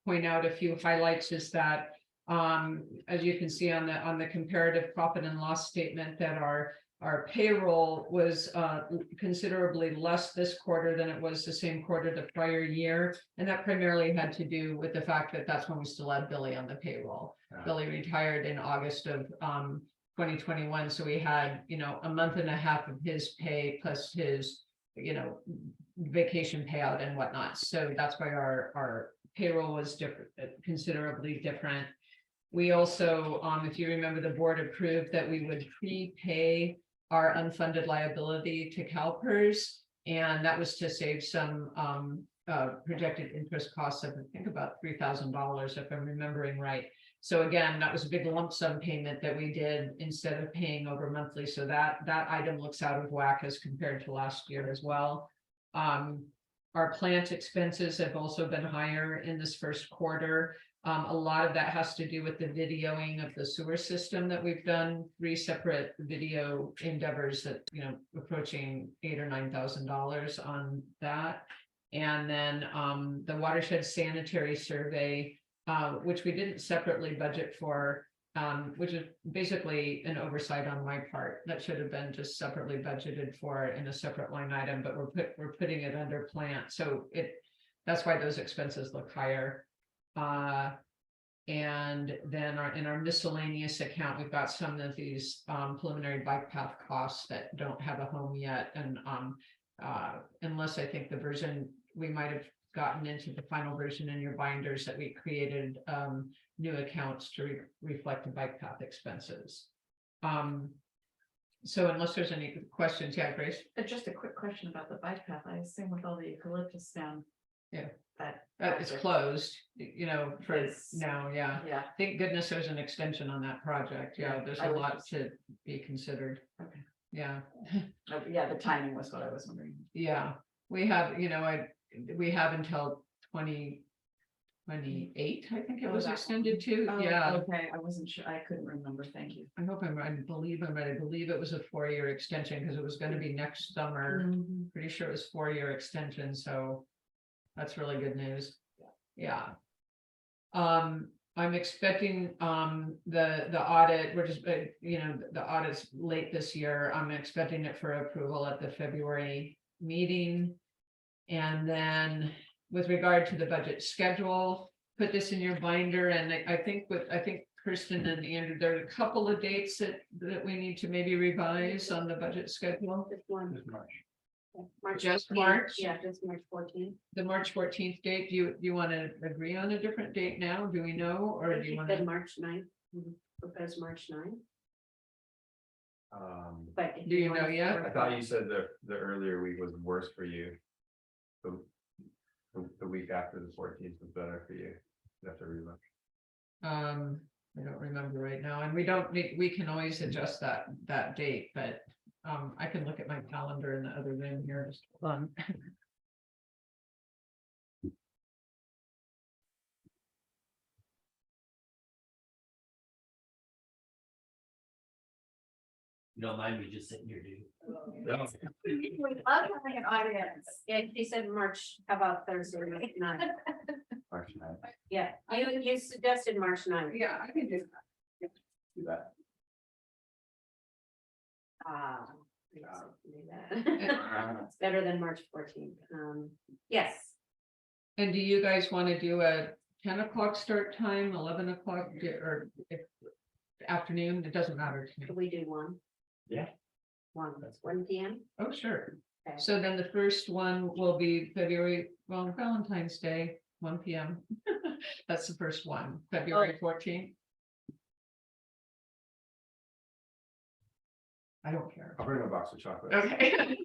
point out a few highlights is that as you can see on the comparative profit and loss statement, that our payroll was considerably less this quarter than it was the same quarter the prior year. And that primarily had to do with the fact that that's when we still had Billy on the payroll. Billy retired in August of 2021. So we had, a month and a half of his pay plus his, vacation payout and whatnot. So that's why our payroll was different, considerably different. We also, if you remember, the board approved that we would prepay our unfunded liability to CalPERS, and that was to save some projected interest costs of, I think, about $3,000, if I'm remembering right. So again, that was a big lump sum payment that we did instead of paying over monthly. So that item looks out of whack as compared to last year as well. Our plant expenses have also been higher in this first quarter. A lot of that has to do with the videoing of the sewer system that we've done, 3 separate video endeavors that, approaching $8,000 or $9,000 on that. And then the watershed sanitary survey, which we didn't separately budget for, which is basically an oversight on my part. That should have been just separately budgeted for in a separate line item, but we're putting it under plant. So that's why those expenses look higher. And then in our miscellaneous account, we've got some of these preliminary bike path costs that don't have a home yet. And unless I think the version we might have gotten into the final version in your binders that we created new accounts to reflect the bike path expenses. So unless there's any questions, yeah, Grace. Just a quick question about the bike path. I assume with all the eucalyptus down, Yeah. That It's project closed, you know, for is- now, yeah. Yeah. Thank goodness there's an extension on that project. Yeah, Yeah, there's I a was lot just- to be considered. Okay. Yeah, Yeah, the timing was what I was wondering. yeah. We have, you know, we have until 2028, I think it Oh, was that extended to, Oh, yeah. Okay, I wasn't sure, I couldn't remember, thank you. I hope I believe I'm right. I believe it was a 4-year extension because it was gonna be next summer. Mhm. Pretty sure it was 4-year extension, so that's really good news. Yeah. I'm expecting, the audit, we're just, you know, the audit's late this year. I'm expecting it for approval at the February meeting. And then with regard to the budget schedule, put this in your binder, and I think Kristen and Andrew, there are a couple of dates that we need to maybe revise on the budget schedule. Just one. March. Just 14th. March? Yeah, just March 14th. The March 14th date, do you want to agree on a different date now? Do we know, or do you want Said to? March 9th. Propose March 9th. Um, But if Do you know want yet? I thought you said the earlier week was worse for you. The week after the 14th was better for you. You have to relook. I don't remember right now, and we can always adjust that date, but I can look at my calendar in the other room here, just hold on. You don't mind me just sitting here, do you? We love having an audience. Yeah, she said March, how about Thursday, March 9th? March 9th. Yeah, you suggested March 9th. Yeah, I can do Do that. Ah. It's better than March 14th. Yes, And do you guys want to do a 10 o'clock start time, 11 o'clock, or afternoon? It doesn't matter to me. could we do one? Yeah. 1 p.m. Oh, sure. Okay. So then the first one will be Valentine's Day, 1 p.m. That's the first one, February 14th. I don't care. I'll bring a box of chocolate. Okay.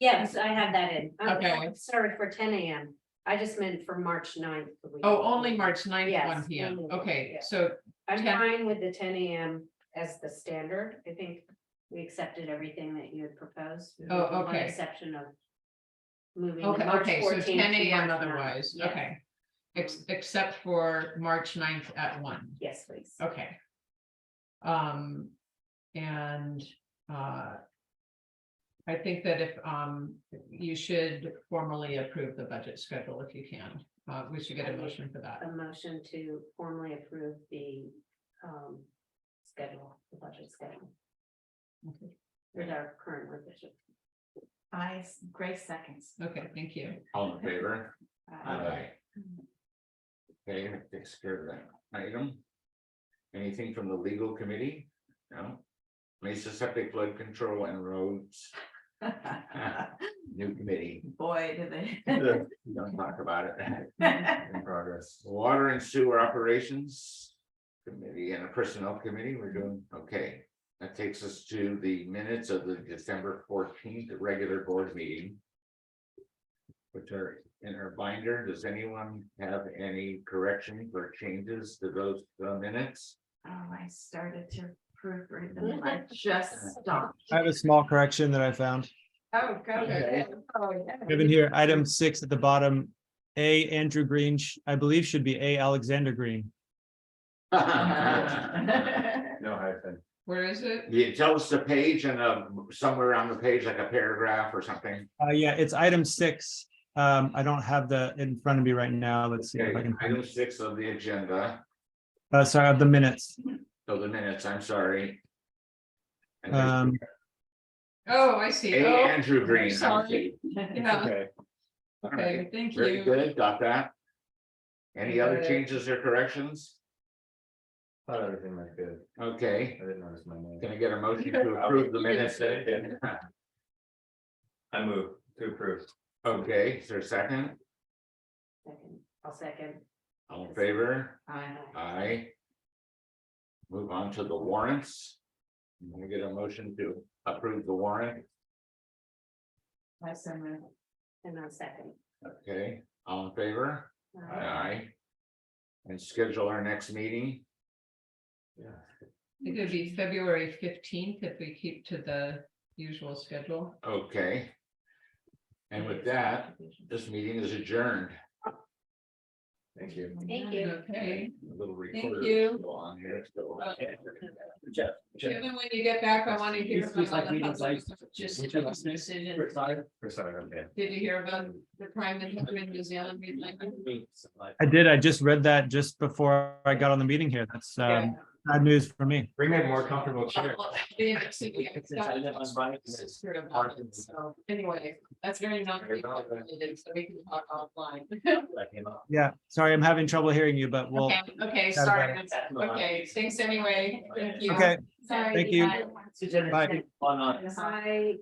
Yes, I have that in. Okay. Sorry for 10 a.m. I just meant for March 9th. Oh, only March 9th, Yes, 1 p.m. only. Okay, Yeah. so I'm 10 fine with the 10 a.m. as the standard. I think we accepted everything that you had proposed. Oh, with the one okay. Exception of moving. the okay, March okay, so 14th 10 to a.m. March 9th. otherwise, Yes. okay. Except for March 9th at 1. Yes, please. Okay. And I think that if you should formally approve the budget schedule if you can. We should get a motion for that. A motion to formally approve the schedule, the budget schedule. Okay. With our current revision. Grace seconds. Okay, thank you. All in favor? Uh, Aye. Okay, that takes care of that item. Anything from the legal committee? No. Mesa Septic Flood Control and Roads, new committee. Boy, did they. Don't talk about it. In progress. Water and Sewer Operations Committee and a Personnel Committee, we're doing, okay. That takes us to the minutes of the December 14th regular board meeting, which are in our binder. Does anyone have any corrections or changes to those minutes? Oh, I started to proofread them and I just stopped. I have a small correction that I found. Oh, go ahead. Oh, yeah. Given here, item 6 at the bottom, A Andrew Green, I believe should be A Alexander Green. No hyphen. Where is it? You tell us the page and somewhere on the page, like a paragraph or something. Yeah, it's item 6. I don't have the in front of me right now. Let's see if I Okay, can find item 6 of the agenda. it. Sorry, of the minutes. So the minutes, I'm sorry. And Um, Oh, I see. A Oh, Andrew Green. I sorry. see. Yeah, Okay. All okay, right, thank very you. good, got that. Any other Okay. changes or corrections? Thought everything was good. Okay, I didn't notice my name. can I get a motion to approve the minutes? I move to approve. Okay, is there a second? Second, I'll second. All in favor? Aye. Aye. Move on to the warrants. Can I get a motion to approve the warrant? I so moved. And I'll second. Okay, all in favor? Aye. And schedule our next meeting. I think it'd be February 15th if we keep to the usual schedule. Okay. And with that, this meeting is adjourned. Thank you. Thank you. Okay. A little Thank recorder you. still on here. so- Jeff. Kevin, when you get back, I want to hear It's like about meetings the like- just Which of us? decision. Okay. Did you hear about the Prime Minister in New Zealand? I did. I just read that just before I got on the meeting here. That's bad news for me. Bring a more comfortable chair. So anyway, that's very non-related, so we can talk offline. Yeah, sorry, I'm having trouble hearing you, but we'll. Okay, chat sorry. about Okay, thanks anyway. Thank you. Okay, Sorry. thank you. Bye. Bye. Bye.